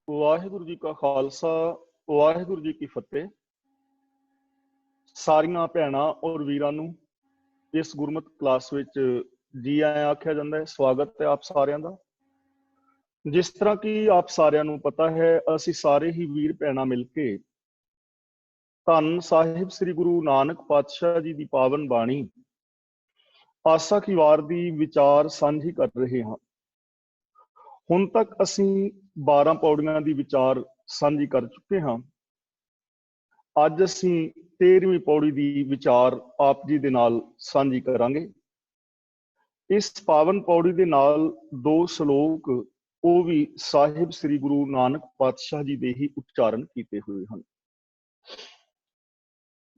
ਵਾਹਿਗੁਰੂ ਜੀ ਕਾ ਖਾਲਸਾ ਵਾਹਿਗੁਰੂ ਜੀ ਕੀ ਫਤਿਹ। ਸਾਰੀਆਂ ਭੈਣਾਂ ਔਰ ਵੀਰਾਂ ਨੂੰ ਇਸ ਗੁਰਮਤਿ ਕਲਾਸ ਵਿੱਚ ਜੀ ਆਇਆਂ ਆਖਿਆ ਜਾਂਦਾ ਹੈ। ਸਵਾਗਤ ਹੈ ਆਪ ਸਾਰਿਆਂ ਦਾ। ਜਿਸ ਤਰ੍ਹਾਂ ਕਿ ਆਪ ਸਾਰਿਆਂ ਨੂੰ ਪਤਾ ਹੈ, ਅਸੀਂ ਸਾਰੇ ਹੀ ਵੀਰ ਭੈਣਾਂ ਮਿਲ ਕੇ ਧੰਨ ਸਾਹਿਬ ਸ੍ਰੀ ਗੁਰੂ ਨਾਨਕ ਪਾਤਸ਼ਾਹ ਜੀ ਦੀ ਪਾਵਨ ਬਾਣੀ ਆਸਾ ਕੀ ਵਾਰ ਦੀ ਵਿਚਾਰ ਸਾਂਝੀ ਕਰ ਰਹੇ ਹਾਂ। ਹੁਣ ਤੱਕ ਅਸੀਂ 12 ਪੌੜੀਆਂ ਦੀ ਵਿਚਾਰ ਸਾਂਝੀ ਕਰ ਚੁੱਕੇ ਹਾਂ। ਅੱਜ ਅਸੀਂ 13ਵੀਂ ਪੌੜੀ ਦੀ ਵਿਚਾਰ ਆਪ ਜੀ ਦੇ ਨਾਲ ਸਾਂਝੀ ਕਰਾਂਗੇ। ਇਸ ਪਾਵਨ ਪੌੜੀ ਦੇ ਨਾਲ 2 ਸ਼ਲੋਕ ਉਹ ਵੀ ਸਾਹਿਬ ਸ੍ਰੀ ਗੁਰੂ ਨਾਨਕ ਪਾਤਸ਼ਾਹ ਜੀ ਦੇ ਹੀ ਉਚਾਰਨ ਕੀਤੇ ਹੋਏ ਹਨ।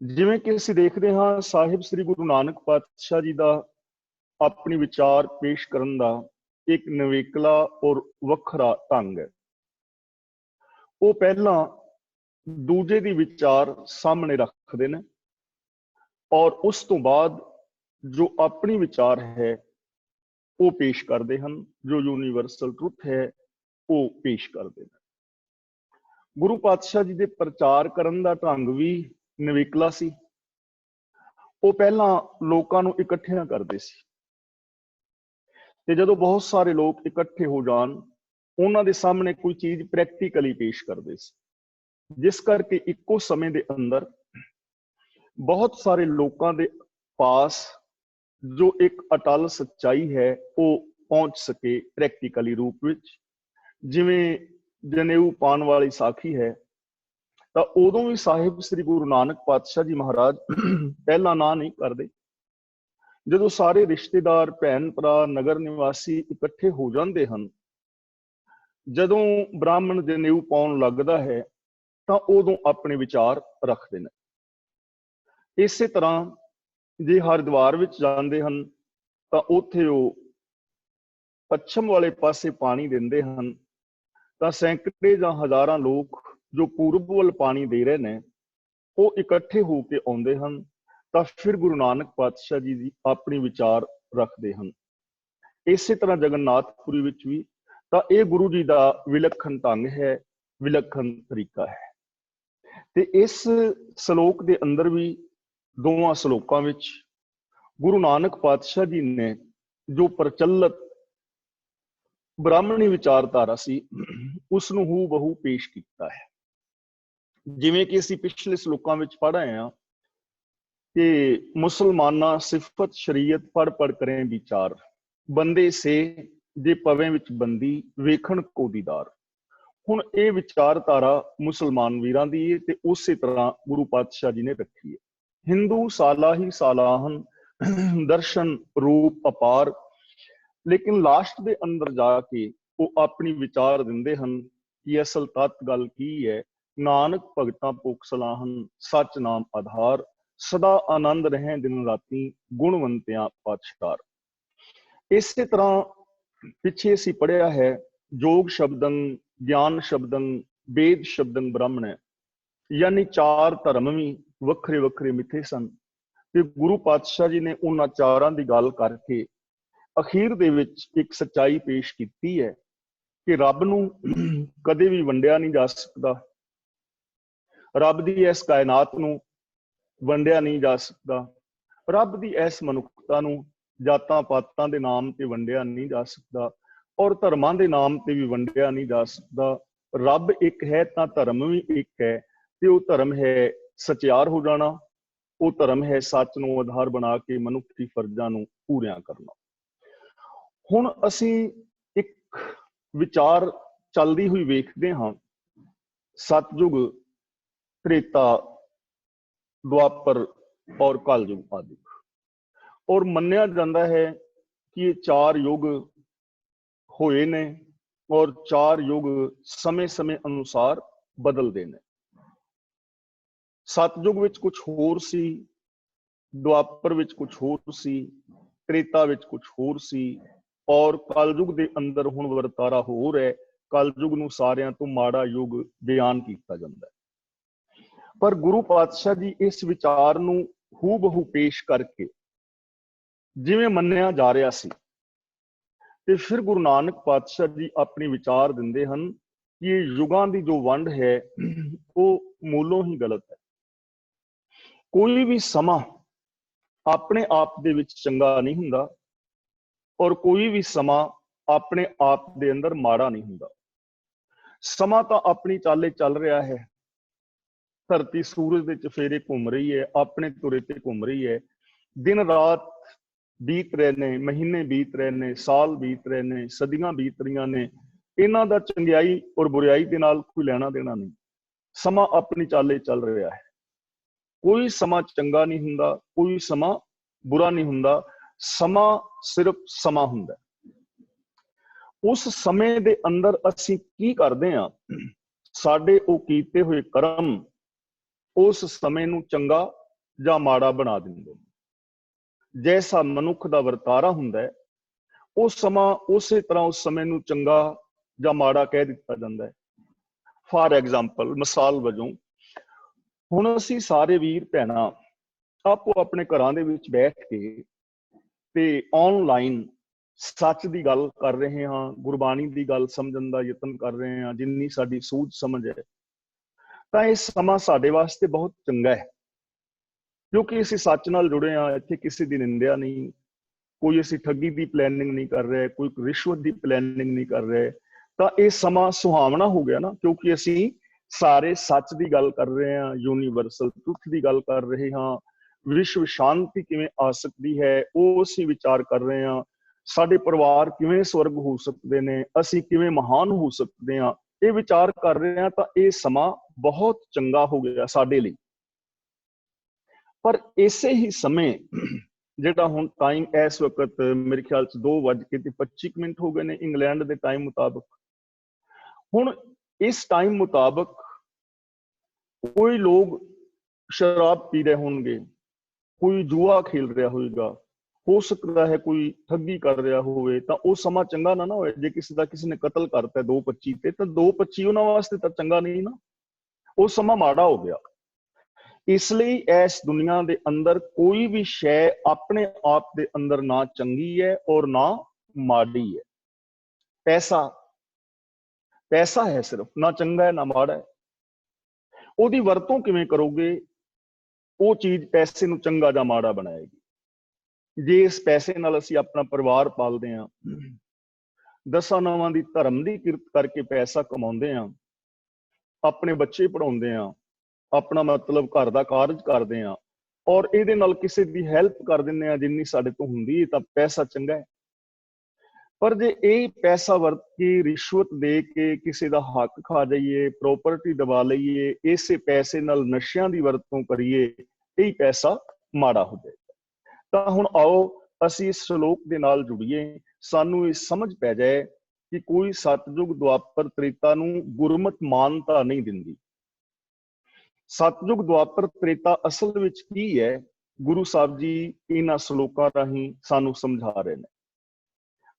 ਜਿਵੇਂ ਕਿ ਅਸੀਂ ਦੇਖਦੇ ਹਾਂ, ਸਾਹਿਬ ਸ੍ਰੀ ਗੁਰੂ ਨਾਨਕ ਪਾਤਸ਼ਾਹ ਜੀ ਦਾ ਆਪਣੀ ਵਿਚਾਰ ਪੇਸ਼ ਕਰਨ ਦਾ ਇੱਕ ਨਵੇਕਲਾ ਔਰ ਵੱਖਰਾ ਢੰਗ ਹੈ। ਉਹ ਪਹਿਲਾਂ ਦੂਜੇ ਦੀ ਵਿਚਾਰ ਸਾਹਮਣੇ ਰੱਖਦੇ ਨੇ ਔਰ ਉਸ ਤੋਂ ਬਾਅਦ ਜੋ ਆਪਣੀ ਵਿਚਾਰ ਹੈ ਉਹ ਪੇਸ਼ ਕਰਦੇ ਹਨ। ਜੋ ਯੂਨੀਵਰਸਲ ਟਰੁੱਥ ਹੈ ਉਹ ਪੇਸ਼ ਕਰਦੇ ਨੇ। ਗੁਰੂ ਪਾਤਸ਼ਾਹ ਜੀ ਦੇ ਪ੍ਰਚਾਰ ਕਰਨ ਦਾ ਢੰਗ ਵੀ ਨਵੇਕਲਾ ਸੀ। ਉਹ ਪਹਿਲਾਂ ਲੋਕਾਂ ਨੂੰ ਇਕੱਠਿਆਂ ਕਰਦੇ ਸੀ ਤੇ ਜਦੋਂ ਬਹੁਤ ਸਾਰੇ ਲੋਕ ਇਕੱਠੇ ਹੋ ਜਾਣ, ਉਹਨਾਂ ਦੇ ਸਾਹਮਣੇ ਕੋਈ ਚੀਜ਼ ਪ੍ਰੈਕਟੀਕਲੀ ਪੇਸ਼ ਕਰਦੇ ਸੀ, ਜਿਸ ਕਰਕੇ ਇੱਕੋ ਸਮੇਂ ਦੇ ਅੰਦਰ ਬਹੁਤ ਸਾਰੇ ਲੋਕਾਂ ਦੇ ਪਾਸ ਜੋ ਇੱਕ ਅਟਲ ਸੱਚਾਈ ਹੈ ਉਹ ਪਹੁੰਚ ਸਕੇ ਪ੍ਰੈਕਟੀਕਲੀ ਰੂਪ ਵਿੱਚ। ਜਿਵੇਂ ਜਨੇਊ ਪਾਉਣ ਵਾਲੀ ਸਾਖੀ ਹੈ, ਤਾਂ ਉਦੋਂ ਵੀ ਸਾਹਿਬ ਸ੍ਰੀ ਗੁਰੂ ਨਾਨਕ ਪਾਤਸ਼ਾਹ ਜੀ ਮਹਾਰਾਜ ਪਹਿਲਾਂ ਨਾ ਨਹੀਂ ਕਰਦੇ। ਜਦੋਂ ਸਾਰੇ ਰਿਸ਼ਤੇਦਾਰ, ਭੈਣ ਭਰਾ, ਨਗਰ ਨਿਵਾਸੀ ਇਕੱਠੇ ਹੋ ਜਾਂਦੇ ਹਨ, ਜਦੋਂ ਬ੍ਰਾਹਮਣ ਜਨੇਊ ਪਾਉਣ ਲੱਗਦਾ ਹੈ ਤਾਂ ਉਦੋਂ ਆਪਣੇ ਵਿਚਾਰ ਰੱਖਦੇ ਨੇ। ਇਸੇ ਤਰ੍ਹਾਂ ਜੇ ਹਰਿਦੁਆਰ ਵਿੱਚ ਜਾਂਦੇ ਹਨ ਤਾਂ ਉੱਥੇ ਉਹ ਪੱਛਮ ਵਾਲੇ ਪਾਸੇ ਪਾਣੀ ਦਿੰਦੇ ਹਨ, ਤਾਂ ਸੈਂਕੜੇ ਜਾਂ ਹਜ਼ਾਰਾਂ ਲੋਕ ਜੋ ਪੂਰਬ ਵੱਲ ਪਾਣੀ ਦੇ ਰਹੇ ਨੇ ਉਹ ਇਕੱਠੇ ਹੋ ਕੇ ਆਉਂਦੇ ਹਨ, ਤਾਂ ਫਿਰ ਗੁਰੂ ਨਾਨਕ ਪਾਤਸ਼ਾਹ ਜੀ ਦੀ ਆਪਣੀ ਵਿਚਾਰ ਰੱਖਦੇ ਹਨ। ਇਸੇ ਤਰ੍ਹਾਂ ਜਗਨਨਾਥਪੁਰੀ ਵਿੱਚ ਵੀ ਤਾਂ ਇਹ ਗੁਰੂ ਜੀ ਦਾ ਵਿਲੱਖਣ ਢੰਗ ਹੈ, ਵਿਲੱਖਣ ਤਰੀਕਾ ਹੈ। ਤੇ ਇਸ ਸ਼ਲੋਕ ਦੇ ਅੰਦਰ ਵੀ ਦੋਵਾਂ ਸ਼ਲੋਕਾਂ ਵਿੱਚ ਗੁਰੂ ਨਾਨਕ ਪਾਤਸ਼ਾਹ ਜੀ ਨੇ ਜੋ ਪ੍ਰਚਲਿਤ ਬ੍ਰਾਹਮਣੀ ਵਿਚਾਰਧਾਰਾ ਸੀ ਉਸ ਨੂੰ ਹੂ ਬਹੂ ਪੇਸ਼ ਕੀਤਾ ਹੈ। ਜਿਵੇਂ ਕਿ ਅਸੀਂ ਪਿਛਲੇ ਸ਼ਲੋਕਾਂ ਵਿੱਚ ਪੜ੍ਹ ਆਏ ਹਾਂ ਕਿ ਮੁਸਲਮਾਨਾ ਸਿਫਤ ਸ਼ਰੀਅਤ ਪੜ੍ਹ ਪੜ੍ਹ ਕਰੇ ਵਿਚਾਰ, ਬੰਦੇ ਸੇ ਜੇ ਪਵੇ ਵਿੱਚ ਬੰਦੀ ਵੇਖਣ ਕੋ ਦੀਦਾਰ। ਹੁਣ ਇਹ ਵਿਚਾਰਧਾਰਾ ਮੁਸਲਮਾਨ ਵੀਰਾਂ ਦੀ ਹੈ ਤੇ ਉਸੇ ਤਰ੍ਹਾਂ ਗੁਰੂ ਪਾਤਸ਼ਾਹ ਜੀ ਨੇ ਰੱਖੀ ਹੈ। ਹਿੰਦੂ ਸਾਲਾ ਹੀ ਸਾਲਾਹਨ ਦਰਸ਼ਨ ਰੂਪ ਅਪਾਰ, ਲੇਕਿਨ ਲਾਸਟ ਦੇ ਅੰਦਰ ਜਾ ਕੇ ਉਹ ਆਪਣੀ ਵਿਚਾਰ ਦਿੰਦੇ ਹਨ ਕਿ ਅਸਲ ਤੱਤ ਗੱਲ ਕੀ ਹੈ। ਨਾਨਕ ਭਗਤਾਂ ਭੁਖ ਸਲਾਹਨ ਸੱਚ ਨਾਮ ਆਧਾਰ, ਸਦਾ ਆਨੰਦ ਰਹੇ ਦਿਨ ਰਾਤੀ ਗੁਣਵੰਤਿਆਂ ਪਾਤਸ਼ਾਹ। ਇਸੇ ਤਰ੍ਹਾਂ ਪਿੱਛੇ ਅਸੀਂ ਪੜ੍ਹਿਆ ਹੈ, ਯੋਗ ਸ਼ਬਦੰ ਗਿਆਨ ਸ਼ਬਦੰ ਵੇਦ ਸ਼ਬਦੰ ਬ੍ਰਾਹਮਣ, ਯਾਨੀ 4 ਧਰਮ ਵੀ ਵੱਖਰੇ ਵੱਖਰੇ ਮਿੱਥੇ ਸਨ। ਤੇ ਗੁਰੂ ਪਾਤਸ਼ਾਹ ਜੀ ਨੇ ਉਹਨਾਂ 4ਾਂ ਦੀ ਗੱਲ ਕਰਕੇ ਅਖੀਰ ਦੇ ਵਿੱਚ ਇੱਕ ਸੱਚਾਈ ਪੇਸ਼ ਕੀਤੀ ਹੈ ਕਿ ਰੱਬ ਨੂੰ ਕਦੇ ਵੀ ਵੰਡਿਆ ਨਹੀਂ ਜਾ ਸਕਦਾ, ਰੱਬ ਦੀ ਇਸ ਕਾਇਨਾਤ ਨੂੰ ਵੰਡਿਆ ਨਹੀਂ ਜਾ ਸਕਦਾ, ਰੱਬ ਦੀ ਇਸ ਮਨੁੱਖਤਾ ਨੂੰ ਜਾਤਾਂ ਪਾਤਾਂ ਦੇ ਨਾਮ ਤੇ ਵੰਡਿਆ ਨਹੀਂ ਜਾ ਸਕਦਾ ਔਰ ਧਰਮਾਂ ਦੇ ਨਾਮ ਤੇ ਵੀ ਵੰਡਿਆ ਨਹੀਂ ਜਾ ਸਕਦਾ। ਰੱਬ ਇੱਕ ਹੈ ਤਾਂ ਧਰਮ ਵੀ ਇੱਕ ਹੈ, ਤੇ ਉਹ ਧਰਮ ਹੈ ਸਚਿਆਰ ਹੋ ਜਾਣਾ, ਉਹ ਧਰਮ ਹੈ ਸੱਚ ਨੂੰ ਆਧਾਰ ਬਣਾ ਕੇ ਮਨੁੱਖੀ ਫਰਜ਼ਾਂ ਨੂੰ ਪੂਰਿਆਂ ਕਰਨਾ। ਹੁਣ ਅਸੀਂ ਇੱਕ ਵਿਚਾਰ ਚੱਲਦੀ ਹੋਈ ਵੇਖਦੇ ਹਾਂ, ਸਤਯੁਗ, ਤ੍ਰੇਤਾ, ਦੁਆਪਰ ਔਰ ਕਲਯੁਗ ਆਦਿ, ਔਰ ਮੰਨਿਆ ਜਾਂਦਾ ਹੈ ਕਿ ਇਹ 4 ਯੁੱਗ ਹੋਏ ਨੇ ਔਰ 4 ਯੁੱਗ ਸਮੇਂ ਅਨੁਸਾਰ ਬਦਲਦੇ ਨੇ। ਸਤਯੁਗ ਵਿੱਚ ਕੁਝ ਹੋਰ ਸੀ, ਦੁਆਪਰ ਵਿੱਚ ਕੁਝ ਹੋਰ ਸੀ, ਤ੍ਰੇਤਾ ਵਿੱਚ ਕੁਝ ਹੋਰ ਸੀ ਔਰ ਕਲਯੁਗ ਦੇ ਅੰਦਰ ਹੁਣ ਵਰਤਾਰਾ ਹੋਰ ਹੈ। ਕਲਯੁਗ ਨੂੰ ਸਾਰਿਆਂ ਤੋਂ ਮਾੜਾ ਯੁੱਗ ਬਿਆਨ ਕੀਤਾ ਜਾਂਦਾ ਹੈ। ਪਰ ਗੁਰੂ ਪਾਤਸ਼ਾਹ ਜੀ ਇਸ ਵਿਚਾਰ ਨੂੰ ਹੂ ਬਹੂ ਪੇਸ਼ ਕਰਕੇ ਜਿਵੇਂ ਮੰਨਿਆ ਜਾ ਰਿਹਾ ਸੀ, ਤੇ ਫਿਰ ਗੁਰੂ ਨਾਨਕ ਪਾਤਸ਼ਾਹ ਜੀ ਆਪਣੀ ਵਿਚਾਰ ਦਿੰਦੇ ਹਨ कि ये युगां की जो वंड है वो मूलों ही गलत है। कोई भी समा अपने आप दे विच चंगा नहीं हुंदा और कोई भी समा अपने आप दे अंदर माड़ा नहीं हुंदा। समा तो अपनी चाले चल रहा है, धरती सूरज के चफेरे घूम रही है, अपने तुरे ते घूम रही है, दिन रात बीत रहे ने, महीने बीत रहे ने, साल बीत रहे ने, सदियां बीत रही ने, इन्हां दा चंगियाई और बुराई दे नाल कोई लेना देना नहीं। समा अपनी चाले चल रहा है, कोई समा चंगा नहीं हुंदा, कोई समा बुरा नहीं हुंदा, समा सिर्फ समा हुंदा। उस समय दे अंदर असीं की करदे हां, साडे ओ कीते हुए कर्म उस समय नूं चंगा जां माड़ा बना दिंदे ने। जैसा मनुख दा वर्तारा हुंदा है, ਉਹ ਸਮਾਂ ਉਸੇ ਤਰ੍ਹਾਂ ਉਸ ਸਮੇਂ ਨੂੰ ਚੰਗਾ ਜਾਂ ਮਾੜਾ ਕਹਿ ਦਿੱਤਾ ਜਾਂਦਾ ਹੈ। ਫਾਰ ਐਗਜ਼ਾਮਪਲ, ਮਿਸਾਲ ਵਜੋਂ, ਹੁਣ ਅਸੀਂ ਸਾਰੇ ਵੀਰ ਭੈਣਾਂ ਆਪੋ ਆਪਣੇ ਘਰਾਂ ਦੇ ਵਿੱਚ ਬੈਠ ਕੇ ਤੇ ਆਨਲਾਈਨ ਸੱਚ ਦੀ ਗੱਲ ਕਰ ਰਹੇ ਹਾਂ, ਗੁਰਬਾਣੀ ਦੀ ਗੱਲ ਸਮਝਣ ਦਾ ਯਤਨ ਕਰ ਰਹੇ ਹਾਂ ਜਿੰਨੀ ਸਾਡੀ ਸੂਝ ਸਮਝ ਹੈ, ਤਾਂ ਇਹ ਸਮਾਂ ਸਾਡੇ ਵਾਸਤੇ ਬਹੁਤ ਚੰਗਾ ਹੈ ਕਿਉਂਕਿ ਅਸੀਂ ਸੱਚ ਨਾਲ ਜੁੜੇ ਹਾਂ। ਇੱਥੇ ਕਿਸੇ ਦੀ ਨਿੰਦਿਆ ਨਹੀਂ, कोई असी ठगी की प्लैनिंग नहीं कर रहे, कोई रिश्वत की प्लैनिंग नहीं कर रहे, तो यह समा सुहावना हो गया ना, क्योंकि असी सारे सच की गल कर रहे हैं, यूनीवर्सल ट्रुथ की गल कर रहे हैं, विश्व शांति किवें आ सकती है वो असी विचार कर रहे हैं, साडे परिवार किवें स्वर्ग हो सकते हैं, असी किवें महान हो सकते हैं, ये विचार कर रहे हैं, तो यह समा बहुत चंगा हो गया साडे लई। पर इसे ही समय ਜਿਹੜਾ ਹੁਣ ਟਾਈਮ ਇਸ ਵਕਤ ਮੇਰੇ ਖਿਆਲ ਚ 2:25 ਹੋ ਗਏ ਨੇ ਇੰਗਲੈਂਡ ਦੇ ਟਾਈਮ ਮੁਤਾਬਕ। ਹੁਣ ਇਸ ਟਾਈਮ ਮੁਤਾਬਕ ਕੋਈ ਲੋਕ ਸ਼ਰਾਬ ਪੀ ਰਹੇ ਹੋਣਗੇ, ਕੋਈ ਜੂਆ ਖੇਲ ਰਿਹਾ ਹੋਵੇਗਾ, ਹੋ ਸਕਦਾ ਹੈ ਕੋਈ ਠੱਗੀ ਕਰ ਰਿਹਾ ਹੋਵੇ, ਤਾਂ ਉਹ ਸਮਾਂ ਚੰਗਾ ਨਾ ਹੋਏ। ਜੇ ਕਿਸੇ ਨੇ ਕਤਲ ਕਰਤਾ 2:25 ਤੇ, ਤਾਂ 2:25 ਉਹਨਾਂ ਵਾਸਤੇ ਤਾਂ ਚੰਗਾ ਨਹੀਂ ਨਾ, ਉਹ ਸਮਾਂ ਮਾੜਾ ਹੋ ਗਿਆ। इसलिए इस दुनिया के अंदर कोई भी शय अपने आप के अंदर ना चंगी है और ना माड़ी है। पैसा है सिर्फ, ना चंगा है ना माड़ा है। ओदी वरतों किवें करोगे, वो चीज पैसे नूं चंगा जां माड़ा बनाएगी। जे इस पैसे नाल असीं अपना परिवार पालदे हां, दसां नवां दी धर्म दी किरत करके पैसा कमाउंदे हां, अपने बच्चे पढ़ाउंदे हां, अपना मतलब घर का कारज करते हैं और ये नाल किसी की हैल्प कर दें जिन्नी साडे तो हुंदी है, तो पैसा चंगा है। पर जे ये पैसा वरत के रिश्वत दे के किसी का हक खा जाइए, प्रॉपर्टी दबा लईए, इसे पैसे नाल नशियां दी वरतों करिए, यही पैसा माड़ा हो जाएगा। तो हुण आओ असीं इस श्लोक दे नाल जुड़िए, सानू ये समझ पै जाए कि कोई सतयुग द्वापर त्रेता नूं गुरमत मानता नहीं दिंदी। सतयुग द्वापर त्रेता असल विच की है, गुरु साहब जी इन्हां श्लोकां राहीं सानू समझा रहे हैं।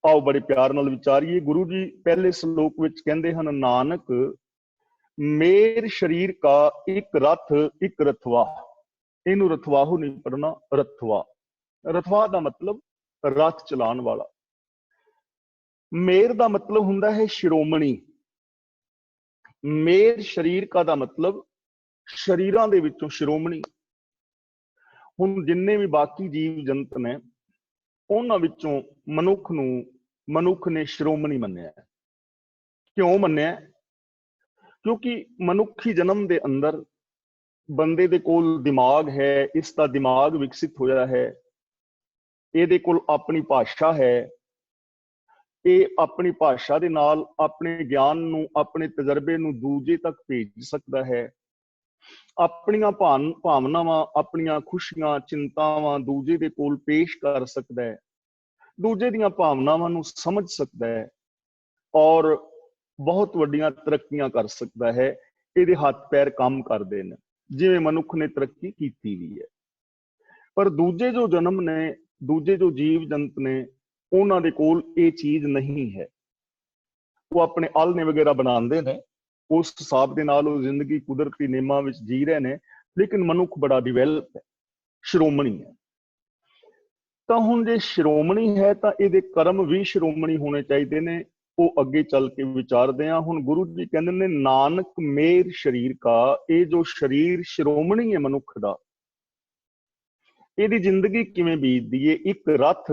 आओ बड़े प्यार नाल विचारिए। गुरु जी पहले श्लोक विच कहंदे हन, नानक मेर शरीर का एक रथ एक रथवा। इनू रथवाहू नहीं पढ़ना, रथवा। रथवा दा मतलब रथ चलान वाला। मेर दा मतलब हुंदा है शिरोमणी। मेर शरीर का दा मतलब शरीरां दे विचों शिरोमणी। हुण जिन्ने भी बाकी जीव जंत ने, उन्हां विचों मनुख ने शिरोमणी मन्निया। क्यों मन्निया? क्योंकि मनुखी जन्म दे अंदर बंदे दे कोल दिमाग है, इसका दिमाग विकसित होया है, इहदे कोल अपनी भाषा है, ये अपनी भाषा दे नाल अपने ज्ञान नूं, अपने तजर्बे नूं दूजे तक भेज सकता है, अपनियां भावनावां, अपनियां खुशियां चिंतावां दूजे दे कोल पेश कर सकता है, दूजे दीयां भावनावां नूं समझ सकता है और बहुत वड्डियां तरक्कियां कर सकता है। इहदे हथ पैर काम करदे ने जिवें मनुख ने तरक्की कीती भी है। पर दूजे जो जन्म ने, दूजे जो जीव जंत ने, उन्हां दे कोल ये चीज नहीं है। वो अपने आलने वगैरह बनाते हैं, उस हिसाब के नाल जिंदगी कुदरती नियमां विच जी रहे हैं, लेकिन मनुख बड़ा डिवेलप है, शिरोमणी है। तो हुण जे शिरोमणी है तो इहदे कर्म भी शिरोमणी होने चाहिए ने, वो अगे चल के विचारते हैं। हुण गुरु जी कहते ने नानक मेर शरीर का, ये जो शरीर शिरोमणी है मनुख दा, इहदी जिंदगी किवें बीतदी है। एक रथ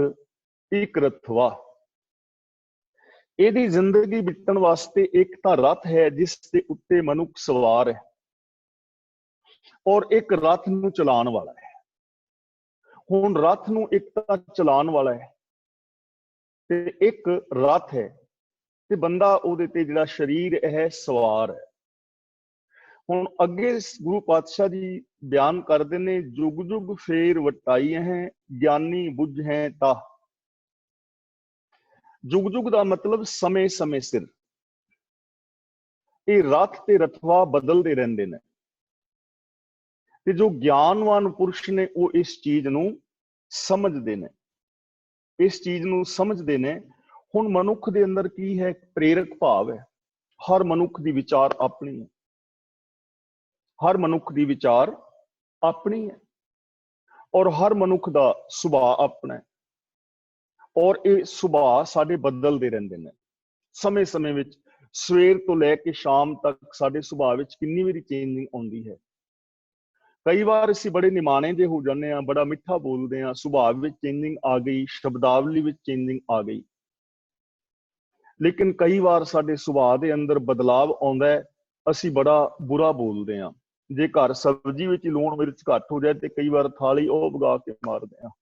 एक रथवा, इहदी जिंदगी बितण वास्ते एक तां रथ है जिस दे उत्ते मनुख सवार है, और एक रथ नूं चलाण वाला है। हुण रथ नूं एक तां चलाण वाला है ते एक रथ है, ते बंदा उहदे ते जिहड़ा शरीर है सवार है। हुण अगे गुरु पातशाह जी बयान करदे ने, जुग जुग फेर वटाई है, ज्ञानी बुझ है ताह। जुग जुग दा मतलब समय समय सिर। ये रथ ते रथवा बदलते रहंदे ने, ते जो ज्ञानवान पुरुष ने वो इस चीज नूं समझदे ने, इस चीज नूं समझदे ने। हुण मनुख दे अंदर की है, प्रेरक भाव है। हर मनुख दी विचार अपनी है, हर मनुख दी विचार अपनी है, और हर मनुख दा सुभाव अपना है। और ये सुभाव साडे बदलते रहंदे ने समय समय विच। सवेर तो लैके शाम तक साडे सुभाव विच किन्नी वारी चेंजिंग आउंदी है। कई बार असीं बड़े निमाणे जे हो जाने आ, बड़ा मिठा बोलते हैं, सुभाव विच चेंजिंग आ गई, शब्दावली विच चेंजिंग आ गई। लेकिन कई बार साडे सुभाव दे अंदर बदलाव आउंदा है, असीं बड़ा बुरा बोलते हैं। जे घर सब्जी विच लूण मिर्च घट हो जाए तो कई बार थाली ਉਹ ਵਗਾ के मारते हैं।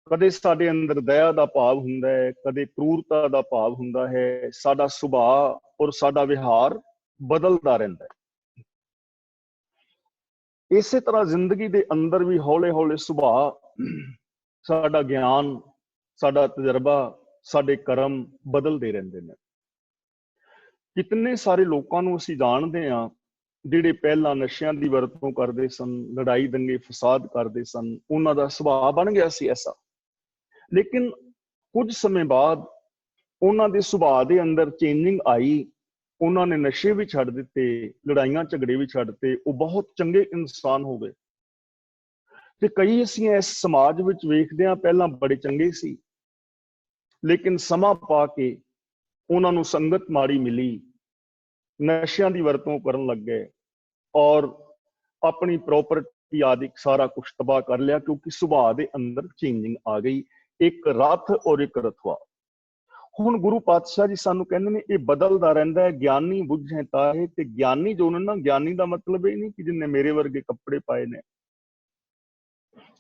कदे साडे अंदर दया दा भाव हुंदा है, कदे क्रूरता दा भाव हुंदा है। साडा सुभाव और साडा विहार बदलदा रहिंदा है। इसे तरह जिंदगी दे अंदर भी हौले हौले सुभाव, साडा ज्ञान, साडा तजर्बा, साडे कर्म बदलते रहंदे ने। कितने सारे लोगों नूं असीं जाणदे हां ਜਿਹੜੇ ਪਹਿਲਾਂ ਨਸ਼ਿਆਂ ਦੀ ਵਰਤੋਂ ਕਰਦੇ ਸਨ, ਲੜਾਈ ਦੰਗੇ ਫਸਾਦ ਕਰਦੇ ਸਨ, ਉਹਨਾਂ ਦਾ ਸੁਭਾਅ ਬਣ ਗਿਆ ਸੀ ਐਸਾ। ਲੇਕਿਨ ਕੁਝ ਸਮੇਂ ਬਾਅਦ ਉਹਨਾਂ ਦੇ ਸੁਭਾਅ ਦੇ ਅੰਦਰ ਚੇਂਜਿੰਗ ਆਈ। ਉਹਨਾਂ ਨੇ ਨਸ਼ੇ ਵੀ ਛੱਡ ਦਿੱਤੇ, ਲੜਾਈਆਂ ਝਗੜੇ ਵੀ ਛੱਡਤੇ, ਉਹ ਬਹੁਤ ਚੰਗੇ ਇਨਸਾਨ ਹੋ ਗਏ। ਤੇ ਕਈ ਅਸੀਂ ਇਸ ਸਮਾਜ ਵਿੱਚ ਵੇਖਦੇ ਹਾਂ, ਪਹਿਲਾਂ ਬੜੇ ਚੰਗੇ ਸੀ, ਲੇਕਿਨ ਸਮਾਂ ਪਾ ਕੇ ਉਹਨਾਂ ਨੂੰ ਸੰਗਤ ਮਾੜੀ ਮਿਲੀ, ਨਸ਼ਿਆਂ ਦੀ ਵਰਤੋਂ ਕਰਨ ਲੱਗ ਗਏ, और अपनी प्रॉपर्टी आदि सारा कुछ तबाह कर लिया, क्योंकि सुभाव के अंदर चेंजिंग आ गई, एक रथ और एक रथवा। हुण गुरु पातशाह जी सानू कहंदे ने ये बदलदा रहिंदा है। ज्ञानी बुझे ताहे, ते ज्ञानी जो ने ना, ज्ञानी का मतलब ये नहीं कि जिन्हें मेरे वर्गे कपड़े पाए ने,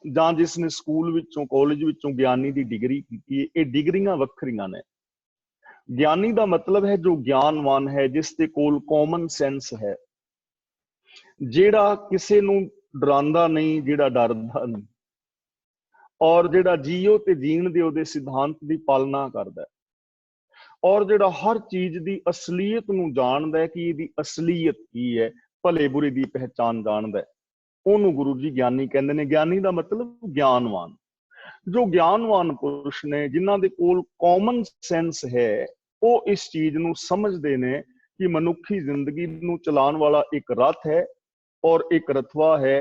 जां जिसने स्कूल विचों कॉलेज विचों ज्ञानी की डिग्री की। ये डिग्रियां वखरियां ने। ज्ञानी का मतलब है जो ज्ञानवान है, जिसके कोल कॉमन सेंस है, ਜਿਹੜਾ ਕਿਸੇ ਨੂੰ ਡਰਾਉਂਦਾ ਨਹੀਂ, ਜਿਹੜਾ ਡਰਦਾ ਨਹੀਂ, ਔਰ ਜਿਹੜਾ ਜੀਓ ਤੇ ਜੀਣ ਦੇ ਉਹਦੇ ਸਿਧਾਂਤ ਦੀ ਪਾਲਣਾ ਕਰਦਾ, ਔਰ ਜਿਹੜਾ ਹਰ ਚੀਜ਼ ਦੀ ਅਸਲੀਅਤ ਨੂੰ ਜਾਣਦਾ ਕਿ ਇਹਦੀ ਅਸਲੀਅਤ ਕੀ ਹੈ, ਭਲੇ ਬੁਰੇ ਦੀ ਪਹਿਚਾਨ ਜਾਣਦਾ, ਉਹਨੂੰ ਗੁਰੂ ਜੀ ਗਿਆਨੀ ਕਹਿੰਦੇ ਨੇ। ਗਿਆਨੀ ਦਾ ਮਤਲਬ ਗਿਆਨਵਾਨ। ਜੋ ਗਿਆਨਵਾਨ ਪੁਰਸ਼ ਨੇ, ਜਿਨ੍ਹਾਂ ਦੇ ਕੋਲ ਕਾਮਨ ਸੈਂਸ ਹੈ, ਉਹ ਇਸ ਚੀਜ਼ ਨੂੰ ਸਮਝਦੇ ਨੇ ਕਿ ਮਨੁੱਖੀ ਜ਼ਿੰਦਗੀ ਨੂੰ ਚਲਾਉਣ ਵਾਲਾ ਇੱਕ ਰਥ ਹੈ और एक रथवा है,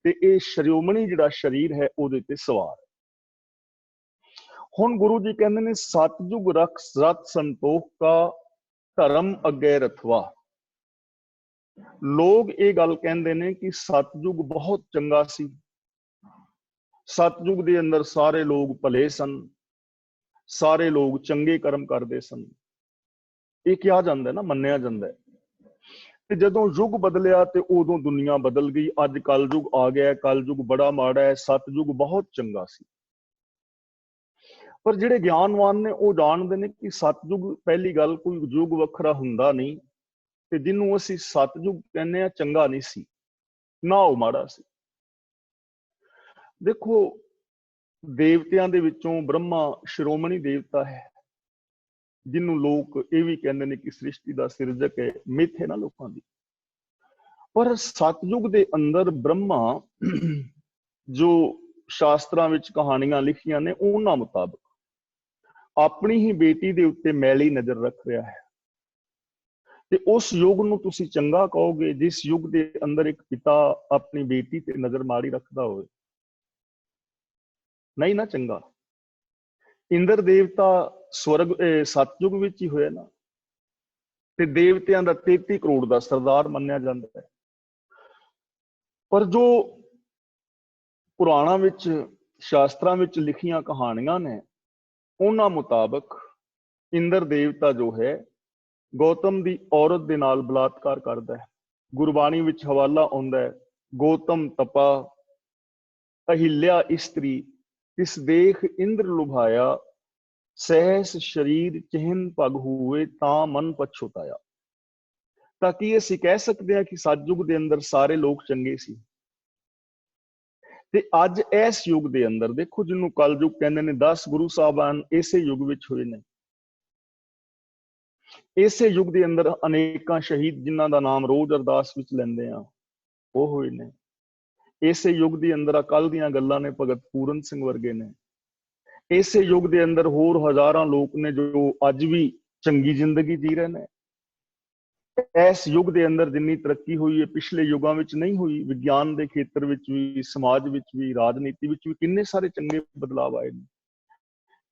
ते ये शिरोमणी जिहड़ा शरीर है उहदे ते सवार है। हुण गुरु जी कहंदे ने, सतयुग रथ संतोख का, धर्म अगे रथवा। लोग ये गल कहंदे ने कि सतयुग बहुत चंगा सी, सतयुग दे अंदर सारे लोग भले सन, सारे लोग चंगे कर्म करते सन। ये किहा जांदा है ना, मन्निया जांदा है। ਤੇ ਜਦੋਂ ਯੁੱਗ ਬਦਲਿਆ ਤੇ ਉਦੋਂ ਦੁਨੀਆ ਬਦਲ ਗਈ। ਅੱਜ ਕਲਯੁਗ ਆ ਗਿਆ। ਕਲਯੁਗ ਬੜਾ ਮਾੜਾ ਹੈ, ਸਤਯੁਗ ਬਹੁਤ ਚੰਗਾ ਸੀ। ਪਰ ਜਿਹੜੇ ਗਿਆਨਵਾਨ ਨੇ ਉਹ ਜਾਣਦੇ ਨੇ ਕਿ ਸਤਯੁਗ, ਪਹਿਲੀ ਗੱਲ, ਕੋਈ ਯੁੱਗ ਵੱਖਰਾ ਹੁੰਦਾ ਨਹੀਂ, ਤੇ ਜਿਹਨੂੰ ਅਸੀਂ ਸਤਯੁਗ ਕਹਿੰਦੇ ਆ ਚੰਗਾ ਨਹੀਂ ਸੀ, ਨਾ ਉਹ ਮਾੜਾ ਸੀ। ਦੇਖੋ, ਦੇਵਤਿਆਂ ਦੇ ਵਿੱਚੋਂ ਬ੍ਰਹਮਾ ਸ਼੍ਰੋਮਣੀ ਦੇਵਤਾ ਹੈ, ਜਿਹਨੂੰ ਲੋਕ ਇਹ ਵੀ ਕਹਿੰਦੇ ਨੇ ਕਿ ਸ੍ਰਿਸ਼ਟੀ ਦਾ ਸਿਰਜਕ ਹੈ। ਮਿੱਥ ਹੈ ਨਾ ਲੋਕਾਂ ਦੀ। ਪਰ ਸਤਯੁਗ ਦੇ ਅੰਦਰ ਬ੍ਰਹਮਾ, ਜੋ ਸ਼ਾਸਤਰਾਂ ਵਿੱਚ ਕਹਾਣੀਆਂ ਲਿਖੀਆਂ ਨੇ, ਉਹਨਾਂ ਮੁਤਾਬਕ ਆਪਣੀ ਹੀ ਬੇਟੀ ਦੇ ਉੱਤੇ ਮੈਲੀ ਨਜ਼ਰ ਰੱਖ ਰਿਹਾ ਹੈ। ਤੇ ਉਸ ਯੁੱਗ ਨੂੰ ਤੁਸੀਂ ਚੰਗਾ ਕਹੋਗੇ ਜਿਸ ਯੁੱਗ ਦੇ ਅੰਦਰ ਇੱਕ ਪਿਤਾ ਆਪਣੀ ਬੇਟੀ ਤੇ ਨਜ਼ਰ ਮਾਰੀ ਰੱਖਦਾ ਹੋਵੇ? ਨਹੀਂ ਨਾ ਚੰਗਾ। ਇੰਦਰ ਦੇਵਤਾ ਸਵਰਗ ਸਤਯੁਗ ਵਿੱਚ ਹੀ ਹੋਇਆ ਨਾ, ਤੇ ਦੇਵਤਿਆਂ ਦਾ 33 ਕਰੋੜ ਦਾ ਸਰਦਾਰ ਮੰਨਿਆ ਜਾਂਦਾ ਹੈ। ਪਰ ਜੋ ਪੁਰਾਣਾਂ ਵਿੱਚ, ਸ਼ਾਸਤਰਾਂ ਵਿੱਚ ਲਿਖੀਆਂ ਕਹਾਣੀਆਂ ਨੇ, ਉਹਨਾਂ ਮੁਤਾਬਕ ਇੰਦਰ ਦੇਵਤਾ ਜੋ ਹੈ ਗੌਤਮ ਦੀ ਔਰਤ ਦੇ ਨਾਲ ਬਲਾਤਕਾਰ ਕਰਦਾ ਹੈ। ਗੁਰਬਾਣੀ ਵਿੱਚ ਹਵਾਲਾ ਆਉਂਦਾ ਹੈ, ਗੌਤਮ ਤਪਾ ਅਹਿल्या ਇਸਤਰੀ, ਤਿਸ ਦੇਖ ਇੰਦਰ ਲੁਭਾਇਆ, ਸਹਿਸ ਸ਼ਰੀਰ ਚਿਹਨ ਪਗ ਹੋਏ, ਤਾਂ ਮਨ ਪਛੁਤਾਇਆ। ਤਾਂ ਕੀ ਅਸੀਂ ਕਹਿ ਸਕਦੇ ਹਾਂ ਕਿ ਸਤਿਯੁਗ ਦੇ ਅੰਦਰ ਸਾਰੇ ਲੋਕ ਚੰਗੇ ਸੀ? ਤੇ ਅੱਜ ਇਸ ਯੁੱਗ ਦੇ ਅੰਦਰ ਦੇਖੋ, ਜਿਹਨੂੰ ਕਲਯੁਗ ਕਹਿੰਦੇ ਨੇ, 10 ਗੁਰੂ ਸਾਹਿਬਾਨ ਇਸੇ ਯੁੱਗ ਵਿੱਚ ਹੋਏ ਨੇ। ਇਸੇ ਯੁੱਗ ਦੇ ਅੰਦਰ ਅਨੇਕਾਂ ਸ਼ਹੀਦ, ਜਿਨ੍ਹਾਂ ਦਾ ਨਾਮ ਰੋਜ਼ ਅਰਦਾਸ ਵਿੱਚ ਲੈਂਦੇ ਆ, ਉਹ ਹੋਏ ਨੇ। ਇਸੇ ਯੁੱਗ ਦੇ ਅੰਦਰ ਅਕਲ ਦੀਆਂ ਗੱਲਾਂ ਨੇ, ਭਗਤ ਪੂਰਨ ਸਿੰਘ ਵਰਗੇ ਨੇ। ਇਸੇ ਯੁੱਗ ਦੇ ਅੰਦਰ ਹੋਰ ਹਜ਼ਾਰਾਂ ਲੋਕ ਨੇ ਜੋ ਅੱਜ ਵੀ ਚੰਗੀ ਜ਼ਿੰਦਗੀ ਜੀ ਰਹੇ ਨੇ। ਇਸ ਯੁੱਗ ਦੇ ਅੰਦਰ ਜਿੰਨੀ ਤਰੱਕੀ ਹੋਈ ਹੈ ਪਿਛਲੇ ਯੁੱਗਾਂ ਵਿੱਚ ਨਹੀਂ ਹੋਈ। ਵਿਗਿਆਨ ਦੇ ਖੇਤਰ ਵਿੱਚ ਵੀ, ਸਮਾਜ ਵਿੱਚ ਵੀ, ਰਾਜਨੀਤੀ ਵਿੱਚ ਵੀ ਕਿੰਨੇ ਸਾਰੇ ਚੰਗੇ ਬਦਲਾਵ ਆਏ ਨੇ।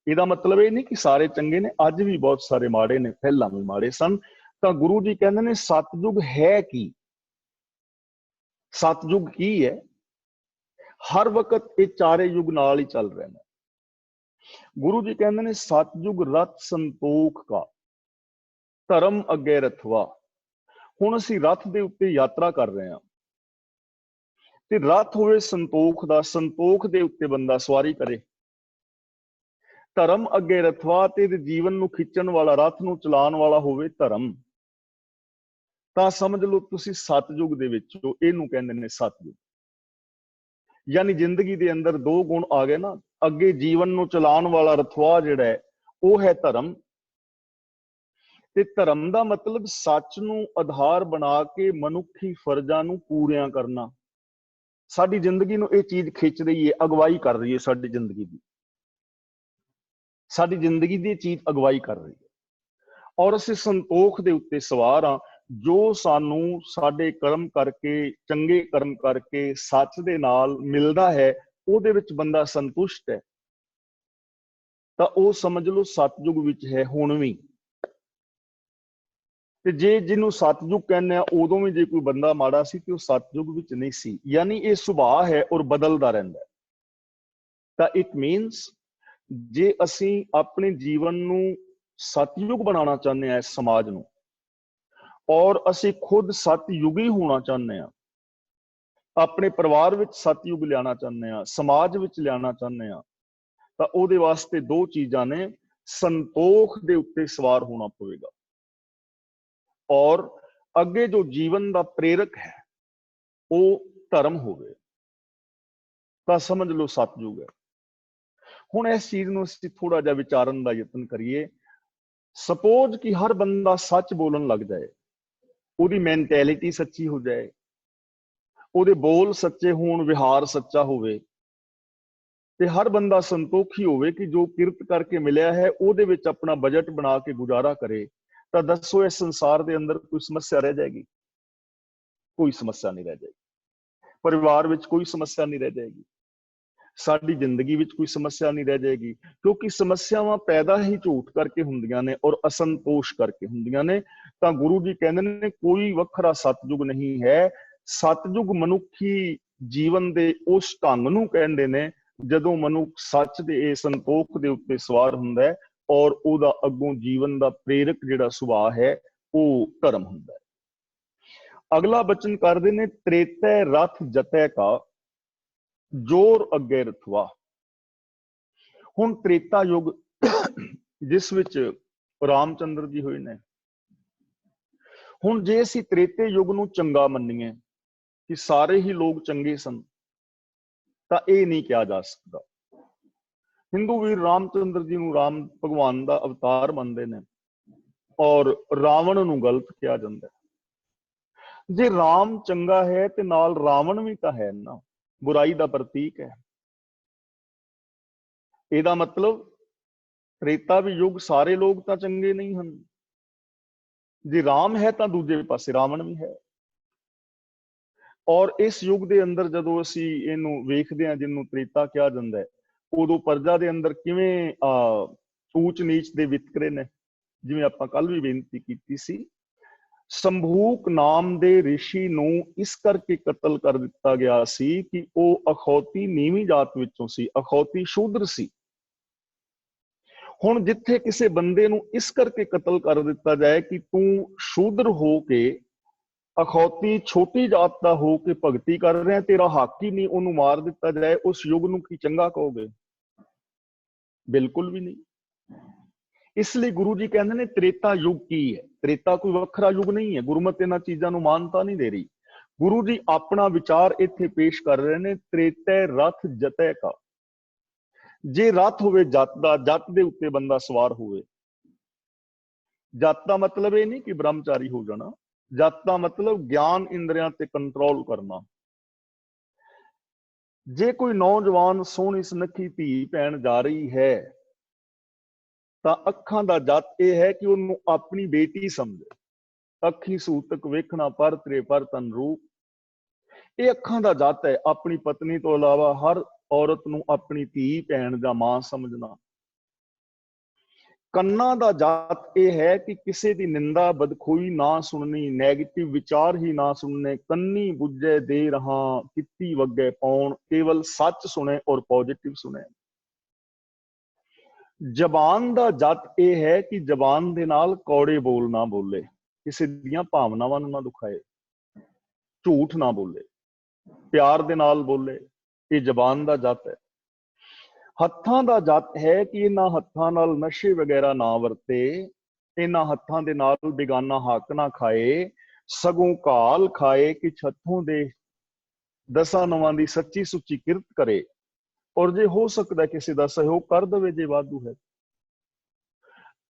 ਇਹਦਾ ਮਤਲਬ ਇਹ ਨਹੀਂ ਕਿ ਸਾਰੇ ਚੰਗੇ ਨੇ, ਅੱਜ ਵੀ ਬਹੁਤ ਸਾਰੇ ਮਾੜੇ ਨੇ, ਪਹਿਲਾਂ ਵੀ ਮਾੜੇ ਸਨ। ਤਾਂ ਗੁਰੂ ਜੀ ਕਹਿੰਦੇ ਨੇ ਸਤਿਯੁਗ ਹੈ ਕੀ? ਸਤਿਯੁਗ ਕੀ ਹੈ? ਹਰ ਵਕਤ ਇਹ ਚਾਰੇ ਯੁੱਗ ਨਾਲ ਹੀ ਚੱਲ ਰਹੇ ਨੇ। ਗੁਰੂ ਜੀ ਕਹਿੰਦੇ ਨੇ ਸਤਿਯੁਗ ਰਥ ਸੰਤੋਖ ਕਾ, ਧਰਮ ਅੱਗੇ ਰਥਵਾ। ਹੁਣ ਅਸੀਂ ਰਥ ਦੇ ਉੱਤੇ ਯਾਤਰਾ ਕਰ ਰਹੇ ਹਾਂ, ਤੇ ਰਥ ਹੋਵੇ ਸੰਤੋਖ ਦਾ, ਸੰਤੋਖ ਦੇ ਉੱਤੇ ਬੰਦਾ ਸਵਾਰੀ ਕਰੇ। ਧਰਮ ਅੱਗੇ ਰਥਵਾ, ਤੇ ਜੀਵਨ ਨੂੰ ਖਿੱਚਣ ਵਾਲਾ, ਰਥ ਨੂੰ ਚਲਾਉਣ ਵਾਲਾ ਹੋਵੇ ਧਰਮ। ਤਾਂ ਸਮਝ ਲਓ ਤੁਸੀਂ ਸਤਿਯੁਗ ਦੇ ਵਿੱਚ ਹੋ, ਇਹਨੂੰ ਕਹਿੰਦੇ ਨੇ ਸਤਿਯੁਗ। ਯਾਨੀ ਜ਼ਿੰਦਗੀ ਦੇ ਅੰਦਰ ਦੋ ਗੁਣ ਆ ਗਏ ਨਾ। ਅੱਗੇ ਜੀਵਨ ਨੂੰ ਚਲਾਉਣ ਵਾਲਾ ਰਥਵਾ ਜਿਹੜਾ ਹੈ ਉਹ ਹੈ ਧਰਮ, ਤੇ ਧਰਮ ਦਾ ਮਤਲਬ ਸੱਚ ਨੂੰ ਆਧਾਰ ਬਣਾ ਕੇ ਮਨੁੱਖੀ ਫਰਜ਼ਾਂ ਨੂੰ ਪੂਰੀਆਂ ਕਰਨਾ। ਸਾਡੀ ਜ਼ਿੰਦਗੀ ਨੂੰ ਇਹ ਚੀਜ਼ ਖਿੱਚ ਰਹੀ ਹੈ, ਅਗਵਾਈ ਕਰ ਰਹੀ ਹੈ ਸਾਡੀ ਜ਼ਿੰਦਗੀ ਦੀ। ਸਾਡੀ ਜ਼ਿੰਦਗੀ ਦੀ ਇਹ ਚੀਜ਼ ਅਗਵਾਈ ਕਰ ਰਹੀ ਹੈ। ਔਰ ਅਸੀਂ ਸੰਤੋਖ ਦੇ ਉੱਤੇ ਸਵਾਰ ਹਾਂ। ਜੋ ਸਾਨੂੰ ਸਾਡੇ ਕਰਮ ਕਰਕੇ, ਚੰਗੇ ਕਰਮ ਕਰਕੇ ਸੱਚ ਦੇ ਨਾਲ ਮਿਲਦਾ ਹੈ, ਉਹਦੇ ਵਿੱਚ ਬੰਦਾ ਸੰਤੁਸ਼ਟ ਹੈ, ਤਾਂ ਉਹ ਸਮਝ ਲਓ ਸਤਿਯੁਗ ਵਿੱਚ ਹੈ ਹੁਣ ਵੀ। ਤੇ ਜੇ ਜਿਹਨੂੰ ਸਤਿਯੁਗ ਕਹਿੰਦੇ ਆ, ਉਦੋਂ ਵੀ ਜੇ ਕੋਈ ਬੰਦਾ ਮਾੜਾ ਸੀ ਤੇ ਉਹ ਸਤਿਯੁਗ ਵਿੱਚ ਨਹੀਂ ਸੀ। ਯਾਨੀ ਇਹ ਸੁਭਾਅ ਹੈ ਔਰ ਬਦਲਦਾ ਰਹਿੰਦਾ ਹੈ। ਤਾਂ ਇਟ ਮੀਨਸ ਜੇ ਅਸੀਂ ਆਪਣੇ ਜੀਵਨ ਨੂੰ ਸਤਿਯੁਗ ਬਣਾਉਣਾ ਚਾਹੁੰਦੇ ਹਾਂ, ਇਸ ਸਮਾਜ ਨੂੰ, ਔਰ ਅਸੀਂ ਖੁਦ ਸਤਿਯੁਗੀ ਹੋਣਾ ਚਾਹੁੰਦੇ ਹਾਂ, ਆਪਣੇ ਪਰਿਵਾਰ ਵਿੱਚ ਸਤਿਯੁਗ ਲਿਆਉਣਾ ਚਾਹੁੰਦੇ ਹਾਂ, ਸਮਾਜ ਵਿੱਚ ਲਿਆਉਣਾ ਚਾਹੁੰਦੇ ਹਾਂ, ਤਾਂ ਉਹਦੇ ਵਾਸਤੇ ਦੋ ਚੀਜ਼ਾਂ ਨੇ। ਸੰਤੋਖ ਦੇ ਉੱਤੇ ਸਵਾਰ ਹੋਣਾ ਪਵੇਗਾ, ਔਰ ਅੱਗੇ ਜੋ ਜੀਵਨ ਦਾ ਪ੍ਰੇਰਕ ਹੈ ਉਹ ਧਰਮ ਹੋਵੇ, ਤਾਂ ਸਮਝ ਲਓ ਸਤਿਯੁਗ ਹੈ। ਹੁਣ ਇਸ ਚੀਜ਼ ਨੂੰ ਅਸੀਂ ਥੋੜਾ ਜਿਹਾ ਵਿਚਾਰਨ ਦਾ ਯਤਨ ਕਰੀਏ। ਸਪੋਜ਼ ਕਿ ਹਰ ਬੰਦਾ ਸੱਚ ਬੋਲਣ ਲੱਗ ਜਾਏ, ਉਹਦੀ ਮੈਂਟੈਲਿਟੀ ਸੱਚੀ ਹੋ ਜਾਏ, ਉਹਦੇ ਬੋਲ ਸੱਚੇ ਹੋਣ, ਵਿਹਾਰ ਸੱਚਾ ਹੋਵੇ, ਤੇ ਹਰ ਬੰਦਾ ਸੰਤੋਖੀ ਹੋਵੇ ਕਿ ਜੋ ਕਿਰਤ ਕਰਕੇ ਮਿਲਿਆ ਹੈ ਉਹਦੇ ਵਿੱਚ ਆਪਣਾ ਬਜਟ ਬਣਾ ਕੇ ਗੁਜ਼ਾਰਾ ਕਰੇ, ਤਾਂ ਦੱਸੋ ਇਸ ਸੰਸਾਰ ਦੇ ਅੰਦਰ ਕੋਈ ਸਮੱਸਿਆ ਰਹਿ ਜਾਏਗੀ? ਕੋਈ ਸਮੱਸਿਆ ਨਹੀਂ ਰਹਿ ਜਾਏਗੀ। ਪਰਿਵਾਰ ਵਿੱਚ ਕੋਈ ਸਮੱਸਿਆ ਨਹੀਂ ਰਹਿ ਜਾਏਗੀ। ਸਾਡੀ ਜ਼ਿੰਦਗੀ ਵਿੱਚ ਕੋਈ ਸਮੱਸਿਆ ਨਹੀਂ ਰਹਿ ਜਾਏਗੀ, ਕਿਉਂਕਿ ਸਮੱਸਿਆਵਾਂ ਪੈਦਾ ਹੀ ਝੂਠ ਕਰਕੇ ਹੁੰਦੀਆਂ ਨੇ ਔਰ ਅਸੰਤੋਸ਼ ਕਰਕੇ ਹੁੰਦੀਆਂ ਨੇ। ਤਾਂ ਗੁਰੂ ਜੀ ਕਹਿੰਦੇ ਨੇ ਕੋਈ ਵੱਖਰਾ ਸਤਿਯੁਗ ਨਹੀਂ ਹੈ। ਸਤਿਯੁਗ ਮਨੁੱਖੀ ਜੀਵਨ ਦੇ ਉਸ ਢੰਗ ਨੂੰ ਕਹਿੰਦੇ ਨੇ ਜਦੋਂ ਮਨੁੱਖ ਸੱਚ ਦੇ ਇਹ ਸੰਤੋਖ ਦੇ ਉੱਤੇ ਸਵਾਰ ਹੁੰਦਾ ਹੈ, ਔਰ ਉਹਦਾ ਅੱਗੋਂ ਜੀਵਨ ਦਾ ਪ੍ਰੇਰਕ ਜਿਹੜਾ ਸੁਭਾਅ ਹੈ ਉਹ ਧਰਮ ਹੁੰਦਾ ਹੈ। ਅਗਲਾ ਬਚਨ ਕਰਦੇ ਨੇ, ਤ੍ਰੇਤੈ ਰਥ ਜਤੈ ਕਾ, ਜੋਰ ਅੱਗੇ ਰਥਵਾ। ਹੁਣ ਤ੍ਰੇਤਾ ਯੁੱਗ, ਜਿਸ ਵਿੱਚ ਰਾਮਚੰਦਰ ਜੀ ਹੋਏ ਨੇ। ਹੁਣ ਜੇ ਅਸੀਂ ਤ੍ਰੇਤੇ ਯੁੱਗ ਨੂੰ ਚੰਗਾ ਮੰਨੀਏ ਕਿ ਸਾਰੇ ਹੀ ਲੋਕ ਚੰਗੇ ਸਨ, ਤਾਂ ਇਹ ਨਹੀਂ ਕਿਹਾ ਜਾ ਸਕਦਾ। ਹਿੰਦੂ ਵੀਰ ਰਾਮਚੰਦਰ ਜੀ ਨੂੰ ਰਾਮ ਭਗਵਾਨ ਦਾ ਅਵਤਾਰ ਮੰਨਦੇ ਨੇ, ਔਰ ਰਾਵਣ ਨੂੰ ਗਲਤ ਕਿਹਾ ਜਾਂਦਾ ਹੈ। ਜੇ ਰਾਮ ਚੰਗਾ ਹੈ ਤੇ ਨਾਲ ਰਾਵਣ ਵੀ ਤਾਂ ਹੈ ਨਾ, ਬੁਰਾਈ ਦਾ ਪ੍ਰਤੀਕ ਹੈ। ਇਹਦਾ ਮਤਲਬ ਤ੍ਰੇਤਾ ਵੀ ਯੁੱਗ ਸਾਰੇ ਲੋਕ ਤਾਂ ਚੰਗੇ ਨਹੀਂ ਹਨ। ਜੇ ਰਾਮ ਹੈ ਤਾਂ ਦੂਜੇ ਪਾਸੇ ਰਾਵਣ ਵੀ ਹੈ। ਔਰ ਇਸ ਯੁੱਗ ਦੇ ਅੰਦਰ ਜਦੋਂ ਅਸੀਂ ਇਹਨੂੰ ਵੇਖਦੇ ਹਾਂ, ਜਿਹਨੂੰ ਤ੍ਰੇਤਾ ਕਿਹਾ ਜਾਂਦਾ ਹੈ, ਉਦੋਂ ਪ੍ਰਜਾ ਦੇ ਅੰਦਰ ਕਿਵੇਂ ਊਚ ਨੀਚ ਦੇ ਵਿਤਕਰੇ ਨੇ, ਜਿਵੇਂ ਆਪਾਂ ਕੱਲ ਵੀ ਬੇਨਤੀ ਕੀਤੀ ਸੀ। ਸੰਭੂਕ ਨਾਮ ਦੇ ਰਿਸ਼ੀ ਨੂੰ ਇਸ ਕਰਕੇ ਕਤਲ ਕਰ ਦਿੱਤਾ ਗਿਆ ਸੀ ਕਿ ਉਹ ਅਖੌਤੀ ਨੀਵੀਂ ਜਾਤ ਵਿੱਚੋਂ ਸੀ, ਅਖੌਤੀ ਸ਼ੂਦਰ ਸੀ। ਹੁਣ ਜਿੱਥੇ ਕਿਸੇ ਬੰਦੇ ਨੂੰ ਇਸ ਕਰਕੇ ਕਤਲ ਕਰ ਦਿੱਤਾ ਜਾਏ ਕਿ ਤੂੰ ਸ਼ੂਦਰ ਹੋ ਕੇ, ਅਖੌਤੀ ਛੋਟੀ ਜਾਤ ਦਾ ਹੋ ਕੇ ਭਗਤੀ ਕਰ ਰਿਹਾ, ਤੇਰਾ ਹੱਕ ਹੀ ਨਹੀਂ, ਉਹਨੂੰ ਮਾਰ ਦਿੱਤਾ ਜਾਏ, ਉਸ ਯੁੱਗ ਨੂੰ ਕੀ ਚੰਗਾ ਕਹੋਗੇ? ਬਿਲਕੁਲ ਵੀ ਨਹੀਂ। ਇਸ ਲਈ ਗੁਰੂ ਜੀ ਕਹਿੰਦੇ ਨੇ ਤ੍ਰੇਤਾ ਯੁੱਗ ਕੀ ਹੈ। ਤ੍ਰੇਤਾ ਕੋਈ ਵੱਖਰਾ ਯੁੱਗ ਨਹੀਂ ਹੈ। ਗੁਰਮਤਿ ਇਹਨਾਂ ਚੀਜ਼ਾਂ ਨੂੰ ਮਾਨਤਾ ਨਹੀਂ ਦੇ ਰਹੀ। ਗੁਰੂ ਜੀ ਆਪਣਾ ਵਿਚਾਰ ਇੱਥੇ ਪੇਸ਼ ਕਰ ਰਹੇ ਨੇ, ਤ੍ਰੇਤੈ ਰਥ ਜਤੈ ਕਾ। ਜੇ ਰਥ ਹੋਵੇ ਜੱਤ ਦਾ, ਜੱਤ ਦੇ ਉੱਤੇ ਬੰਦਾ ਸਵਾਰ ਹੋਵੇ। ਜੱਤ ਦਾ ਮਤਲਬ ਇਹ ਨਹੀਂ ਕਿ ਬ੍ਰਹਮਚਾਰੀ ਹੋ ਜਾਣਾ, ਜੱਤ ਦਾ ਮਤਲਬ ਗਿਆਨ ਇੰਦਰੀਆਂ ਤੇ ਕੰਟਰੋਲ ਕਰਨਾ। ਜੇ ਕੋਈ ਨੌਜਵਾਨ ਸੋਹਣੀ ਸੁਨੱਖੀ ਧੀ ਭੈਣ ਜਾ ਰਹੀ ਹੈ ਤਾਂ ਅੱਖਾਂ ਦਾ ਜੱਤ ਇਹ ਹੈ ਕਿ ਉਹਨੂੰ ਆਪਣੀ ਬੇਟੀ ਸਮਝੇ। ਅੱਖੀ ਸੂਤਕ ਵੇਖਣਾ ਪਰ ਤੇਰੇ ਪਰ ਤਨ ਰੂਪ, ਇਹ ਅੱਖਾਂ ਦਾ ਜੱਤ ਹੈ। ਆਪਣੀ ਪਤਨੀ ਤੋਂ ਇਲਾਵਾ ਹਰ ਔਰਤ ਨੂੰ ਆਪਣੀ ਧੀ ਭੈਣ ਜਾਂ ਮਾਂ ਸਮਝਣਾ। ਕੰਨਾਂ ਦਾ ਜੱਤ ਇਹ ਹੈ ਕਿ ਕਿਸੇ ਦੀ ਨਿੰਦਾ ਬਦਖੋਈ ਨਾ ਸੁਣਨੀ, ਨੈਗੇਟਿਵ ਵਿਚਾਰ ਹੀ ਨਾ ਸੁਣਨੇ। ਕੰਨੀ ਬੁੱਝੇ ਦੇ ਰਹਾ ਕਿੱਤੀ ਵੱਗੇ ਪਾਉਣ, ਕੇਵਲ ਸੱਚ ਸੁਣੇ ਔਰ ਪੋਜ਼ਿਟਿਵ ਸੁਣੇ। ਜ਼ਬਾਨ ਦਾ ਜੱਤ ਇਹ ਹੈ ਕਿ ਜ਼ਬਾਨ ਦੇ ਨਾਲ ਕੌੜੇ ਬੋਲ ਨਾ ਬੋਲੇ, ਕਿਸੇ ਦੀਆਂ ਭਾਵਨਾਵਾਂ ਨੂੰ ਨਾ ਦੁਖਾਏ, ਝੂਠ ਨਾ ਬੋਲੇ, ਪਿਆਰ ਦੇ ਨਾਲ ਬੋਲੇ। ਇਹ ਜ਼ਬਾਨ ਦਾ ਜੱਤ ਹੈ। ਹੱਥਾਂ ਦਾ ਜੱਤ ਹੈ ਕਿ ਇਹਨਾਂ ਹੱਥਾਂ ਨਾਲ ਨਸ਼ੇ ਵਗੈਰਾ ਨਾ ਵਰਤੇ, ਇਹਨਾਂ ਹੱਥਾਂ ਦੇ ਨਾਲ ਬੇਗਾਨਾ ਹੱਕ ਨਾ ਖਾਏ, ਸਗੋਂ ਘਾਲ ਖਾਏ ਕਿ ਹੱਥੋਂ ਦੇ ਦਸਾਂ ਨਵਾਂ ਦੀ ਸੱਚੀ ਸੁੱਚੀ ਕਿਰਤ ਕਰੇ, ਔਰ ਜੇ ਹੋ ਸਕਦਾ ਕਿਸੇ ਦਾ ਸਹਿਯੋਗ ਕਰ ਦੇਵੇ ਜੇ ਵਾਧੂ ਹੈ।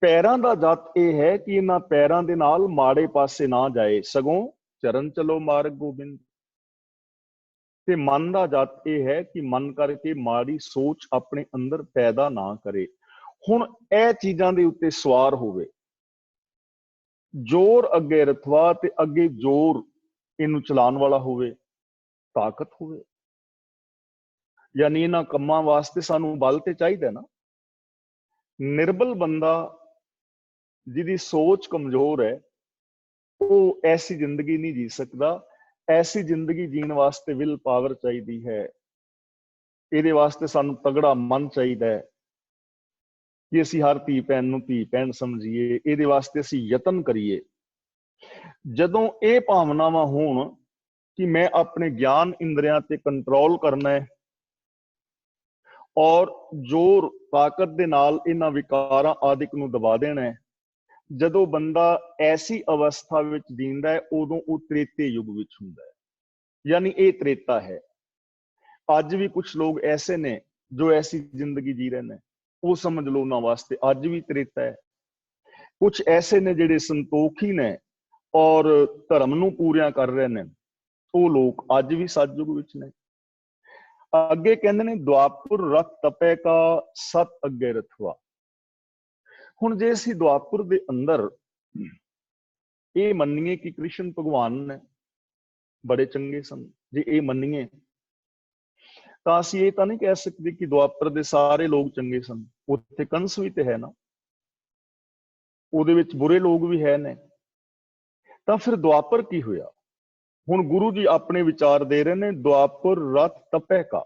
ਪੈਰਾਂ ਦਾ ਜੱਤ ਇਹ ਹੈ ਕਿ ਇਹਨਾਂ ਪੈਰਾਂ ਦੇ ਨਾਲ ਮਾੜੇ ਪਾਸੇ ਨਾ ਜਾਏ, ਸਗੋਂ ਚਰਨ ਚਲੋ ਮਾਰਗ ਗੋਬਿੰਦ। ਤੇ ਮਨ ਦਾ ਜੱਤ ਇਹ ਹੈ ਕਿ ਮਨ ਕਰਕੇ ਮਾੜੀ ਸੋਚ ਆਪਣੇ ਅੰਦਰ ਪੈਦਾ ਨਾ ਕਰੇ। ਹੁਣ ਇਹ ਚੀਜ਼ਾਂ ਦੇ ਉੱਤੇ ਸਵਾਰ ਹੋਵੇ। ਜ਼ੋਰ ਅੱਗੇ ਰਥਵਾ ਤੇ ਅੱਗੇ ਜ਼ੋਰ ਇਹਨੂੰ ਚਲਾਉਣ ਵਾਲਾ ਹੋਵੇ, ਤਾਕਤ ਹੋਵੇ। ਯਾਨੀ ਇਹਨਾਂ ਕੰਮਾਂ ਵਾਸਤੇ ਸਾਨੂੰ ਬਲ ਤੇ ਚਾਹੀਦਾ ਨਾ। ਨਿਰਬਲ ਬੰਦਾ ਜਿਹਦੀ ਸੋਚ ਕਮਜ਼ੋਰ ਹੈ, ਉਹ ਐਸੀ ਜ਼ਿੰਦਗੀ ਨਹੀਂ ਜੀ ਸਕਦਾ। ਐਸੀ ਜ਼ਿੰਦਗੀ ਜੀਣ ਵਾਸਤੇ ਵਿਲ ਪਾਵਰ ਚਾਹੀਦੀ ਹੈ। ਇਹਦੇ ਵਾਸਤੇ ਸਾਨੂੰ ਤਗੜਾ ਮਨ ਚਾਹੀਦਾ ਹੈ ਕਿ ਅਸੀਂ ਹਰ ਧੀ ਭੈਣ ਨੂੰ ਧੀ ਭੈਣ ਸਮਝੀਏ। ਇਹਦੇ ਵਾਸਤੇ ਅਸੀਂ ਯਤਨ ਕਰੀਏ। ਜਦੋਂ ਇਹ ਭਾਵਨਾਵਾਂ ਹੋਣ ਕਿ ਮੈਂ ਆਪਣੇ ਗਿਆਨ ਇੰਦਰੀਆਂ ਤੇ ਕੰਟਰੋਲ ਕਰਨਾ ਹੈ ਔਰ ਜ਼ੋਰ ਤਾਕਤ ਦੇ ਨਾਲ ਇਹਨਾਂ ਵਿਕਾਰਾਂ ਆਦਿਕ ਨੂੰ ਦਬਾ ਦੇਣਾ ਹੈ, ਜਦੋਂ ਬੰਦਾ ਐਸੀ ਅਵਸਥਾ ਵਿੱਚ ਜੀਂਦਾ ਹੈ, ਉਦੋਂ ਉਹ ਤ੍ਰੇਤੇ ਯੁੱਗ ਵਿੱਚ ਹੁੰਦਾ ਹੈ। ਯਾਨੀ ਇਹ ਤ੍ਰੇਤਾ ਹੈ। ਅੱਜ ਵੀ ਕੁਝ ਲੋਕ ਐਸੇ ਨੇ ਜੋ ਐਸੀ ਜ਼ਿੰਦਗੀ ਜੀ ਰਹੇ ਨੇ, ਉਹ ਸਮਝ ਲਓ ਉਹਨਾਂ ਵਾਸਤੇ ਅੱਜ ਵੀ ਤ੍ਰੇਤਾ ਹੈ। ਕੁਝ ਐਸੇ ਨੇ ਜਿਹੜੇ ਸੰਤੋਖੀ ਨੇ ਔਰ ਧਰਮ ਨੂੰ ਪੂਰਿਆ ਕਰ ਰਹੇ ਨੇ, ਉਹ ਲੋਕ ਅੱਜ ਵੀ ਸਤਿਯੁਗ ਵਿੱਚ ਨੇ। ਅੱਗੇ ਕਹਿੰਦੇ ਨੇ ਦੁਆਪੁਰ ਰਥ ਤਪੈ ਕਾ ਸਤ ਅੱਗੇ ਰਥਵਾ। ਹੁਣ ਜੇ ਅਸੀਂ ਦੁਆਪੁਰ ਦੇ ਅੰਦਰ ਇਹ ਮੰਨੀਏ ਕਿ ਕ੍ਰਿਸ਼ਨ ਭਗਵਾਨ ਨੇ ਬੜੇ ਚੰਗੇ ਸਨ, ਜੇ ਇਹ ਮੰਨੀਏ ਤਾਂ ਅਸੀਂ ਇਹ ਤਾਂ ਨਹੀਂ ਕਹਿ ਸਕਦੇ ਕਿ ਦੁਆਪਰ ਦੇ ਸਾਰੇ ਲੋਕ ਚੰਗੇ ਸਨ। ਉੱਥੇ ਕੰਸ ਵੀ ਤੇ ਹੈ ਨਾ, ਉਹਦੇ ਵਿੱਚ ਬੁਰੇ ਲੋਕ ਵੀ ਹੈ ਨੇ। ਤਾਂ ਫਿਰ ਦੁਆਪਰ ਕੀ ਹੋਇਆ? ਹੁਣ ਗੁਰੂ ਜੀ ਆਪਣੇ ਵਿਚਾਰ ਦੇ ਰਹੇ ਨੇ, ਦੁਆਪਰ ਰਥ ਤਪੈ ਕਾ।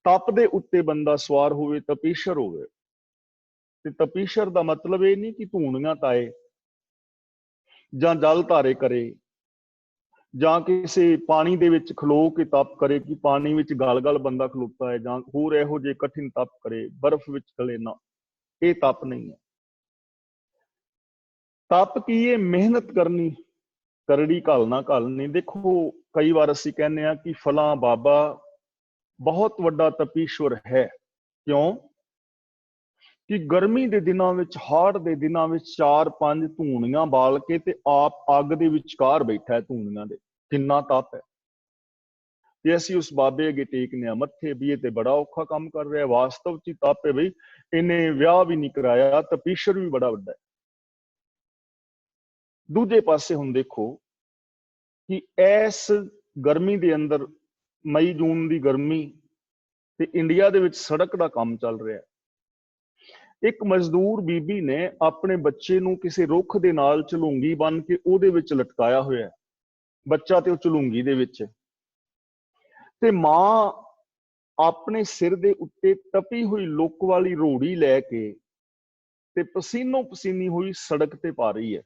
ਤਪ ਦੇ ਉੱਤੇ ਬੰਦਾ ਸਵਾਰ ਹੋਵੇ, ਤਪੀਸ਼ਰ ਹੋਵੇ। ਤੇ ਤਪੀਸ਼ਰ ਦਾ ਮਤਲਬ ਇਹ ਨਹੀਂ ਕਿ ਧੂਣੀਆਂ ਤਾਏ ਜਾਂ ਜਲ ਧਾਰੇ ਕਰੇ ਜਾਂ ਕਿਸੇ ਪਾਣੀ ਦੇ ਵਿੱਚ ਖਲੋ ਕੇ ਤਪ ਕਰੇ ਕਿ ਪਾਣੀ ਵਿੱਚ ਗਲ-ਗਲ ਬੰਦਾ ਖਲੋਤਾ ਹੈ, ਜਾਂ ਹੋਰ ਇਹੋ ਜਿਹੇ ਕਠਿਨ ਤਪ ਕਰੇ, ਬਰਫ਼ ਵਿੱਚ ਚਲੇ ਨਾ। ਇਹ ਤਪ ਨਹੀਂ ਹੈ। ਤਪ ਕੀ ਹੈ? ਮਿਹਨਤ ਕਰਨੀ, ਕਰੜੀ ਘਾਲਣਾ ਘਾਲਣੀ। ਦੇਖੋ ਕਈ ਵਾਰ ਅਸੀਂ ਕਹਿੰਦੇ ਹਾਂ ਕਿ ਫਲਾਂ ਬਾਬਾ ਬਹੁਤ ਵੱਡਾ ਤਪੀਸ਼ਵਰ ਹੈ। ਕਿਉਂ? ਕਿ ਗਰਮੀ ਦੇ ਦਿਨਾਂ ਵਿੱਚ, ਹਾੜ ਦੇ ਦਿਨਾਂ ਵਿੱਚ 4-5 ਧੂਣੀਆਂ ਬਾਲ ਕੇ ਤੇ ਆਪ ਅੱਗ ਦੇ ਵਿਚਕਾਰ ਬੈਠਾ ਹੈ ਧੂਣੀਆਂ ਦੇ। ਕਿੰਨਾ ਤਪ ਹੈ। ਤੇ ਅਸੀਂ ਉਸ ਬਾਬੇ ਅੱਗੇ ਟੇਕਨੇ ਆ ਮੱਥੇ ਵੀ ਇਹ ਤੇ ਬੜਾ ਔਖਾ ਕੰਮ ਕਰ ਰਿਹਾ। ਵਾਸਤਵ ਚ ਤਪ ਹੈ ਬਈ, ਇਹਨੇ ਵਿਆਹ ਵੀ ਨਹੀਂ ਕਰਾਇਆ, ਤਪੀਸ਼ਰ ਵੀ ਬੜਾ ਵੱਡਾ ਹੈ। ਦੂਜੇ ਪਾਸੇ ਹੁਣ ਦੇਖੋ ਕਿ ਇਸ ਗਰਮੀ ਦੇ ਅੰਦਰ, ਮਈ ਜੂਨ ਦੀ ਗਰਮੀ ਤੇ ਇੰਡੀਆ ਦੇ ਵਿੱਚ ਸੜਕ ਦਾ ਕੰਮ ਚੱਲ ਰਿਹਾ। ਇੱਕ ਮਜ਼ਦੂਰ ਬੀਬੀ ਨੇ ਆਪਣੇ ਬੱਚੇ ਨੂੰ ਕਿਸੇ ਰੁੱਖ ਦੇ ਨਾਲ ਝਲੂੰਗੀ ਬੰਨ ਕੇ ਉਹਦੇ ਵਿੱਚ ਲਟਕਾਇਆ ਹੋਇਆ ਹੈ। ਬੱਚਾ ਤੇ ਉਹ ਝਲੂੰਗੀ ਦੇ ਵਿੱਚ, ਤੇ ਮਾਂ ਆਪਣੇ ਸਿਰ ਦੇ ਉੱਤੇ ਤਪੀ ਹੋਈ ਲੁੱਕ ਵਾਲੀ ਰੋੜੀ ਲੈ ਕੇ ਤੇ ਪਸੀਨੋ ਪਸੀਨੀ ਹੋਈ ਸੜਕ ਤੇ ਪਾ ਰਹੀ ਹੈ।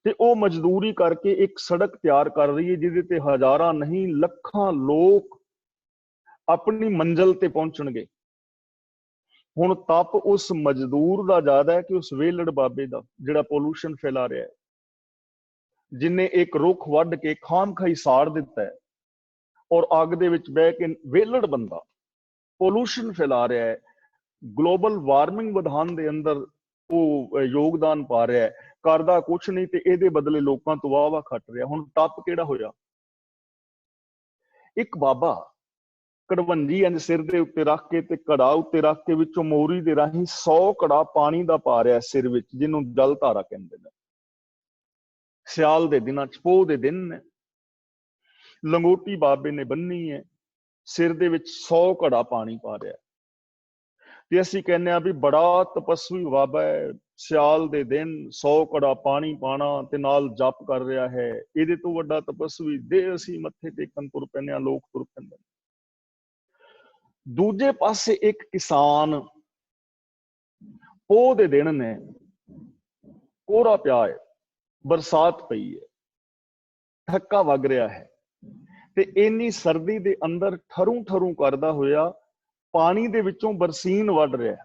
ਤੇ ਉਹ ਮਜ਼ਦੂਰੀ ਕਰਕੇ ਇੱਕ ਸੜਕ ਤਿਆਰ ਕਰ ਰਹੀ ਹੈ ਜਿਹਦੇ ਤੇ ਹਜ਼ਾਰਾਂ ਨਹੀਂ ਲੱਖਾਂ ਲੋਕ ਆਪਣੀ ਮੰਜ਼ਿਲ ਤੇ ਪਹੁੰਚਣਗੇ। ਹੁਣ ਤਪ ਉਸ ਮਜ਼ਦੂਰ ਦਾ ਜ਼ਿਆਦਾ ਹੈ ਕਿ ਉਸ ਵੇਲੜ ਬਾਬੇ ਦਾ, ਜਿਹੜਾ ਪੋਲੂਸ਼ਨ ਫੈਲਾ ਰਿਹਾ ਹੈ, ਜਿਨੇ ਇੱਕ ਰੁੱਖ ਵੱਢ ਕੇ ਖਾਮਖਾਈ ਸਾੜ ਦਿੱਤਾ ਹੈ ਔਰ ਅੱਗ ਦੇ ਵਿੱਚ ਬਹਿ ਕੇ ਵੇਲੜ ਬੰਦਾ ਪੋਲੂਸ਼ਨ ਫੈਲਾ ਰਿਹਾ ਹੈ, ਗਲੋਬਲ ਵਾਰਮਿੰਗ ਵਧਾਉਣ ਦੇ ਅੰਦਰ ਉਹ ਯੋਗਦਾਨ ਪਾ ਰਿਹਾ ਹੈ, ਕਰਦਾ ਕੁਛ ਨਹੀਂ ਤੇ ਇਹਦੇ ਬਦਲੇ ਲੋਕਾਂ ਤੋਂ ਵਾਹ ਖੱਟ ਰਿਹਾ। ਹੁਣ ਤਪ ਕਿਹੜਾ ਹੋਇਆ? ਇੱਕ ਬਾਬਾ ਕੜਵੰਜੀ ਇੰਜ ਸਿਰ ਦੇ ਉੱਤੇ ਰੱਖ ਕੇ ਤੇ ਘੜਾ ਉੱਤੇ ਰੱਖ ਕੇ ਵਿੱਚੋਂ ਮੋਰੀ ਦੇ ਰਾਹੀਂ 100 ਘੜਾ ਪਾਣੀ ਦਾ ਪਾ ਰਿਹਾ ਸਿਰ ਵਿੱਚ, ਜਿਹਨੂੰ ਜਲ ਧਾਰਾ ਕਹਿੰਦੇ ਨੇ। ਸਿਆਲ ਦੇ ਦਿਨਾਂ ਚ, ਪੋਹ ਦੇ ਦਿਨ ਨੇ, ਲੰਗੋਟੀ ਬਾਬੇ ਨੇ ਬੰਨੀ ਹੈ, ਸਿਰ ਦੇ ਵਿੱਚ 100 ਘੜਾ ਪਾਣੀ ਪਾ ਰਿਹਾ। ਤੇ ਅਸੀਂ ਕਹਿੰਦੇ ਆ ਵੀ ਬੜਾ ਤਪਸਵੀ ਬਾਬਾ ਹੈ, ਸਿਆਲ ਦੇ ਦਿਨ 100 ਘੜਾ ਪਾਣੀ ਪਾਣਾ ਤੇ ਨਾਲ ਜਪ ਕਰ ਰਿਹਾ ਹੈ। ਇਹਦੇ ਤੋਂ ਵੱਡਾ ਤਪਸਵੀ ਦੇ ਅਸੀਂ ਮੱਥੇ ਟੇਕਣ ਤੁਰ ਪੈਂਦੇ ਆ, ਲੋਕ ਤੁਰ ਪੈਂਦੇ। ਦੂਜੇ ਪਾਸੇ ਇੱਕ ਕਿਸਾਨ, ਪੋਹ ਦੇ ਦਿਨ ਨੇ, ਕੋਹਰਾ ਪਿਆ ਹੈ, ਬਰਸਾਤ ਪਈ ਹੈ, ਠੱਕਾ ਵਗ ਰਿਹਾ ਹੈ, ਤੇ ਇੰਨੀ ਸਰਦੀ ਦੇ ਅੰਦਰ ਠਰੂ ਠਰੂ ਕਰਦਾ ਹੋਇਆ ਪਾਣੀ ਦੇ ਵਿੱਚੋਂ ਬਰਸੀਨ ਵੱਢ ਰਿਹਾ,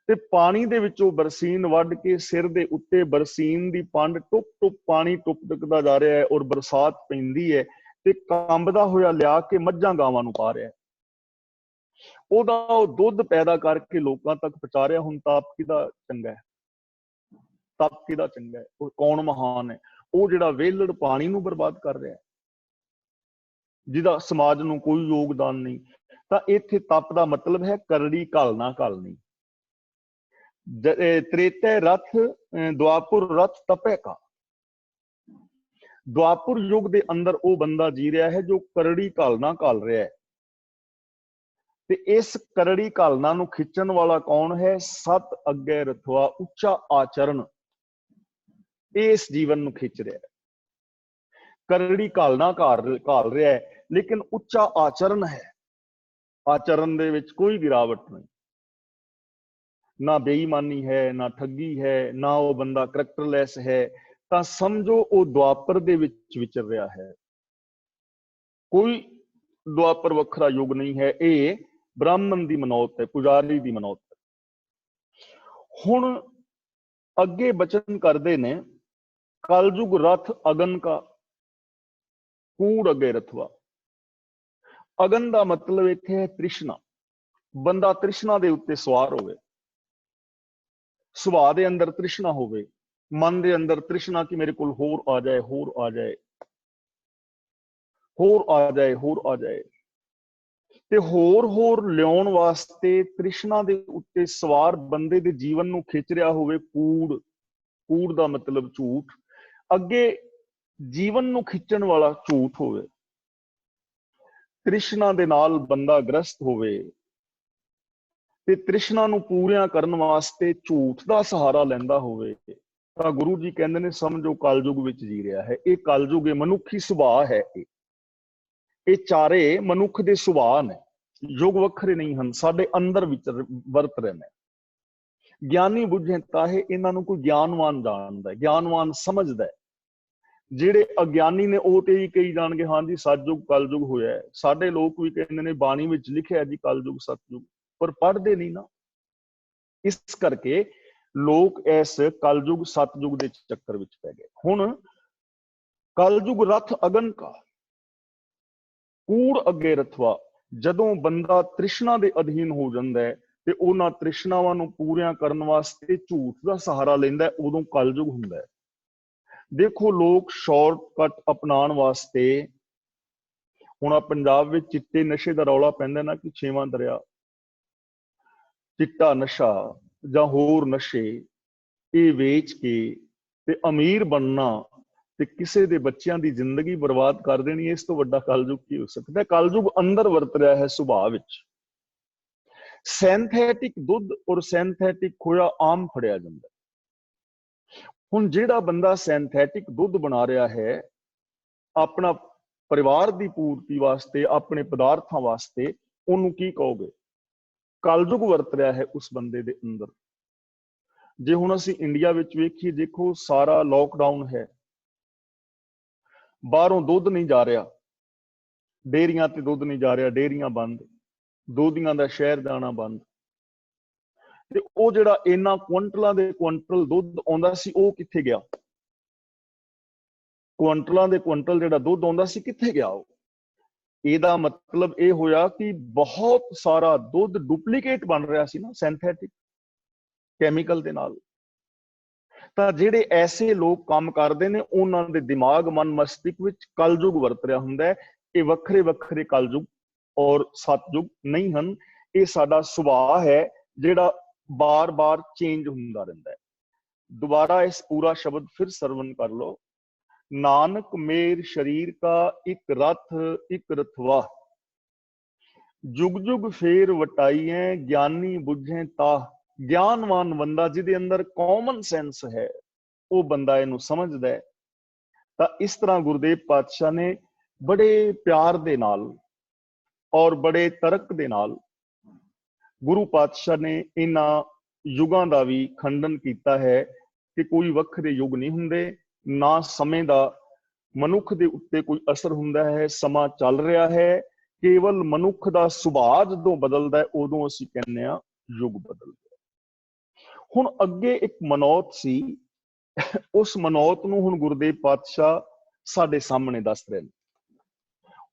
ਤੇ ਪਾਣੀ ਦੇ ਵਿੱਚੋਂ ਬਰਸੀਨ ਵੱਢ ਕੇ ਸਿਰ ਦੇ ਉੱਤੇ ਬਰਸੀਨ ਦੀ ਪੰਡ ਟੁੱਪ ਟੁੱਪ ਪਾਣੀ ਟੁੱਪਦਾ ਜਾ ਰਿਹਾ ਹੈ, ਔਰ ਬਰਸਾਤ ਪੈਂਦੀ ਹੈ ਤੇ ਕੰਬਦਾ ਹੋਇਆ ਲਿਆ ਕੇ ਮੱਝਾਂ ਗਾਵਾਂ ਨੂੰ ਪਾ ਰਿਹਾ। ਉਹਦਾ ਉਹ ਦੁੱਧ ਪੈਦਾ ਕਰਕੇ ਲੋਕਾਂ ਤੱਕ ਪਹੁੰਚਾ ਰਿਹਾ। ਹੁਣ ਤਾਪ ਕਿਹਦਾ ਚੰਗਾ ਹੈ? ਤਪ ਕਿਹਦਾ ਚੰਗਾ ਹੈ? ਉਹ ਕੌਣ ਮਹਾਨ ਹੈ? ਉਹ ਜਿਹੜਾ ਵੇਲੜ ਪਾਣੀ ਨੂੰ ਬਰਬਾਦ ਕਰ ਰਿਹਾ, ਜਿਹਦਾ ਸਮਾਜ ਨੂੰ ਕੋਈ ਯੋਗਦਾਨ ਨਹੀਂ। ਤਾਂ ਇੱਥੇ ਤਪ ਦਾ ਮਤਲਬ ਹੈ ਕਰੜੀ ਘਾਲਣਾ ਘਾਲਣੀ। ਤ੍ਰੇਤੇ ਰਥ ਦੁਆਪੁਰ ਰਥ ਤਪੇ ਕਾ। ਦੁਆਪੁਰ ਯੁੱਗ ਦੇ ਅੰਦਰ ਉਹ ਬੰਦਾ ਜੀ ਰਿਹਾ ਹੈ ਜੋ ਕਰੜੀ ਘਾਲਣਾ ਘਾਲ ਰਿਹਾ ਹੈ, ਤੇ ਇਸ ਕਰੜੀ ਘਾਲਣਾ ਨੂੰ ਖਿੱਚਣ ਵਾਲਾ ਕੌਣ ਹੈ? ਸਤ ਅੱਗੇ ਰਥਵਾ, ਉੱਚਾ ਆਚਰਨ ਇਸ ਜੀਵਨ ਨੂੰ ਖਿੱਚ ਰਿਹਾ ਹੈ। ਕਰੜੀ ਘਾਲਣਾ ਘਾਲ ਰਿਹਾ ਹੈ, ਲੇਕਿਨ ਉੱਚਾ ਆਚਰਨ ਹੈ। ਆਚਰਨ ਦੇ ਵਿੱਚ ਕੋਈ ਗਿਰਾਵਟ ਨਹੀਂ, ਨਾ ਬੇਈਮਾਨੀ ਹੈ, ਨਾ ਠੱਗੀ ਹੈ, ਨਾ ਉਹ ਬੰਦਾ ਕਰੈਕਟਰਲੈਸ ਹੈ। ਤਾਂ ਸਮਝੋ ਉਹ ਦੁਆਪਰ ਦੇ ਵਿੱਚ ਵਿਚਰ ਰਿਹਾ ਹੈ। ਕੋਈ ਦੁਆਪਰ ਵੱਖਰਾ ਯੁੱਗ ਨਹੀਂ ਹੈ, ਇਹ ਬ੍ਰਾਹਮਣ ਦੀ ਮਨੌਤ ਹੈ, ਪੁਜਾਰੀ ਦੀ ਮਨੌਤ ਹੈ। ਹੁਣ ਅੱਗੇ ਬਚਨ ਕਰਦੇ ਨੇ, ਕਲਯੁਗ ਰਥ ਅਗਨ ਕਾ, ਕੂੜ ਅੱਗੇ ਰਥਵਾ। ਅਗਨ ਦਾ ਮਤਲਬ ਇੱਥੇ ਹੈ ਤ੍ਰਿਸ਼ਨਾ। ਬੰਦਾ ਤ੍ਰਿਸ਼ਨਾ ਦੇ ਉੱਤੇ ਸਵਾਰ ਹੋਵੇ, ਸੁਭਾਅ ਦੇ ਅੰਦਰ ਤ੍ਰਿਸ਼ਨਾ ਹੋਵੇ, ਮਨ ਦੇ ਅੰਦਰ ਤ੍ਰਿਸ਼ਨਾ ਕਿ ਮੇਰੇ ਕੋਲ ਹੋਰ ਆ ਜਾਏ, ਹੋਰ ਆ ਜਾਏ, ਹੋਰ ਆ ਜਾਏ, ਹੋਰ ਆ ਜਾਏ। ਤੇ ਹੋਰ ਲਿਆਉਣ ਵਾਸਤੇ ਤ੍ਰਿਸ਼ਨਾ ਦੇ ਉੱਤੇ ਸਵਾਰ ਬੰਦੇ ਦੇ ਜੀਵਨ ਨੂੰ ਖਿੱਚ ਰਿਹਾ ਹੋਵੇ ਕੂੜ। ਕੂੜ ਦਾ ਮਤਲਬ ਝੂਠ। ਅੱਗੇ ਜੀਵਨ ਨੂੰ ਖਿੱਚਣ ਵਾਲਾ ਝੂਠ ਹੋਵੇ, ਤ੍ਰਿਸ਼ਨਾ ਦੇ ਨਾਲ ਬੰਦਾ ਗ੍ਰਸਤ ਹੋਵੇ, ਤੇ ਤ੍ਰਿਸ਼ਨਾ ਨੂੰ ਪੂਰੀਆਂ ਕਰਨ ਵਾਸਤੇ ਝੂਠ ਦਾ ਸਹਾਰਾ ਲੈਂਦਾ ਹੋਵੇ, ਤਾਂ ਗੁਰੂ ਜੀ ਕਹਿੰਦੇ ਨੇ ਸਮਝੋ ਕਲਯੁਗ ਵਿੱਚ ਜੀ ਰਿਹਾ ਹੈ। ਇਹ ਕਲਯੁਗ, ਇਹ ਮਨੁੱਖੀ ਸੁਭਾਅ ਹੈ। ਇਹ ਚਾਰੇ ਮਨੁੱਖ ਦੇ ਸੁਭਾਅ ਨੇ, ਯੁੱਗ ਵੱਖਰੇ ਨਹੀਂ ਹਨ, ਸਾਡੇ ਅੰਦਰ ਵਿੱਚ ਵਰਤ ਰਹੇ ਨੇ। ਗਿਆਨੀ ਬੁੱਝੇ ਤਾਹੇ, ਇਹਨਾਂ ਨੂੰ ਕੋਈ ਗਿਆਨਵਾਨ ਜਾਣਦਾ, ਗਿਆਨਵਾਨ ਸਮਝਦਾ। ਜਿਹੜੇ ਅਗਿਆਨੀ ਨੇ ਉਹ ਤੇ ਹੀ ਕਹੀ ਜਾਣਗੇ ਹਾਂਜੀ ਸਤਯੁਗ ਕਲਯੁਗ ਹੋਇਆ। ਸਾਡੇ ਲੋਕ ਵੀ ਕਹਿੰਦੇ ਨੇ ਬਾਣੀ ਵਿੱਚ ਲਿਖਿਆ ਜੀ ਕਲਯੁਗ ਸਤਯੁਗ, ਪਰ ਪੜ੍ਹਦੇ ਨਹੀਂ ਨਾ। ਇਸ ਕਰਕੇ ਲੋਕ ਇਸ ਕਲਯੁਗ ਸਤਯੁਗ ਦੇ ਚੱਕਰ ਵਿੱਚ ਪੈ ਗਏ। ਹੁਣ ਕਲਯੁਗ ਰਥ ਅਗਨ ਕਾ, ਕੂੜ ਅੱਗੇ ਰਥਵਾ। ਜਦੋਂ ਬੰਦਾ ਤ੍ਰਿਸ਼ਨਾ ਦੇ ਅਧੀਨ ਹੋ ਜਾਂਦਾ ਹੈ ਤੇ ਉਹਨਾਂ ਤ੍ਰਿਸ਼ਨਾਵਾਂ ਨੂੰ ਪੂਰੀਆਂ ਕਰਨ ਵਾਸਤੇ ਝੂਠ ਦਾ ਸਹਾਰਾ ਲੈਂਦਾ, ਉਦੋਂ ਕਲਯੁਗ ਹੁੰਦਾ ਹੈ। ਦੇਖੋ ਲੋਕ ਸ਼ਾਰਟਕਟ ਅਪਣਾਉਣ ਵਾਸਤੇ, ਹੁਣ ਆ ਪੰਜਾਬ ਵਿੱਚ ਚਿੱਟੇ ਨਸ਼ੇ ਦਾ ਰੌਲਾ ਪੈਂਦਾ ਨਾ ਕਿ 6ਵਾਂ ਦਰਿਆ, ਚਿੱਟਾ ਨਸ਼ਾ ਜਾਂ ਹੋਰ ਨਸ਼ੇ ਇਹ ਵੇਚ ਕੇ ਤੇ ਅਮੀਰ ਬਣਨਾ ਤੇ ਕਿਸੇ ਦੇ ਬੱਚਿਆਂ ਦੀ ਜ਼ਿੰਦਗੀ ਬਰਬਾਦ ਕਰ ਦੇਣੀ, ਇਸ ਤੋਂ ਵੱਡਾ ਕਲਯੁਗ ਕੀ ਹੋ ਸਕਦਾ। ਕਲਯੁਗ ਅੰਦਰ ਵਰਤ ਰਿਹਾ ਹੈ ਸੁਭਾਅ ਵਿੱਚ। ਸੈਂਥੈਟਿਕ ਦੁੱਧ ਔਰ ਸੈਂਥੈਟਿਕ ਖੋਇਆ ਆਮ ਫੜਿਆ ਜਾਂਦਾ। ਹੁਣ ਜਿਹੜਾ ਬੰਦਾ ਸੈਂਥੈਟਿਕ ਦੁੱਧ ਬਣਾ ਰਿਹਾ ਹੈ ਆਪਣਾ ਪਰਿਵਾਰ ਦੀ ਪੂਰਤੀ ਵਾਸਤੇ, ਆਪਣੇ ਪਦਾਰਥਾਂ ਵਾਸਤੇ, ਉਹਨੂੰ ਕੀ ਕਹੋਗੇ? ਕਲਯੁਗ ਵਰਤ ਰਿਹਾ ਹੈ ਉਸ ਬੰਦੇ ਦੇ ਅੰਦਰ। ਜੇ ਹੁਣ ਅਸੀਂ ਇੰਡੀਆ ਵਿੱਚ ਵੇਖੀਏ, ਦੇਖੋ ਸਾਰਾ ਲੋਕਡਾਊਨ ਹੈ, ਬਾਹਰੋਂ ਦੁੱਧ ਨਹੀਂ ਜਾ ਰਿਹਾ, ਡੇਅਰੀਆਂ ਤੇ ਦੁੱਧ ਨਹੀਂ ਜਾ ਰਿਹਾ, ਡੇਅਰੀਆਂ ਬੰਦ, ਦੋਧੀਆਂ ਦਾ ਸ਼ਹਿਰ ਜਾਣਾ ਬੰਦ। ਤੇ ਉਹ ਜਿਹੜਾ ਇਹਨਾਂ ਕੁਇੰਟਲਾਂ ਦੇ ਕੁਇੰਟਲ ਦੁੱਧ ਆਉਂਦਾ ਸੀ, ਉਹ ਕਿੱਥੇ ਗਿਆ? ਕੁਇੰਟਲਾਂ ਦੇ ਕੁਇੰਟਲ ਜਿਹੜਾ ਦੁੱਧ ਆਉਂਦਾ ਸੀ, ਕਿੱਥੇ ਗਿਆ ਉਹ? ਇਹਦਾ ਮਤਲਬ ਇਹ ਹੋਇਆ ਕਿ ਬਹੁਤ ਸਾਰਾ ਦੁੱਧ ਡੁਪਲੀਕੇਟ ਬਣ ਰਿਹਾ ਸੀ ਨਾ, ਸੈਂਥੈਟਿਕ ਕੈਮੀਕਲ ਦੇ ਨਾਲ। ਤਾਂ ਜਿਹੜੇ ਐਸੇ ਲੋਕ ਕੰਮ ਕਰਦੇ ਨੇ, ਉਹਨਾਂ ਦੇ ਦਿਮਾਗ, ਮਨ, ਮਸਤਿਸ਼ਕ ਵਿੱਚ ਕਲਯੁਗ ਵਰਤ ਰਿਹਾ ਹੁੰਦਾ ਹੈ। ਇਹ ਵੱਖਰੇ ਵੱਖਰੇ ਕਲਯੁਗ ਔਰ ਸਤਯੁਗ ਨਹੀਂ ਹਨ। ਇਹ ਸਾਡਾ ਸੁਭਾਅ ਹੈ ਜਿਹੜਾ ਬਾਰ-ਬਾਰ ਚੇਂਜ ਹੁੰਦਾ ਰਹਿੰਦਾ ਹੈ। ਦੁਬਾਰਾ ਇਸ ਪੂਰਾ ਸ਼ਬਦ ਫਿਰ ਸਰਵਨ ਕਰ ਲਓ। ਨਾਨਕ ਮੇਰ ਸ਼ਰੀਰ ਕਾ ਇੱਕ ਰਥ ਇੱਕ ਰਥਵਾ, ਜੁਗ ਜੁਗ ਫੇਰ ਵਟਾਈਐ ਗਿਆਨੀ ਬੁੱਝੇ ਤਾਹ। ਗਿਆਨਵਾਨ ਬੰਦਾ ਜਿਹਦੇ ਅੰਦਰ ਕਾਮਨ ਸੈਂਸ ਹੈ, ਉਹ ਬੰਦਾ ਇਹਨੂੰ ਸਮਝਦਾ ਹੈ। ਤਾਂ ਇਸ ਤਰ੍ਹਾਂ ਗੁਰਦੇਵ ਪਾਤਸ਼ਾਹ ਨੇ ਬੜੇ ਪਿਆਰ ਦੇ ਨਾਲ ਔਰ ਬੜੇ ਤਰਕ ਦੇ ਨਾਲ ਗੁਰੂ ਪਾਤਸ਼ਾਹ ਨੇ ਇਹਨਾਂ ਯੁਗਾਂ ਦਾ ਵੀ ਖੰਡਨ ਕੀਤਾ ਹੈ ਕਿ ਕੋਈ ਵੱਖਰੇ ਯੁੱਗ ਨਹੀਂ ਹੁੰਦੇ, ਨਾ ਸਮੇਂ ਦਾ ਮਨੁੱਖ ਦੇ ਉੱਤੇ ਕੋਈ ਅਸਰ ਹੁੰਦਾ ਹੈ। ਸਮਾਂ ਚੱਲ ਰਿਹਾ ਹੈ, ਕੇਵਲ ਮਨੁੱਖ ਦਾ ਸੁਭਾਅ ਜਦੋਂ ਬਦਲਦਾ ਹੈ, ਉਦੋਂ ਅਸੀਂ ਕਹਿੰਦੇ ਹਾਂ ਯੁੱਗ ਬਦਲ ਗਿਆ। ਹੁਣ ਅੱਗੇ ਇੱਕ ਮਨੌਤ ਸੀ, ਉਸ ਮਨੌਤ ਨੂੰ ਹੁਣ ਗੁਰਦੇਵ ਪਾਤਸ਼ਾਹ ਸਾਡੇ ਸਾਹਮਣੇ ਦੱਸ ਰਹੇ ਨੇ,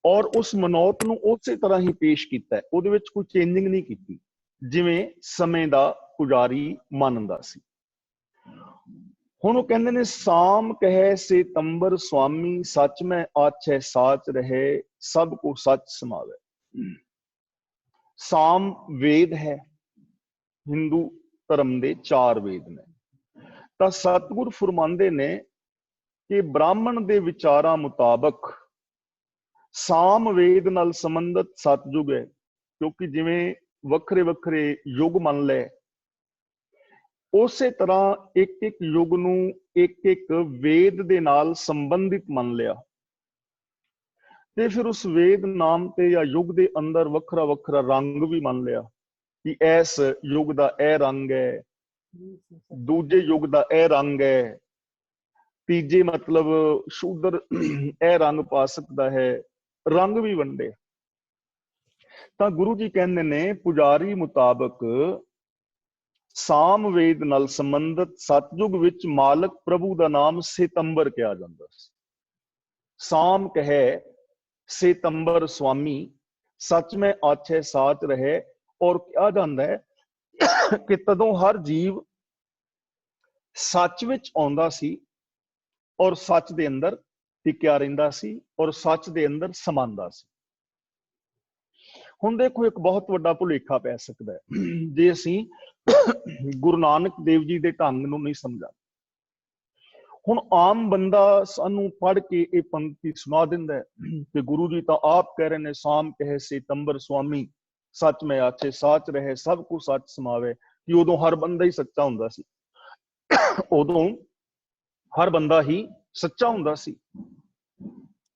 ਔਰ ਉਸ ਮਨੌਤ ਨੂੰ ਉਸੇ ਤਰ੍ਹਾਂ ਹੀ ਪੇਸ਼ ਕੀਤਾ ਹੈ, ਉਹਦੇ ਵਿੱਚ ਕੋਈ ਚੇਂਜਿੰਗ ਨਹੀਂ ਕੀਤੀ, ਜਿਵੇਂ ਸਮੇਂ ਦਾ ਪੁਜਾਰੀ ਮੰਨਦਾ ਸੀ। ਹੁਣ ਉਹ ਕਹਿੰਦੇ ਨੇ, ਸਾਮ ਕਹੈ ਸੇਤੰਬਰ ਸੁਆਮੀ, ਸੱਚ ਮੈਂ ਆਛੈ ਸਾਚ ਰਹੇ, ਸਭ ਕੋ ਸੱਚ ਸਮਾਵੇ। ਸਾਮ ਵੇਦ ਹੈ, ਹਿੰਦੂ ਧਰਮ ਦੇ 4 ਵੇਦ ਨੇ। ਤਾਂ ਸਤਿਗੁਰ ਫਰਮਾਉਂਦੇ ਨੇ ਕਿ ਬ੍ਰਾਹਮਣ ਦੇ ਵਿਚਾਰਾਂ ਮੁਤਾਬਕ ਸਾਮ ਵੇਦ ਨਾਲ ਸੰਬੰਧਿਤ ਸਤਿਯੁਗ ਹੈ, ਕਿਉਂਕਿ ਜਿਵੇਂ ਵੱਖਰੇ ਵੱਖਰੇ ਯੁੱਗ ਮੰਨ ਲਏ, ਉਸੇ ਤਰ੍ਹਾਂ ਇੱਕ ਇੱਕ ਯੁੱਗ ਨੂੰ ਇੱਕ ਇੱਕ ਵੇਦ ਦੇ ਨਾਲ ਸੰਬੰਧਿਤ ਮੰਨ ਲਿਆ। ਤੇ ਫਿਰ ਉਸ ਵੇਦ ਨਾਮ ਤੇ ਜਾਂ ਯੁੱਗ ਦੇ ਅੰਦਰ ਵੱਖਰਾ ਵੱਖਰਾ ਰੰਗ ਵੀ ਮੰਨ ਲਿਆ ਕਿ ਇਸ ਯੁੱਗ ਦਾ ਇਹ ਰੰਗ ਹੈ, ਦੂਜੇ ਯੁੱਗ ਦਾ ਇਹ ਰੰਗ ਹੈ, ਤੀਜੇ ਮਤਲਬ ਸ਼ੂਦਰ ਇਹ ਰੰਗ ਪਾ ਸਕਦਾ ਹੈ, ਰੰਗ ਵੀ ਵੰਡੇ। ਤਾਂ ਗੁਰੂ ਜੀ ਕਹਿੰਦੇ ਨੇ, ਪੁਜਾਰੀ ਮੁਤਾਬਕ ਸਾਮ ਵੇਦ ਨਾਲ ਸੰਬੰਧਿਤ ਸਤਯੁਗ ਵਿੱਚ ਮਾਲਕ ਪ੍ਰਭੂ ਦਾ ਨਾਮ ਸੇਤੰਬਰ ਕਿਹਾ ਜਾਂਦਾ ਸੀ। ਸਾਮ ਕਹੈ ਸੇਤੰਬਰ ਸੁਆਮੀ, ਸੱਚ ਮੈਂ ਆਛੈ ਸਾਚ ਰਹੇ। ਔਰ ਕਿਹਾ ਜਾਂਦਾ ਹੈ ਕਿ ਤਦੋਂ ਹਰ ਜੀਵ ਸੱਚ ਵਿੱਚ ਆਉਂਦਾ ਸੀ ਔਰ ਸੱਚ ਦੇ ਅੰਦਰ ਟਿਕਿਆ ਰਹਿੰਦਾ ਸੀ ਔਰ ਸੱਚ ਦੇ ਅੰਦਰ ਸਮਾਂਦਾ ਸੀ। ਹੁਣ ਦੇਖੋ, ਇੱਕ ਬਹੁਤ ਵੱਡਾ ਭੁਲੇਖਾ ਪੈ ਸਕਦਾ ਹੈ ਜੇ ਅਸੀਂ ਗੁਰੂ ਨਾਨਕ ਦੇਵ ਜੀ ਦੇ ਢੰਗ ਨੂੰ ਨਹੀਂ ਸਮਝਾਂ। ਹੁਣ ਆਮ ਬੰਦਾ ਸਾਨੂੰ ਪੜ੍ਹ ਕੇ ਇਹ ਪੰਕਤੀ ਸੁਣਾ ਦਿੰਦਾ ਹੈ ਕਿ ਗੁਰੂ ਜੀ ਤਾਂ ਆਪ ਕਹਿ ਰਹੇ ਨੇ, ਸਾਮ ਕਹੈ ਸੇਤੰਬਰ ਸੁਆਮੀ, ਸੱਚ ਮੈਂ ਆਛੇ ਸਾਚ ਰਹੇ, ਸਭ ਕੁ ਸੱਚ ਸਮਾਵੇ। ਕਿ ਉਦੋਂ ਹਰ ਬੰਦਾ ਹੀ ਸੱਚਾ ਹੁੰਦਾ ਸੀ, ਉਦੋਂ ਹਰ ਬੰਦਾ ਹੀ ਸੱਚਾ ਹੁੰਦਾ ਸੀ।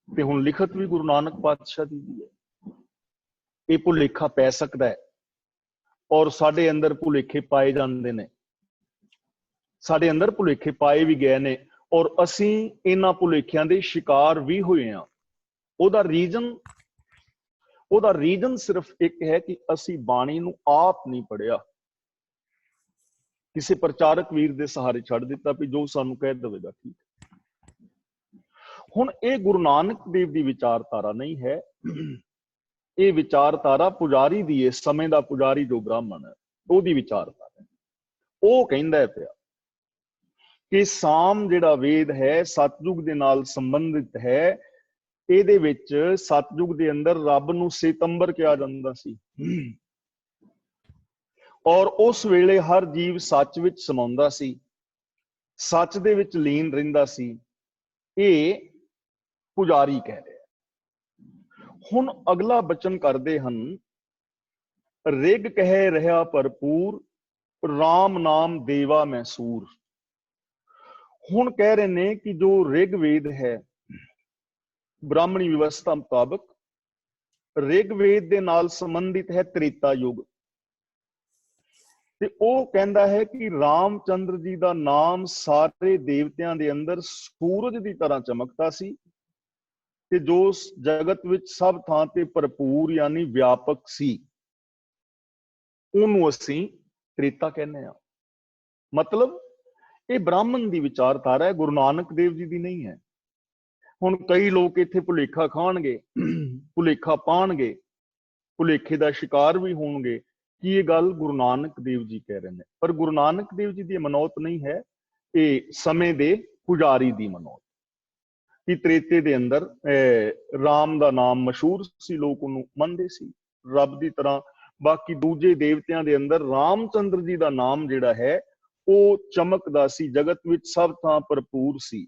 ਤੇ ਹੁਣ ਲਿਖਤ ਵੀ ਗੁਰੂ ਨਾਨਕ ਪਾਤਸ਼ਾਹ ਦੀ ਹੈ। ਇਹ ਭੁਲੇਖਾ ਪੈ ਸਕਦਾ ਹੈ ਔਰ ਸਾਡੇ ਅੰਦਰ ਭੁਲੇਖੇ ਪਾਏ ਜਾਂਦੇ ਨੇ, ਸਾਡੇ ਅੰਦਰ ਭੁਲੇਖੇ ਪਾਏ ਵੀ ਗਏ ਨੇ ਔਰ ਅਸੀਂ ਇਹਨਾਂ ਭੁਲੇਖਿਆਂ ਦੇ ਸ਼ਿਕਾਰ ਵੀ ਹੋਏ ਹਾਂ। ਉਹਦਾ ਰੀਜ਼ਨ ਸਿਰਫ ਇੱਕ ਹੈ ਕਿ ਅਸੀਂ ਬਾਣੀ ਨੂੰ ਆਪ ਨਹੀਂ ਪੜ੍ਹਿਆ, ਕਿਸੇ ਪ੍ਰਚਾਰਕ ਵੀਰ ਦੇ ਸਹਾਰੇ ਛੱਡ ਦਿੱਤਾ ਵੀ ਜੋ ਸਾਨੂੰ ਕਹਿ ਦੇਵੇਗਾ ਠੀਕ। ਹੁਣ ਇਹ ਗੁਰੂ ਨਾਨਕ ਦੇਵ ਦੀ ਵਿਚਾਰਧਾਰਾ ਨਹੀਂ ਹੈ, ਇਹ ਵਿਚਾਰਧਾਰਾ ਪੁਜਾਰੀ ਦੀ ਹੈ। ਸਮੇਂ ਦਾ ਪੁਜਾਰੀ ਜੋ ਬ੍ਰਾਹਮਣ ਹੈ, ਉਹਦੀ ਵਿਚਾਰਧਾਰਾ ਹੈ। ਉਹ ਕਹਿੰਦਾ ਪਿਆ ਕਿ ਸਾਮ ਜਿਹੜਾ ਵੇਦ ਹੈ ਸਤਯੁਗ ਦੇ ਨਾਲ ਸੰਬੰਧਿਤ ਹੈ। ਇਹਦੇ ਵਿੱਚ ਸਤਯੁਗ ਦੇ ਅੰਦਰ ਰੱਬ ਨੂੰ ਸੇਤੰਬਰ ਕਿਹਾ ਜਾਂਦਾ ਸੀ ਔਰ ਉਸ ਵੇਲੇ ਹਰ ਜੀਵ ਸੱਚ ਵਿੱਚ ਸਮਾਉਂਦਾ ਸੀ, ਸੱਚ ਦੇ ਵਿੱਚ ਲੀਨ ਰਹਿੰਦਾ ਸੀ ਇਹ ਪੁਜਾਰੀ ਕਹਿ ਰਿਹਾ। ਹੁਣ ਅਗਲਾ ਬਚਨ ਕਰਦੇ ਹਨ, ਰਿਗ ਕਹਿ ਰਿਹਾ ਭਰਪੂਰ, ਰਾਮ ਨਾਮ ਦੇਵਾ ਮੈਂ ਸੂਰ। ਹੁਣ ਕਹਿ ਰਹੇ ਨੇ ਕਿ ਜੋ ਰਿਗਵੇਦ ਹੈ, ਬ੍ਰਾਹਮਣੀ ਵਿਵਸਥਾ ਮੁਤਾਬਕ ਰਿਗਵੇਦ ਦੇ ਨਾਲ ਸੰਬੰਧਿਤ ਹੈ ਤ੍ਰੇਤਾ ਯੁੱਗ, ਤੇ ਉਹ ਕਹਿੰਦਾ ਹੈ ਕਿ ਰਾਮਚੰਦਰ ਜੀ ਦਾ ਨਾਮ ਸਾਰੇ ਦੇਵਤਿਆਂ ਦੇ ਅੰਦਰ ਸੂਰਜ ਦੀ ਤਰ੍ਹਾਂ ਚਮਕਦਾ ਸੀ, ਤੇ ਜੋ ਜਗਤ ਵਿੱਚ ਸਭ ਥਾਂ ਤੇ ਭਰਪੂਰ ਯਾਨੀ ਵਿਆਪਕ ਸੀ, ਉਹਨੂੰ ਅਸੀਂ ਤ੍ਰੇਤਾ ਕਹਿੰਦੇ ਆ। ਮਤਲਬ ਇਹ ਬ੍ਰਾਹਮਣ ਦੀ ਵਿਚਾਰਧਾਰਾ ਹੈ, ਗੁਰੂ ਨਾਨਕ ਦੇਵ ਜੀ ਦੀ ਨਹੀਂ ਹੈ। ਹੁਣ ਕਈ ਲੋਕ ਇੱਥੇ ਭੁਲੇਖਾ ਖਾਣਗੇ, ਭੁਲੇਖਾ ਪਾਣਗੇ, ਭੁਲੇਖੇ ਦਾ ਸ਼ਿਕਾਰ ਵੀ ਹੋਣਗੇ ਕਿ ਇਹ ਗੱਲ ਗੁਰੂ ਨਾਨਕ ਦੇਵ ਜੀ ਕਹਿ ਰਹੇ ਨੇ, ਪਰ ਗੁਰੂ ਨਾਨਕ ਦੇਵ ਜੀ ਦੀ ਮਨੌਤ ਨਹੀਂ ਹੈ, ਇਹ ਸਮੇਂ ਦੇ ਪੁਜਾਰੀ ਦੀ ਮਨੌਤ। ਕਿ ਤ੍ਰੇਤੇ ਦੇ ਅੰਦਰ ਰਾਮ ਦਾ ਨਾਮ ਮਸ਼ਹੂਰ ਸੀ, ਲੋਕ ਉਹਨੂੰ ਮੰਨਦੇ ਸੀ ਰੱਬ ਦੀ ਤਰ੍ਹਾਂ। ਬਾਕੀ ਦੂਜੇ ਦੇਵਤਿਆਂ ਦੇ ਅੰਦਰ ਰਾਮਚੰਦਰ ਜੀ ਦਾ ਨਾਮ ਜਿਹੜਾ ਹੈ ਉਹ ਚਮਕਦਾ ਸੀ, ਜਗਤ ਵਿੱਚ ਸਭ ਥਾਂ ਭਰਪੂਰ ਸੀ।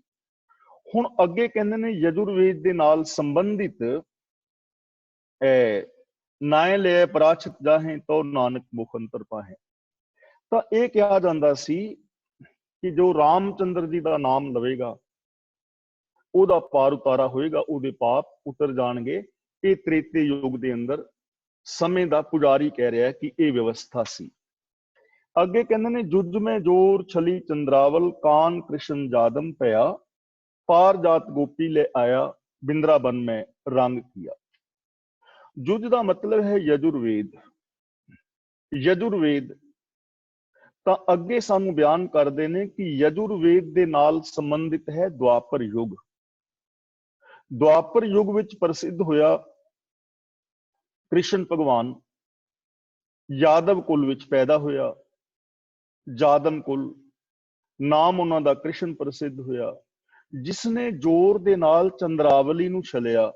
ਹੁਣ ਅੱਗੇ ਕਹਿੰਦੇ ਨੇ ਯਜੁਰਵੇਦ ਦੇ ਨਾਲ ਸੰਬੰਧਿਤ ਨਾਏ ਲੈ ਪ੍ਰਾਚਿਤ ਜਾਹੇ ਤੋ ਨਾਨਕ ਮੁਖ ਅੰਤਰ ਪਾਹੇ। ਤਾਂ ਇਹ ਕਿਹਾ ਜਾਂਦਾ ਸੀ ਕਿ ਜੋ ਰਾਮਚੰਦਰ ਜੀ ਦਾ ਨਾਮ ਲਵੇਗਾ ਉਹਦਾ ਪਾਰ ਉਤਾਰਾ ਹੋਏਗਾ, ਉਹਦੇ ਪਾਪ ਉਤਰ ਜਾਣਗੇ। ਇਹ ਤ੍ਰੇਤੇ ਯੁੱਗ ਦੇ ਅੰਦਰ ਸਮੇਂ ਦਾ ਪੁਜਾਰੀ ਕਹਿ ਰਿਹਾ ਕਿ ਇਹ ਵਿਵਸਥਾ ਸੀ। ਅੱਗੇ ਕਹਿੰਦੇ ਨੇ ਜੁਜ ਮੈਂ ਜੋਰ ਛਲੀ ਚੰਦਰਾਵਲ, ਕਾਨ ਕ੍ਰਿਸ਼ਨ ਜਾਦਮ ਪਿਆ, ਪਾਰ ਜਾਤ ਗੋਪੀ ਲੈ ਆਇਆ, ਬਿੰਦਰਾਬਨ ਮੈਂ ਰੰਗ ਕੀਆ। ਜੁਜ ਦਾ ਮਤਲਬ ਹੈ ਯਜੁਰਵੇਦ। ਯਜੁਰਵੇਦ ਤਾਂ ਅੱਗੇ ਸਾਨੂੰ ਬਿਆਨ ਕਰਦੇ ਨੇ ਕਿ ਯਜੁਰਵੇਦ ਦੇ ਨਾਲ ਸੰਬੰਧਿਤ ਹੈ ਦੁਆਪਰ ਯੁੱਗ। ਦੁਆਪਰ ਯੁੱਗ ਵਿੱਚ ਪ੍ਰਸਿੱਧ ਹੋਇਆ ਕ੍ਰਿਸ਼ਨ ਭਗਵਾਨ ਯਾਦਵ ਕੁਲ ਵਿੱਚ ਪੈਦਾ ਹੋਇਆ, ਜਾਦਮ ਕੁਲ ਨਾਮ ਉਹਨਾਂ ਦਾ ਕ੍ਰਿਸ਼ਨ ਪ੍ਰਸਿੱਧ ਹੋਇਆ, ਜਿਸਨੇ ਜ਼ੋਰ ਦੇ ਨਾਲ ਚੰਦਰਾਵਲੀ ਨੂੰ ਛਲਿਆ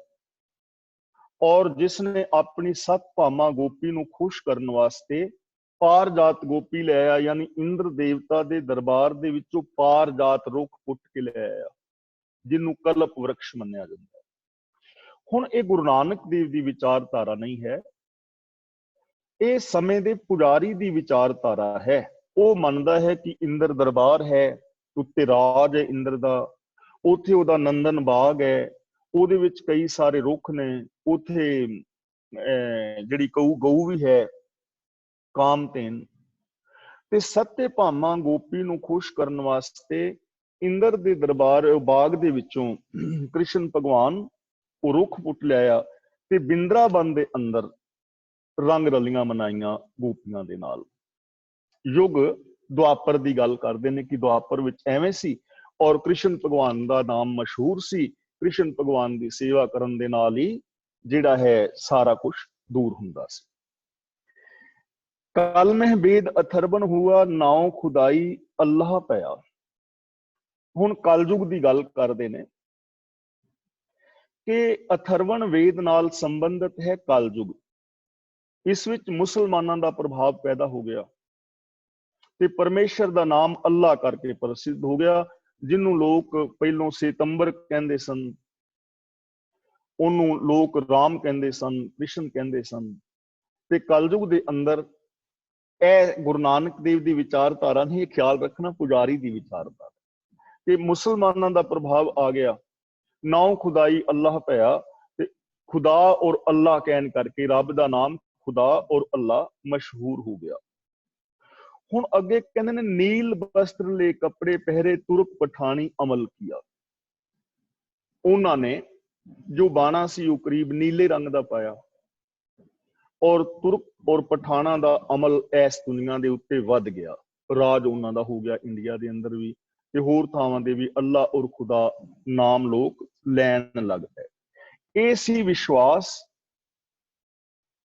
ਔਰ ਜਿਸਨੇ ਆਪਣੀ ਸੱਤ ਭਾਮਾ ਗੋਪੀ ਨੂੰ ਖੁਸ਼ ਕਰਨ ਵਾਸਤੇ ਪਾਰ ਜਾਤ ਗੋਪੀ ਲੈ ਆਇਆ, ਯਾਨੀ ਇੰਦਰ ਦੇਵਤਾ ਦੇ ਦਰਬਾਰ ਦੇ ਵਿੱਚੋਂ ਪਾਰ ਜਾਤ ਰੁੱਖ ਪੁੱਟ ਕੇ ਲੈ ਆਇਆ, ਜਿਹਨੂੰ ਕਲਪ ਵਰਕਸ਼ ਮੰਨਿਆ ਜਾਂਦਾ ਹੈ। ਹੁਣ ਇਹ ਗੁਰੂ ਨਾਨਕ ਦੇਵ ਦੀ ਵਿਚਾਰਧਾਰਾ ਨਹੀਂ ਹੈ, ਇਹ ਸਮੇਂ ਦੇ ਪੁਜਾਰੀ ਦੀ ਵਿਚਾਰਧਾਰਾ ਹੈ। ਉਹ ਮੰਨਦਾ ਹੈ ਕਿ ਇੰਦਰ ਦਰਬਾਰ ਹੈ, ਉੱਤੇ ਰਾਜ ਹੈ ਇੰਦਰ ਦਾ, ਉੱਥੇ ਉਹਦਾ ਨੰਦਨ ਬਾਗ ਹੈ, ਉਹਦੇ ਵਿੱਚ ਕਈ ਸਾਰੇ ਰੁੱਖ ਨੇ, ਉੱਥੇ ਜਿਹੜੀ ਗਊ ਵੀ ਹੈ ਕਾਮਧੇਨ, ਤੇ ਸੱਤੇ ਭਾਮਾ ਗੋਪੀ ਨੂੰ ਖੁਸ਼ ਕਰਨ ਵਾਸਤੇ ਇੰਦਰ ਦੇ ਦਰਬਾਰ ਬਾਗ ਦੇ ਵਿੱਚੋਂ ਕ੍ਰਿਸ਼ਨ ਭਗਵਾਨ ਉਹ ਰੁੱਖ ਪੁੱਟ ਲਿਆਇਆ ਤੇ ਬਿੰਦਰਾਬਨ ਦੇ ਅੰਦਰ ਰੰਗ ਰਲੀਆਂ ਮਨਾਈਆਂ ਗੋਪੀਆਂ ਦੇ ਨਾਲ। ਯੁੱਗ ਦੁਆਪਰ ਦੀ ਗੱਲ ਕਰਦੇ ਨੇ ਕਿ ਦੁਆਪਰ ਵਿੱਚ ਐਵੇਂ ਸੀ, ਔਰ ਕ੍ਰਿਸ਼ਨ ਭਗਵਾਨ ਦਾ ਨਾਮ ਮਸ਼ਹੂਰ ਸੀ। ਕ੍ਰਿਸ਼ਨ ਭਗਵਾਨ ਦੀ ਸੇਵਾ ਕਰਨ ਦੇ ਨਾਲ ਹੀ ਜਿਹੜਾ ਹੈ ਸਾਰਾ ਕੁਝ ਦੂਰ ਹੁੰਦਾ ਸੀ। ਕਲ ਮਹਿ ਵੇਦ ਅਥਰਬਨ ਹੁਆ, ਨਾਉ ਖੁਦਾਈ ਅੱਲਾਹ ਪਿਆ। ਹੁਣ ਕਲਯੁਗ ਦੀ ਗੱਲ ਕਰਦੇ ਨੇ ਕਿ ਅਥਰਵਣ ਵੇਦ ਨਾਲ ਸੰਬੰਧਿਤ ਹੈ ਕਲਯੁਗ। ਇਸ ਵਿੱਚ ਮੁਸਲਮਾਨਾਂ ਦਾ ਪ੍ਰਭਾਵ ਪੈਦਾ ਹੋ ਗਿਆ ਤੇ ਪਰਮੇਸ਼ਰ ਦਾ ਨਾਮ ਅੱਲਾਹ ਕਰਕੇ ਪ੍ਰਸਿੱਧ ਹੋ ਗਿਆ, ਜਿਹਨੂੰ ਲੋਕ ਪਹਿਲੋਂ ਸਿਤੰਬਰ ਕਹਿੰਦੇ ਸਨ, ਉਹਨੂੰ ਲੋਕ ਰਾਮ ਕਹਿੰਦੇ ਸਨ, ਕ੍ਰਿਸ਼ਨ ਕਹਿੰਦੇ ਸਨ। ਤੇ ਕਲਯੁਗ ਦੇ ਅੰਦਰ ਇਹ ਗੁਰੂ ਨਾਨਕ ਦੇਵ ਦੀ ਵਿਚਾਰਧਾਰਾ ਨਹੀਂ, ਇਹ ਖਿਆਲ ਰੱਖਣਾ ਪੁਜਾਰੀ ਦੀ ਵਿਚਾਰਧਾਰਾ ਕਿ ਮੁਸਲਮਾਨਾਂ ਦਾ ਪ੍ਰਭਾਵ ਆ ਗਿਆ। ਨਾਉ ਖੁਦਾਈ ਅੱਲਾਹ ਪਿਆ, ਤੇ ਖੁਦਾ ਔਰ ਅੱਲਾਹ ਕਹਿਣ ਕਰਕੇ ਰੱਬ ਦਾ ਨਾਮ ਖੁਦਾ ਔਰ ਅੱਲਾਹ ਮਸ਼ਹੂਰ ਹੋ ਗਿਆ। ਹੁਣ ਅੱਗੇ ਕਹਿੰਦੇ ਨੇ ਨੀਲ ਬਸਤਰ ਲੈ ਕੱਪੜੇ ਪਹਿਰੇ, ਤੁਰਕ ਪਠਾਣੀ ਅਮਲ ਕੀਆ। ਉਹਨਾਂ ਨੇ ਜੋ ਬਾਣਾ ਸੀ ਉਹ ਕਰੀਬ ਨੀਲੇ ਰੰਗ ਦਾ ਪਾਇਆ, ਔਰ ਤੁਰਕ ਔਰ ਪਠਾਣਾ ਦਾ ਅਮਲ ਇਸ ਦੁਨੀਆ ਦੇ ਉੱਤੇ ਵੱਧ ਗਿਆ। ਰਾਜ ਉਹਨਾਂ ਦਾ ਹੋ ਗਿਆ ਇੰਡੀਆ ਦੇ ਅੰਦਰ ਵੀ ਤੇ ਹੋਰ ਥਾਵਾਂ ਦੇ ਵੀ ਅੱਲਾਹ ਔਰ ਖੁਦਾ ਨਾਮ ਲੋਕ ਲੈਣ ਲੱਗ ਪਏ। ਇਹ ਸੀ ਵਿਸ਼ਵਾਸ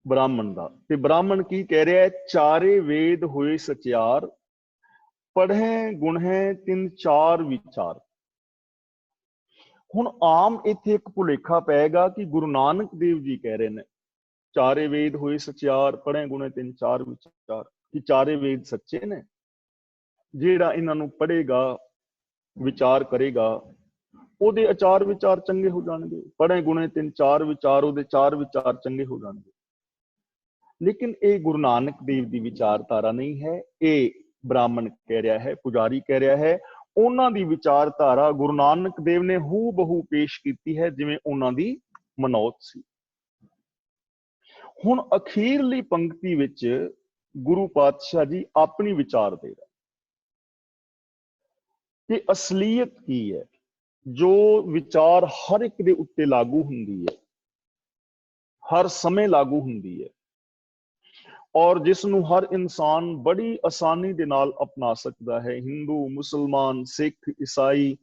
ਬ੍ਰਾਹਮਣ ਦਾ। ਤੇ ਬ੍ਰਾਹਮਣ ਕੀ ਕਹਿ ਰਿਹਾ ਹੈ? ਚਾਰੇ ਵੇਦ ਹੋਏ ਸਚਿਆਰ, ਪੜ੍ਹੇ ਗੁਣ ਹੈ ਤਿੰਨ ਚਾਰ ਵਿਚਾਰ। ਹੁਣ ਆਮ ਇੱਥੇ ਇੱਕ ਭੁਲੇਖਾ ਪਏਗਾ ਕਿ ਗੁਰੂ ਨਾਨਕ ਦੇਵ ਜੀ ਕਹਿ ਰਹੇ ਨੇ ਚਾਰੇ ਵੇਦ ਹੋਏ ਸਚਿਆਰ, ਪੜ੍ਹੇ ਗੁਣੇ ਤਿੰਨ ਚਾਰ ਵਿਚਾਰ, ਕਿ ਚਾਰੇ ਵੇਦ ਸੱਚੇ ਨੇ। ਜਿਹੜਾ ਇਹਨਾਂ ਨੂੰ ਪੜ੍ਹੇਗਾ, ਵਿਚਾਰ ਕਰੇਗਾ, ਉਹਦੇ ਆਚਾਰ ਵਿਚਾਰ ਚੰਗੇ ਹੋ ਜਾਣਗੇ। ਪੜ੍ਹੇ ਗੁਣੇ ਤਿੰਨ ਚਾਰ ਵਿਚਾਰ, ਉਹਦੇ ਚਾਰ ਵਿਚਾਰ ਚੰਗੇ ਹੋ ਜਾਣਗੇ। ਲੇਕਿਨ ਇਹ ਗੁਰੂ ਨਾਨਕ ਦੇਵ ਦੀ ਵਿਚਾਰਧਾਰਾ ਨਹੀਂ ਹੈ। ਇਹ ਬ੍ਰਾਹਮਣ ਕਹਿ ਰਿਹਾ ਹੈ, ਪੁਜਾਰੀ ਕਹਿ ਰਿਹਾ ਹੈ। ਉਹਨਾਂ ਦੀ ਵਿਚਾਰਧਾਰਾ ਗੁਰੂ ਨਾਨਕ ਦੇਵ ਨੇ ਹੂ ਬਹੂ ਪੇਸ਼ ਕੀਤੀ ਹੈ, ਜਿਵੇਂ ਉਹਨਾਂ ਦੀ ਮਨੌਤ ਸੀ। ਹੁਣ ਅਖੀਰਲੀ ਪੰਕਤੀ ਵਿੱਚ ਗੁਰੂ ਪਾਤਸ਼ਾਹ ਜੀ ਆਪਣੀ ਵਿਚਾਰ ਦੇ ਰਹੇ ਕਿ ਅਸਲੀਅਤ ਕੀ ਹੈ, ਜੋ ਵਿਚਾਰ ਹਰ ਇੱਕ ਦੇ ਉੱਤੇ ਲਾਗੂ ਹੁੰਦੀ ਹੈ, ਹਰ ਸਮੇਂ ਲਾਗੂ ਹੁੰਦੀ ਹੈ, ਔਰ ਜਿਸ ਨੂੰ ਹਰ ਇਨਸਾਨ ਬੜੀ ਆਸਾਨੀ ਦੇ ਨਾਲ ਅਪਣਾ ਸਕਦਾ ਹੈ। ਹਿੰਦੂ, ਮੁਸਲਮਾਨ, ਸਿੱਖ, ਈਸਾਈ,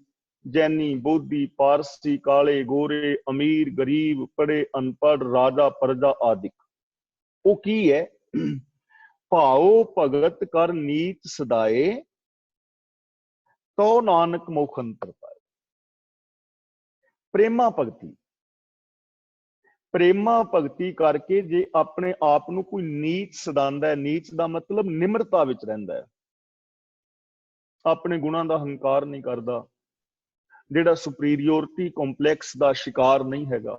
ਜੈਨੀ, ਬੋਧੀ, ਪਾਰਸੀ, ਕਾਲੇ, ਗੋਰੇ, ਅਮੀਰ, ਗਰੀਬ, ਪੜ੍ਹੇ, ਅਨਪੜ੍ਹ, ਰਾਜਾ, ਪ੍ਰਜਾ ਆਦਿਕ। ਉਹ ਕੀ ਹੈ? ਭਾਉ ਭਗਤ ਕਰ ਨੀਚ ਸਦਾਏ, ਤੋ ਨਾਨਕ ਮੁਖ ਅੰਤਰ ਪਾਏ। ਪ੍ਰੇਮਾ ਭਗਤੀ, ਪ੍ਰੇਮਾ ਭਗਤੀ ਕਰਕੇ ਜੇ ਆਪਣੇ ਆਪ ਨੂੰ ਕੋਈ ਨੀਚ ਸਦਾਉਂਦਾ ਹੈ, ਨੀਚ ਦਾ ਮਤਲਬ ਨਿਮਰਤਾ ਵਿੱਚ ਰਹਿੰਦਾ ਹੈ, ਆਪਣੇ ਗੁਣਾਂ ਦਾ ਹੰਕਾਰ ਨਹੀਂ ਕਰਦਾ, ਜਿਹੜਾ ਸੁਪੀਰੀਓਰਿਟੀ ਕੰਪਲੈਕਸ ਦਾ ਸ਼ਿਕਾਰ ਨਹੀਂ ਹੈਗਾ,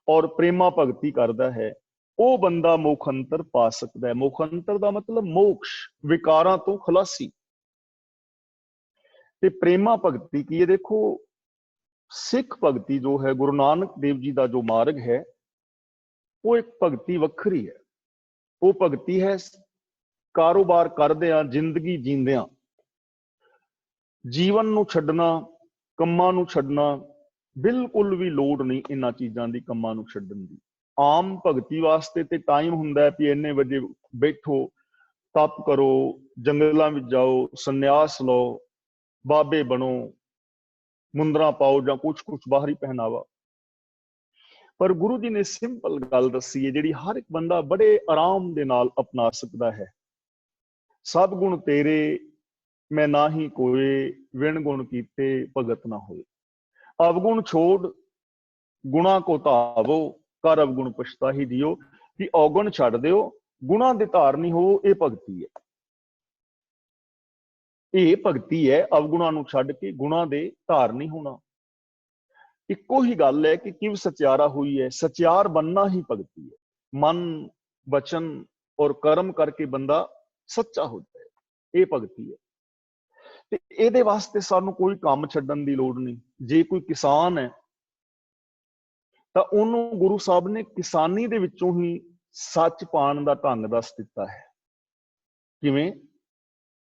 ਔਰ ਪ੍ਰੇਮਾ ਭਗਤੀ ਕਰਦਾ ਹੈ, ਉਹ ਬੰਦਾ ਮੁਖ ਅੰਤਰ ਪਾ ਸਕਦਾ ਹੈ। ਮੁਖ ਅੰਤਰ ਦਾ ਮਤਲਬ ਮੋਕਸ਼, ਵਿਕਾਰਾਂ ਤੋਂ ਖਲਾਸੀ। ਤੇ ਪ੍ਰੇਮਾ ਭਗਤੀ ਕੀ ਹੈ? ਦੇਖੋ, ਸਿੱਖ ਭਗਤੀ ਜੋ ਹੈ, ਗੁਰੂ ਨਾਨਕ ਦੇਵ ਜੀ ਦਾ ਜੋ ਮਾਰਗ ਹੈ, ਉਹ ਇੱਕ ਭਗਤੀ ਵੱਖਰੀ ਹੈ। ਉਹ ਭਗਤੀ ਹੈ ਕਾਰੋਬਾਰ ਕਰਦਿਆਂ, ਜ਼ਿੰਦਗੀ ਜੀਂਦਿਆਂ, ਜੀਵਨ ਨੂੰ ਛੱਡਣਾ, ਕੰਮਾਂ ਨੂੰ ਛੱਡਣਾ। ਬਿਲਕੁਲ ਵੀ ਲੋੜ ਨਹੀਂ ਇਹਨਾਂ ਚੀਜ਼ਾਂ ਦੀ, ਕੰਮਾਂ ਨੂੰ ਛੱਡਣ ਦੀ। ਆਮ ਭਗਤੀ ਵਾਸਤੇ ਤੇ ਟਾਈਮ ਹੁੰਦਾ ਹੈ ਵੀ ਇੰਨੇ ਵਜੇ ਬੈਠੋ, ਤਪ ਕਰੋ, ਜੰਗਲਾਂ ਵਿੱਚ ਜਾਓ, ਸੰਨਿਆਸ ਲਓ, ਬਾਬੇ ਬਣੋ, ਮੁੰਦਰਾਂ ਪਾਓ ਜਾਂ ਕੁਛ ਬਾਹਰੀ ਪਹਿਨਾਵਾ। ਪਰ ਗੁਰੂ ਜੀ ਨੇ ਸਿੰਪਲ ਗੱਲ ਦੱਸੀ ਹੈ, ਜਿਹੜੀ ਹਰ ਇੱਕ ਬੰਦਾ ਬੜੇ ਆਰਾਮ ਦੇ ਨਾਲ ਅਪਣਾ ਸਕਦਾ ਹੈ। ਸਭ ਗੁਣ ਤੇਰੇ ਮੈਂ ਨਾਹੀ ਕੋਏ, ਵਿਣ ਗੁਣ ਕੀਤੇ ਭਗਤ ਨਾ ਹੋਏ। ਅਵਗੁਣ ਛੋੜ ਗੁਣਾ ਕੋ ਧਾਵੋ, ਕਰ ਅਵਗੁਣ ਪਛਤਾਹੀ ਦਿਓ। ਕਿ ਔਗੁਣ ਛੱਡ ਦਿਓ, ਗੁਣਾ ਦੇ ਧਾਰਨੀ ਹੋ। ਇਹ ਭਗਤੀ ਹੈ, ਇਹ ਭਗਤੀ ਹੈ, ਅਵਗੁਣਾਂ ਨੂੰ ਛੱਡ ਕੇ ਗੁਣਾਂ ਦੇ ਧਾਰਨੀ ਹੋਣਾ। ਇੱਕੋ ਹੀ ਗੱਲ ਹੈ ਕਿ ਕਿਵ ਸਚਿਆਰਾ ਹੋਈ ਹੈ, ਸਚਿਆਰ ਬਣਨਾ ਹੀ ਭਗਤੀ ਹੈ। ਮਨ, ਬਚਨ ਔਰ ਕਰਮ ਕਰਕੇ ਬੰਦਾ ਸੱਚਾ ਹੋ ਜਾਏ, ਇਹ ਭਗਤੀ ਹੈ। ਤੇ ਇਹਦੇ ਵਾਸਤੇ ਸਾਨੂੰ ਕੋਈ ਕੰਮ ਛੱਡਣ ਦੀ ਲੋੜ ਨਹੀਂ। ਜੇ ਕੋਈ ਕਿਸਾਨ ਹੈ ਤਾਂ ਉਹਨੂੰ ਗੁਰੂ ਸਾਹਿਬ ਨੇ ਕਿਸਾਨੀ ਦੇ ਵਿੱਚੋਂ ਹੀ ਸੱਚ ਪਾਉਣ ਦਾ ਢੰਗ ਦੱਸ ਦਿੱਤਾ ਹੈ। ਕਿਵੇਂ?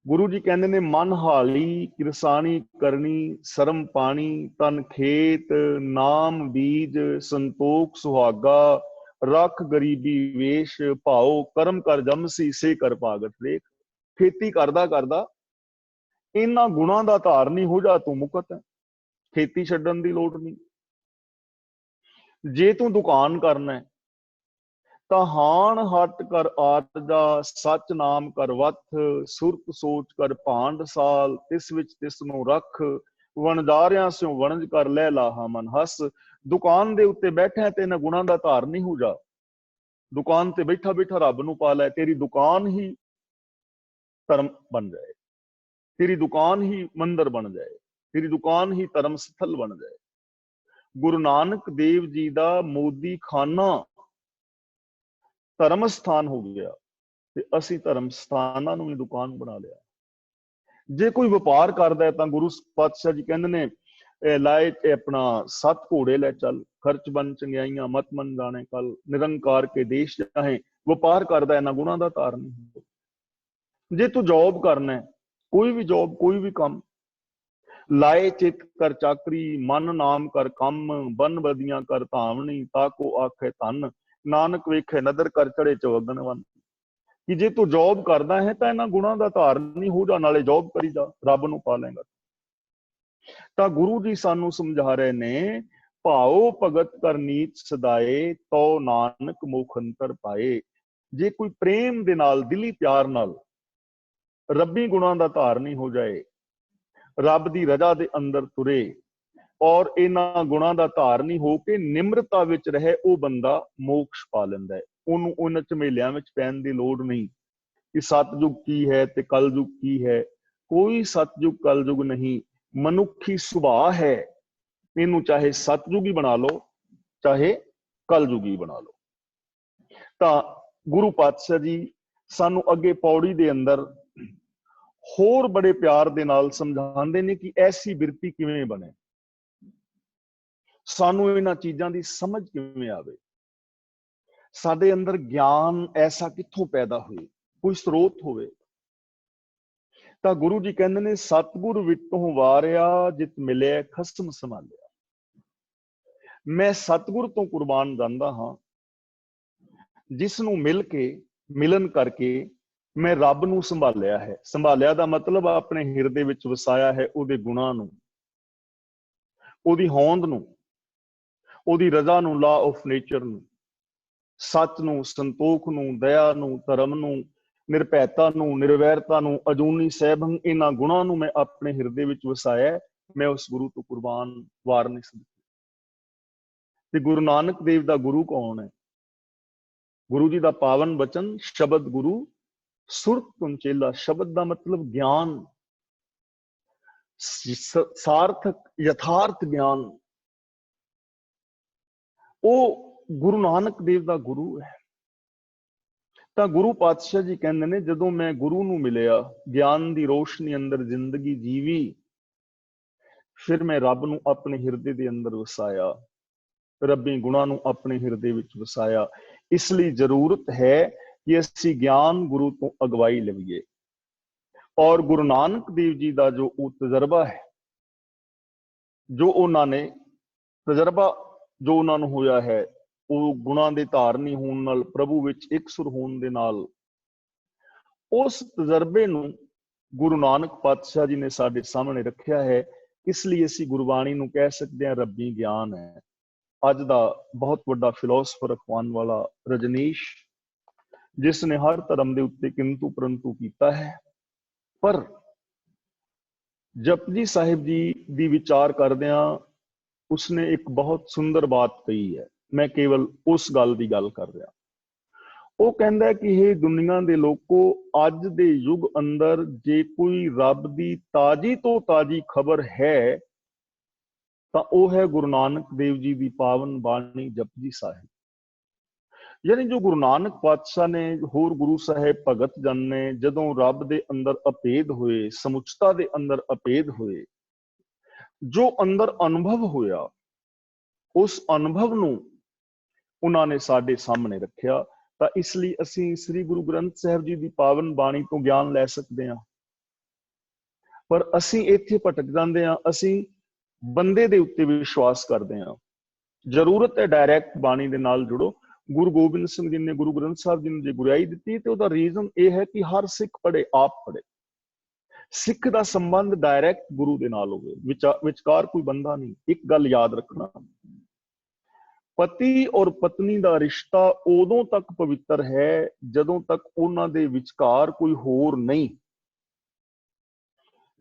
ਗੁਰੂ ਜੀ ਕਹਿੰਦੇ ਨੇ, ਮਨ ਹਾਲੀ ਕਿਰਸਾਨੀ ਕਰਨੀ, ਸਰਮ ਪਾਣੀ ਤਨ ਖੇਤ, ਨਾਮ ਬੀਜ ਸੰਤੋਖ ਸੁਹਾਗਾ, ਰੱਖ ਗਰੀਬੀ ਵੇਸ਼, ਭਾਉ ਕਰਮ ਕਰ ਜਮਸੀ ਸੇ ਕਰ ਭਾਗਤ ਰੇਖ। ਖੇਤੀ ਕਰਦਾ ਕਰਦਾ ਇਹਨਾਂ ਗੁਣਾਂ ਦਾ ਧਾਰਨੀ ਹੋ ਜਾ, ਤੂੰ ਮੁਕਤ ਹੈ। ਖੇਤੀ ਛੱਡਣ ਦੀ ਲੋੜ ਨਹੀਂ। ਜੇ ਤੂੰ ਦੁਕਾਨ ਕਰਨਾ ਹੈ ਤਾਂ ਹਾਣ ਹੱਟ ਕਰ ਆਰਜਾ, ਸੱਚ ਨਾਮ ਕਰ ਵੱਥ, ਸੁਰਤ ਸੋਚ ਕਰ ਭਾਂਡ ਸਾਲ, ਤਿਸ ਵਿੱਚ ਤਿਸ ਨੂੰ ਰੱਖ, ਵਣਜਾਰਿਆਂ ਸਿਓ ਵਣਜ ਕਰ ਲੈ ਲਾਹਾ ਮਨ ਹੱਸ। ਦੁਕਾਨ ਦੇ ਉੱਤੇ ਬੈਠਾ ਤੇ ਇਹਨਾਂ ਗੁਣਾਂ ਦਾ ਧਾਰਨੀ ਹੋ ਜਾ। ਦੁਕਾਨ ਤੇ ਬੈਠਾ ਬੈਠਾ ਰੱਬ ਨੂੰ ਪਾ ਲੈ। ਤੇਰੀ ਦੁਕਾਨ ਹੀ ਧਰਮ ਬਣ ਜਾਏ, ਤੇਰੀ ਦੁਕਾਨ ਹੀ ਮੰਦਿਰ ਬਣ ਜਾਏ, ਤੇਰੀ ਦੁਕਾਨ ਹੀ ਧਰਮ ਸਥਲ ਬਣ ਜਾਏ। ਗੁਰੂ ਨਾਨਕ ਦੇਵ ਜੀ ਦਾ ਮੋਦੀ ਖਾਨਾ ਧਰਮ ਸਥਾਨ ਹੋ ਗਿਆ ਤੇ ਅਸੀਂ ਧਰਮ ਸਥਾਨਾਂ ਨੂੰ ਵੀ ਦੁਕਾਨ ਬਣਾ ਲਿਆ। ਜੇ ਕੋਈ ਵਪਾਰ ਕਰਦਾ ਹੈ ਤਾਂ ਗੁਰੂ ਪਾਤਸ਼ਾਹ ਜੀ ਕਹਿੰਦੇ ਨੇ, ਲਾਏ ਆਪਣਾ 7 ਘੋੜੇ ਲੈ ਚੱਲ, ਖਰਚ ਬਨ ਚੰਗਿਆਈਆਂ ਮਤ ਮਨ ਜਾਣੇ ਕੱਲ, ਨਿਰੰਕਾਰ ਕੇ ਦੇਸ਼ ਜਾਹੇ। ਵਪਾਰ ਕਰਦਾ ਇਹਨਾਂ ਗੁਣਾਂ ਦਾ ਧਾਰਨ। ਜੇ ਤੂੰ ਜੌਬ ਕਰਨਾ, ਕੋਈ ਵੀ ਜੌਬ, ਕੋਈ ਵੀ ਕੰਮ, ਲਾਏ ਚਿਤ ਕਰ ਚਾਕਰੀ, ਮਨ ਨਾਮ ਕਰ ਕੰਮ, ਬਨ ਬਦੀਆਂ ਕਰ ਧਾਵਣੀ, ਤਾਕੋ ਆਖੇ ਧਨ, ਨਾਨਕ ਵੇਖੇ ਨਦਰ ਕਰ ਚੜੇ ਚੌਗਣ ਵਨ। ਕਿ ਜੇ ਤੂੰ ਜੌਬ ਕਰਦਾ ਹੈ ਤਾਂ ਇਹਨਾਂ ਗੁਣਾਂ ਦਾ ਧਾਰਨੀ ਹੋ ਜਾ, ਨਾਲੇ ਜੌਬ ਕਰੀ ਜਾ, ਰੱਬ ਨੂੰ ਪਾ ਲੇਗਾ। ਤਾਂ ਗੁਰੂ ਜੀ ਸਾਨੂੰ ਸਮਝਾ ਰਹੇ ਨੇ, ਭਾਉ ਭਗਤ ਕਰ ਨੀਚ ਸਦਾਏ, ਤੋ ਨਾਨਕ ਮੁਖ ਅੰਤਰ ਪਾਏ। ਜੇ ਕੋਈ ਪ੍ਰੇਮ ਦੇ ਨਾਲ, ਦਿਲੀ ਪਿਆਰ ਨਾਲ ਰੱਬੀ ਗੁਣਾਂ ਦਾ ਧਾਰਨੀ ਹੋ ਜਾਏ, ਰੱਬ ਦੀ ਰਜ਼ਾ ਦੇ ਅੰਦਰ ਤੁਰੇ ਔਰ ਇਹਨਾਂ ਗੁਣਾਂ ਦਾ ਧਾਰਨੀ ਹੋ ਕੇ ਨਿਮਰਤਾ ਵਿੱਚ ਰਹੇ, ਉਹ ਬੰਦਾ ਮੋਕਸ਼ ਪਾ ਲੈਂਦਾ ਹੈ। ਉਹਨੂੰ ਉਹਨਾਂ ਝਮੇਲਿਆਂ ਵਿੱਚ ਪੈਣ ਦੀ ਲੋੜ ਨਹੀਂ ਕਿ ਸਤਜੁਗ ਕੀ ਹੈ ਤੇ ਕਲਯੁਗ ਕੀ ਹੈ। ਕੋਈ ਸਤਜੁਗ ਕਲਯੁਗ ਨਹੀਂ। ਮਨੁੱਖੀ ਸੁਭਾਅ ਹੈ, ਇਹਨੂੰ ਚਾਹੇ ਸਤਜੁਗੀ ਬਣਾ ਲਓ ਚਾਹੇ ਕਲਯੁਗੀ ਬਣਾ ਲਓ। ਤਾਂ ਗੁਰੂ ਪਾਤਸ਼ਾਹ ਜੀ ਸਾਨੂੰ ਅੱਗੇ ਪੌੜੀ ਦੇ ਅੰਦਰ ਹੋਰ ਬੜੇ ਪਿਆਰ ਦੇ ਨਾਲ ਸਮਝਾਉਂਦੇ ਨੇ ਕਿ ਐਸੀ ਬਿਰਤੀ ਕਿਵੇਂ ਬਣੇ, ਸਾਨੂੰ ਇਹਨਾਂ ਚੀਜ਼ਾਂ ਦੀ ਸਮਝ ਕਿਵੇਂ ਆਵੇ, ਸਾਡੇ ਅੰਦਰ ਗਿਆਨ ਐਸਾ ਕਿੱਥੋਂ ਪੈਦਾ ਹੋਏ, ਕੋਈ ਸਰੋਤ ਹੋਵੇ। ਤਾਂ ਗੁਰੂ ਜੀ ਕਹਿੰਦੇ ਨੇ ਸਤਿਗੁਰ ਵਿਟੋਂ ਵਾਰਿਆ ਜਿਤ ਮਿਲਿਆ ਖਸਮ ਸੰਭਾਲਿਆ। ਮੈਂ ਸਤਿਗੁਰ ਤੋਂ ਕੁਰਬਾਨ ਜਾਂਦਾ ਹਾਂ, ਜਿਸ ਨੂੰ ਮਿਲਣ ਕਰਕੇ ਮੈਂ ਰੱਬ ਨੂੰ ਸੰਭਾਲਿਆ ਹੈ। ਸੰਭਾਲਿਆ ਦਾ ਮਤਲਬ ਆਪਣੇ ਹਿਰਦੇ ਵਿੱਚ ਵਸਾਇਆ ਹੈ ਉਹਦੇ ਗੁਣਾਂ ਨੂੰ, ਉਹਦੀ ਹੋਂਦ ਨੂੰ, ਉਹਦੀ ਰਜ਼ਾ ਨੂੰ, ਲਾ ਆਫ ਨੇਚਰ ਨੂੰ, ਸੱਚ ਨੂੰ, ਸੰਤੋਖ ਨੂੰ, ਦਇਆ ਨੂੰ, ਧਰਮ ਨੂੰ, ਨਿਰਭੈਤਾ ਨੂੰ, ਨਿਰਵੈਰਤਾ ਨੂੰ, ਅਜੂਨੀ ਸਹਿਬੰ, ਇਹਨਾਂ ਗੁਣਾਂ ਨੂੰ ਮੈਂ ਆਪਣੇ ਹਿਰਦੇ ਵਿੱਚ ਵਸਾਇਆ। ਮੈਂ ਉਸ ਗੁਰੂ ਤੋਂ ਕੁਰਬਾਨ ਵਾਰ ਨਹੀਂ ਸਕਦਾ। ਤੇ ਗੁਰੂ ਨਾਨਕ ਦੇਵ ਦਾ ਗੁਰੂ ਕੌਣ ਹੈ? ਗੁਰੂ ਜੀ ਦਾ ਪਾਵਨ ਬਚਨ ਸ਼ਬਦ ਗੁਰੂ ਸੁਰਤ ਕੁੰਚੇਲਾ। ਸ਼ਬਦ ਦਾ ਮਤਲਬ ਗਿਆਨ, ਸਾਰਥਕ ਯਥਾਰਥ ਗਿਆਨ। ਉਹ ਗੁਰੂ ਨਾਨਕ ਦੇਵ ਦਾ ਗੁਰੂ ਹੈ। ਤਾਂ ਗੁਰੂ ਪਾਤਸ਼ਾਹ ਜੀ ਕਹਿੰਦੇ ਨੇ ਜਦੋਂ ਮੈਂ ਗੁਰੂ ਨੂੰ ਮਿਲਿਆ, ਗਿਆਨ ਦੀ ਰੋਸ਼ਨੀ ਅੰਦਰ ਜ਼ਿੰਦਗੀ ਜੀਵੀ, ਫਿਰ ਮੈਂ ਰੱਬ ਨੂੰ ਆਪਣੇ ਹਿਰਦੇ ਦੇ ਅੰਦਰ ਵਸਾਇਆ, ਰੱਬੀ ਗੁਣਾਂ ਨੂੰ ਆਪਣੇ ਹਿਰਦੇ ਵਿੱਚ ਵਸਾਇਆ। ਇਸ ਲਈ ਜ਼ਰੂਰਤ ਹੈ ਕਿ ਅਸੀਂ ਗਿਆਨ ਗੁਰੂ ਤੋਂ ਅਗਵਾਈ ਲਈਏ। ਔਰ ਗੁਰੂ ਨਾਨਕ ਦੇਵ ਜੀ ਦਾ ਜੋ ਉਹ ਤਜਰਬਾ ਹੈ, ਜੋ ਉਹਨਾਂ ਨੇ ਤਜਰਬਾ ਜੋ ਉਹਨਾਂ ਨੂੰ ਹੋਇਆ ਹੈ, ਉਹ ਗੁਣਾਂ ਦੇ ਧਾਰਨੀ ਹੋਣ ਨਾਲ, ਪ੍ਰਭੂ ਵਿੱਚ ਇੱਕ ਸੁਰ ਹੋਣ ਦੇ ਨਾਲ, ਉਸ ਤਜਰਬੇ ਨੂੰ ਗੁਰੂ ਨਾਨਕ ਪਾਤਸ਼ਾਹ ਜੀ ਨੇ ਸਾਡੇ ਸਾਹਮਣੇ ਰੱਖਿਆ ਹੈ। ਇਸ ਲਈ ਅਸੀਂ ਗੁਰਬਾਣੀ ਨੂੰ ਕਹਿ ਸਕਦੇ ਹਾਂ ਰੱਬੀ ਗਿਆਨ ਹੈ। ਅੱਜ ਦਾ ਬਹੁਤ ਵੱਡਾ ਫਿਲੋਸਫਰ ਅਖਵਾਨ ਵਾਲਾ ਰਜਨੀਸ਼, ਜਿਸ ਨੇ ਹਰ ਧਰਮ ਦੇ ਉੱਤੇ ਕਿੰਤੂ ਪਰੰਤੂ ਕੀਤਾ ਹੈ, ਪਰ ਜਪਜੀ ਸਾਹਿਬ ਜੀ ਦੀ ਵਿਚਾਰ ਕਰਦਿਆਂ ਉਸਨੇ ਇੱਕ ਬਹੁਤ ਸੁੰਦਰ ਬਾਤ ਕਹੀ ਹੈ। ਮੈਂ ਕੇਵਲ ਉਸ ਗੱਲ ਦੀ ਗੱਲ ਕਰ ਰਿਹਾ। ਉਹ ਕਹਿੰਦਾ ਕਿ ਇਹ ਦੁਨੀਆ ਦੇ ਲੋਕੋ, ਅੱਜ ਦੇ ਯੁੱਗ ਅੰਦਰ ਜੇ ਕੋਈ ਰੱਬ ਦੀ ਤਾਜ਼ੀ ਤੋਂ ਤਾਜ਼ੀ ਖਬਰ ਹੈ ਤਾਂ ਉਹ ਹੈ ਗੁਰੂ ਨਾਨਕ ਦੇਵ ਜੀ ਦੀ ਪਾਵਨ ਬਾਣੀ ਜਪਜੀ ਸਾਹਿਬ। ਯਾਨੀ ਜੋ ਗੁਰੂ ਨਾਨਕ ਪਾਤਸ਼ਾਹ ਨੇ, ਹੋਰ ਗੁਰੂ ਸਾਹਿਬ ਭਗਤ ਜਨ ਨੇ, ਜਦੋਂ ਰੱਬ ਦੇ ਅੰਦਰ ਅਭੇਦ ਹੋਏ, ਸਮੁੱਚਤਾ ਦੇ ਅੰਦਰ ਅਭੇਦ ਹੋਏ, ਜੋ ਅੰਦਰ ਅਨੁਭਵ ਹੋਇਆ, ਉਸ ਅਨੁਭਵ ਨੂੰ ਉਹਨਾਂ ਨੇ ਸਾਡੇ ਸਾਹਮਣੇ ਰੱਖਿਆ। ਤਾਂ ਇਸ ਲਈ ਅਸੀਂ ਸ੍ਰੀ ਗੁਰੂ ਗ੍ਰੰਥ ਸਾਹਿਬ ਜੀ ਦੀ ਪਾਵਨ ਬਾਣੀ ਤੋਂ ਗਿਆਨ ਲੈ ਸਕਦੇ ਹਾਂ। ਪਰ ਅਸੀਂ ਇੱਥੇ ਭਟਕ ਜਾਂਦੇ ਹਾਂ, ਅਸੀਂ ਬੰਦੇ ਦੇ ਉੱਤੇ ਵਿਸ਼ਵਾਸ ਕਰਦੇ ਹਾਂ। ਜ਼ਰੂਰਤ ਹੈ ਡਾਇਰੈਕਟ ਬਾਣੀ ਦੇ ਨਾਲ ਜੁੜੋ। ਗੁਰੂ ਗੋਬਿੰਦ ਸਿੰਘ ਜੀ ਨੇ, ਗੁਰੂ ਗ੍ਰੰਥ ਸਾਹਿਬ ਜੀ ਨੇ ਜੇ ਗੁਰਿਆਈ ਦਿੱਤੀ ਤੇ ਉਹਦਾ ਰੀਜ਼ਨ ਇਹ ਹੈ ਕਿ ਹਰ ਸਿੱਖ ਪੜ੍ਹੇ, ਆਪ ਪੜ੍ਹੇ। ਸਿੱਖ ਦਾ ਸੰਬੰਧ ਡਾਇਰੈਕਟ ਗੁਰੂ ਦੇ ਨਾਲ ਹੋਵੇ, ਵਿਚਕਾਰ ਕੋਈ ਬੰਦਾ ਨਹੀਂ। ਇੱਕ ਗੱਲ ਯਾਦ ਰੱਖਣਾ, ਪਤੀ ਔਰ ਪਤਨੀ ਦਾ ਰਿਸ਼ਤਾ ਉਦੋਂ ਤੱਕ ਪਵਿੱਤਰ ਹੈ ਜਦੋਂ ਤੱਕ ਉਹਨਾਂ ਦੇ ਵਿਚਕਾਰ ਕੋਈ ਹੋਰ ਨਹੀਂ।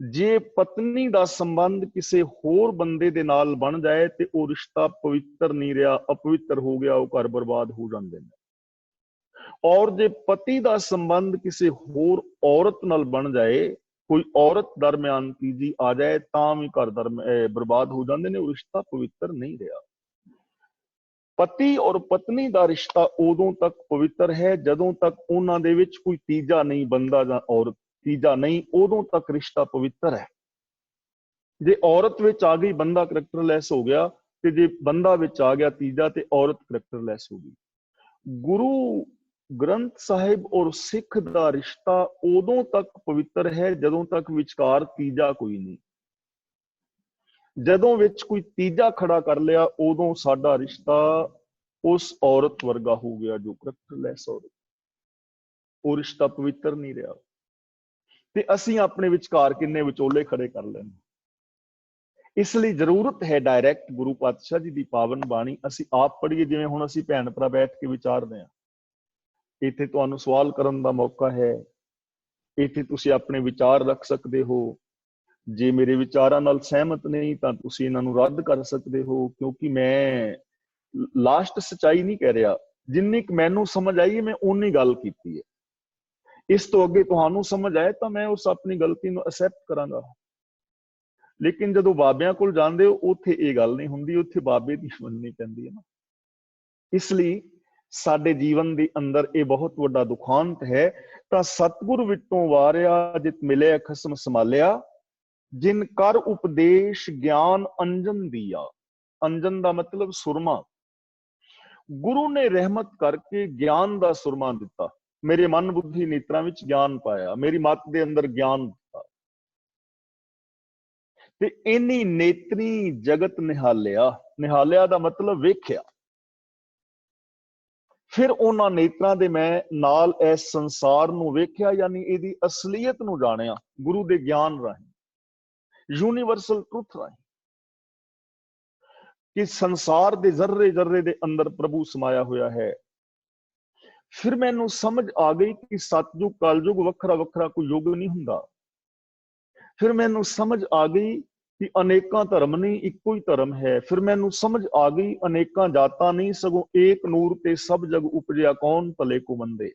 ਜੇ ਪਤਨੀ ਦਾ ਸੰਬੰਧ ਕਿਸੇ ਹੋਰ ਬੰਦੇ ਦੇ ਨਾਲ ਬਣ ਜਾਏ ਤੇ ਉਹ ਰਿਸ਼ਤਾ ਪਵਿੱਤਰ ਨਹੀਂ ਰਿਹਾ, ਅਪਵਿੱਤਰ ਹੋ ਗਿਆ, ਉਹ ਘਰ ਬਰਬਾਦ ਹੋ ਜਾਂਦੇ ਨੇ। ਔਰ ਜੇ ਪਤੀ ਦਾ ਸੰਬੰਧ ਕਿਸੇ ਹੋਰ ਔਰਤ ਨਾਲ ਬਣ ਜਾਏ, ਕੋਈ ਔਰਤ ਦਰਮਿਆਨ ਤੀਜੀ ਆ ਜਾਏ, ਤਾਂ ਵੀ ਘਰ ਬਰਬਾਦ ਹੋ ਜਾਂਦੇ ਨੇ, ਉਹ ਰਿਸ਼ਤਾ ਪਵਿੱਤਰ ਨਹੀਂ ਰਿਹਾ। ਪਤੀ ਔਰ ਪਤਨੀ ਦਾ ਰਿਸ਼ਤਾ ਉਦੋਂ ਤੱਕ ਪਵਿੱਤਰ ਹੈ ਜਦੋਂ ਤੱਕ ਉਹਨਾਂ ਦੇ ਵਿੱਚ ਕੋਈ ਤੀਜਾ ਨਹੀਂ, ਬੰਦਾ ਜਾਂ ਔਰਤ ਤੀਜਾ ਨਹੀਂ, ਉਦੋਂ ਤੱਕ ਰਿਸ਼ਤਾ ਪਵਿੱਤਰ ਹੈ। ਜੇ ਔਰਤ ਵਿੱਚ ਆ ਗਈ, ਬੰਦਾ ਕਰੈਕਟਰਲੈਸ ਹੋ ਗਿਆ, ਤੇ ਜੇ ਬੰਦਾ ਵਿੱਚ ਆ ਗਿਆ ਤੀਜਾ, ਤੇ ਔਰਤ ਕਰੈਕਟਰਲੈਸ ਹੋ ਗਈ। ਗੁਰੂ ਗ੍ਰੰਥ ਸਾਹਿਬ ਔਰ ਸਿੱਖ ਦਾ ਰਿਸ਼ਤਾ ਉਦੋਂ ਤੱਕ ਪਵਿੱਤਰ ਹੈ ਜਦੋਂ ਤੱਕ ਵਿਚਕਾਰ ਤੀਜਾ ਕੋਈ ਨਹੀਂ। ਜਦੋਂ ਵਿੱਚ ਕੋਈ ਤੀਜਾ ਖੜਾ ਕਰ ਲਿਆ, ਉਦੋਂ ਸਾਡਾ ਰਿਸ਼ਤਾ ਉਸ ਔਰਤ ਵਰਗਾ ਹੋ ਗਿਆ ਜੋ ਕਰੈਕਟਰਲੈਸ ਔਰਤ। ਉਹ ਰਿਸ਼ਤਾ ਪਵਿੱਤਰ ਨਹੀਂ ਰਿਹਾ। ਤੇ ਅਸੀਂ ਆਪਣੇ ਵਿਚਕਾਰ ਕਿੰਨੇ ਵਿਚੋਲੇ ਖੜੇ ਕਰ ਲੈਣੇ। ਇਸ ਲਈ ਜ਼ਰੂਰਤ ਹੈ ਡਾਇਰੈਕਟ ਗੁਰੂ ਪਾਤਸ਼ਾਹ ਜੀ ਦੀ ਪਾਵਨ ਬਾਣੀ ਅਸੀਂ ਆਪ ਪੜ੍ਹੀਏ। ਜਿਵੇਂ ਹੁਣ ਅਸੀਂ ਭੈਣ ਭਰਾ ਬੈਠ ਕੇ ਵਿਚਾਰਦੇ ਹਾਂ, ਇੱਥੇ ਤੁਹਾਨੂੰ ਸਵਾਲ ਕਰਨ ਦਾ ਮੌਕਾ ਹੈ, ਇੱਥੇ ਤੁਸੀਂ ਆਪਣੇ ਵਿਚਾਰ ਰੱਖ ਸਕਦੇ ਹੋ। ਜੇ ਮੇਰੇ ਵਿਚਾਰਾਂ ਨਾਲ ਸਹਿਮਤ ਨਹੀਂ ਤਾਂ ਤੁਸੀਂ ਇਹਨਾਂ ਨੂੰ ਰੱਦ ਕਰ ਸਕਦੇ ਹੋ, ਕਿਉਂਕਿ ਮੈਂ ਲਾਸਟ ਸੱਚਾਈ ਨਹੀਂ ਕਹਿ ਰਿਹਾ। ਜਿੰਨੀ ਕੁ ਮੈਨੂੰ ਸਮਝ ਆਈ ਹੈ ਮੈਂ ਓਨੀ ਗੱਲ ਕੀਤੀ ਹੈ। ਇਸ ਤੋਂ ਅੱਗੇ ਤੁਹਾਨੂੰ ਸਮਝ ਆਏ ਤਾਂ ਮੈਂ ਉਸ ਆਪਣੀ ਗਲਤੀ ਨੂੰ ਅਸੈਪਟ ਕਰਾਂਗਾ। लेकिन जदों बाबियां कोल जांदे हो उत्थे ये गल नहीं हुंदी, उत्थे बाबे दी सुननी पैंदी है ना। इसलिए साडे जीवन के अंदर ये बहुत वड्डा दुखांत है। तां सतगुर विचों वारिया जित मिले खसम संभालिया, जिन कर उपदेश ज्ञान अंजन दिया। अंजन का मतलब सुरमा। गुरु ने रहमत करके ज्ञान का सुरमा दिता, मेरे मन बुद्धि नेत्रां विच ज्ञान पाया, मेरी मत के अंदर ज्ञान दिता ते इन्नी नेत्री जगत निहालिया। निहालिया का मतलब वेख्या। फिर उन्हां नेत्रां दे मैं नाल इस संसार नूं वेख्या, यानी इहदी असलीयत नूं जाणिया गुरु दे ज्ञान राहीं, यूनीवर्सल ट्रुथ राहीं, कि संसार दे जर्रे जर्रे दे अंदर प्रभु समाया होया है। फिर मैनू समझ आ गई कि सतयुग कलयुग वखरा वखरा कोई युग नहीं हुंदा। फिर मैनू समझ आ गई कि अनेकां धर्म नहीं, इक्को ही धर्म है। फिर मैनू समझ आ गई अनेकां जातां नहीं, सगों एक नूर ते सब जग उपजिया कौन भले को मंदे।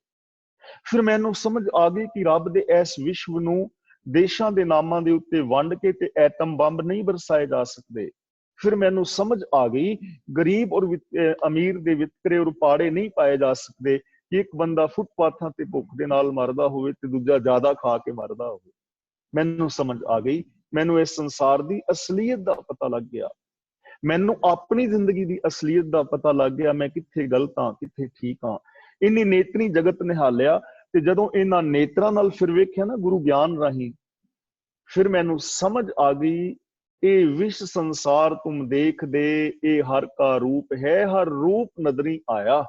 फिर मैनू समझ आ गई कि रब दे इस विश्व नूं देशां दे नामां दे उत्ते वंड के ते एटम बंब नहीं बरसाए जा सकते। फिर मैनू समझ आ गई गरीब और अमीर दे वितकरे और पाड़े नहीं पाए जा सकते, कि एक बंदा फुटपाथां ते भुख दे नाल मरदा होवे ते दूजा ज्यादा खा के मरदा होवे। मैनू समझ आ गई, मैनू इस संसार दी असलीयत दा पता लग गया, मैनू अपनी जिंदगी दी असलीयत दा पता लग गया, मैं कित्थे गलत हाँ कित्थे ठीक हाँ। इन्नी नेत्री जगत निहालिया ते जदों इन्हां नेत्रां नाल फिर वेख्या ना गुरु ज्ञान राहीं, फिर मैनू समझ आ गई ये विश्व संसार तुम देख दे, ये हर का रूप है, हर रूप नदरी आया।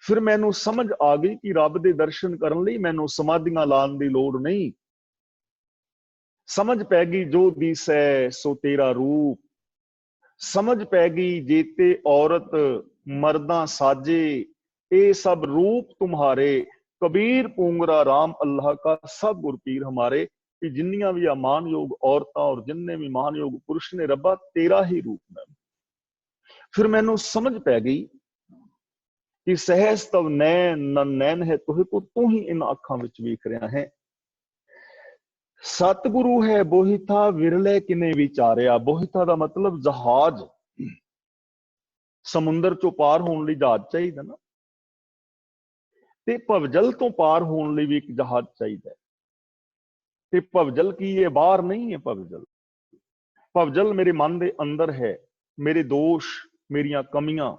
फिर मैनू समझ आ गई कि रब दे दर्शन करने लई मैनू समाधियां लाने की लोड़ नहीं। समझ पै गई जो दिसै सो तेरा रूप, समझ पै गई जेते औरत मर्दां साजे, ये सब रूप तुम्हारे। कबीर पूंगरा राम अल्लाह का सब गुरपीर हमारे, कि जिन्नियां भी मान योग औरतां और जिन्ने भी मान योग पुरुष ने रब्बा तेरा ही रूप है। फिर मैनू समझ पै गई कि सहज तव नैन न नैन है तुहे को, तू ही इन अखां विच वेख रहा है। सतगुरु है बोहिथा विरले किने विचारिया। बोहिथा का मतलब जहाज, समुंदर चो पार होने लई जहाज चाहिए ना, ते भवजल तो पार होने लई भी एक जहाज चाहिए। ते भवजल की ये बाहर नहीं है, भवजल भवजल मेरे मन के अंदर है। मेरे दोष, मेरियां कमियां,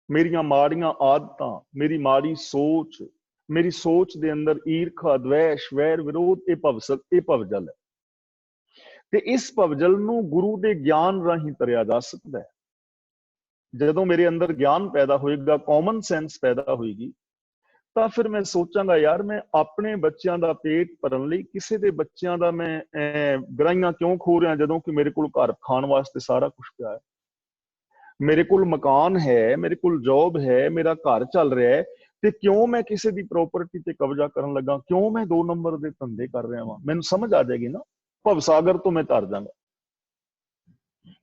मेरियां माड़ियां आदतां, मेरी माड़ी सोच, मेरी सोच दे अंदर ईर्खा द्वेष वैर विरोध, ये भवजल है। ते इस भवजल नूं गुरु दे ज्ञान राहीं तरिया जा सकता है। जदों मेरे अंदर ज्ञान पैदा होएगा, कॉमन सेंस पैदा होएगी, ਤਾਂ फिर मैं सोचांगा यार मैं अपने बच्चों का पेट भरन लई किसी के बच्चों का मैं गराइयां क्यों खो रहा, जदों कि मेरे को घर खाण वास्ते सारा कुछ पिया है, मेरे को मकान है, मेरे को जॉब है, मेरा घर चल रहा है, ते क्यों मैं किसी की प्रॉपर्टी ते कब्जा करन लगा, क्यों मैं 2 नंबर के धंधे कर रहा वां। मैनूं समझ आ जाएगी ना, भवसागर तो मैं तर जांगा,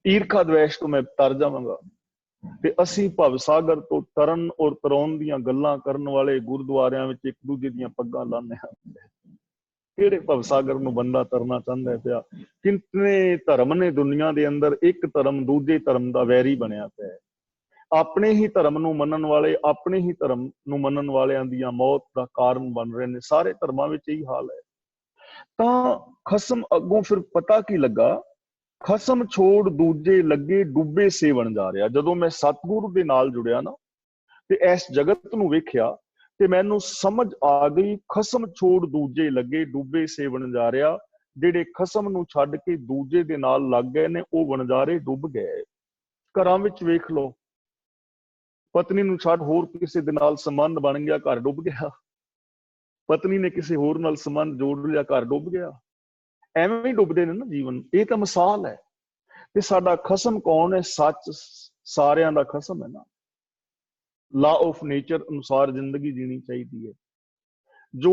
ईर्खा द्वेष तो मैं तर जावांगा। ते असीं भवसागर तो तरन और तराउण दीयां गल्लां करन वाले गुरुद्वारियां विच एक दूजे दीयां पग्गां लाने हां। किहड़े भवसागर नूं बंदा तरना चाहुंदा है पिया। कितने धर्म ने दुनिया दे अंदर, एक धर्म दूजे धर्म दा वैरी बनिया पिया है। अपने ही धर्म नूं मनन वाले अपने ही धर्म नूं मनन वालियां दीयां मौत दा कारण बन रहे ने। सारे धर्मां विच यही हाल है। तां खसम अगों फिर पता की लगा, खसम छोड़ दूजे लगे डुबे सेवन जा रहा। जदों मैं सतगुरु दे नाल जुड़िया ना ते इस जगत नूं वेख्या ते मैनूं समझ आ गई, खसम छोड़ दूजे लगे डुबे सेवन जा रहा। जिहड़े खसम नूं छड्ड के दूजे दे नाल लग गए ने, वो वणजारे डुब गए। घरां विच वेख लो, पत्नी नूं छड्ड होर किसी दे नाल संबंध बन गया, घर डुब गया। पत्नी ने किसी होर नाल संबंध जोड़ लिया, घर डुब गया। ਐਵੇਂ ਹੀ ਡੁੱਬਦੇ ਨੇ ਨਾ ਜੀਵਨ। ਇਹ ਤਾਂ ਮਿਸਾਲ ਹੈ। ਤੇ ਸਾਡਾ ਖਸਮ ਕੌਣ ਹੈ? ਸੱਚ ਸਾਰਿਆਂ ਦਾ ਖਸਮ ਹੈ ਨਾ। ਲਾ ਆਫ ਨੇਚਰ ਅਨੁਸਾਰ ਜ਼ਿੰਦਗੀ ਜੀਣੀ ਚਾਹੀਦੀ ਹੈ। ਜੋ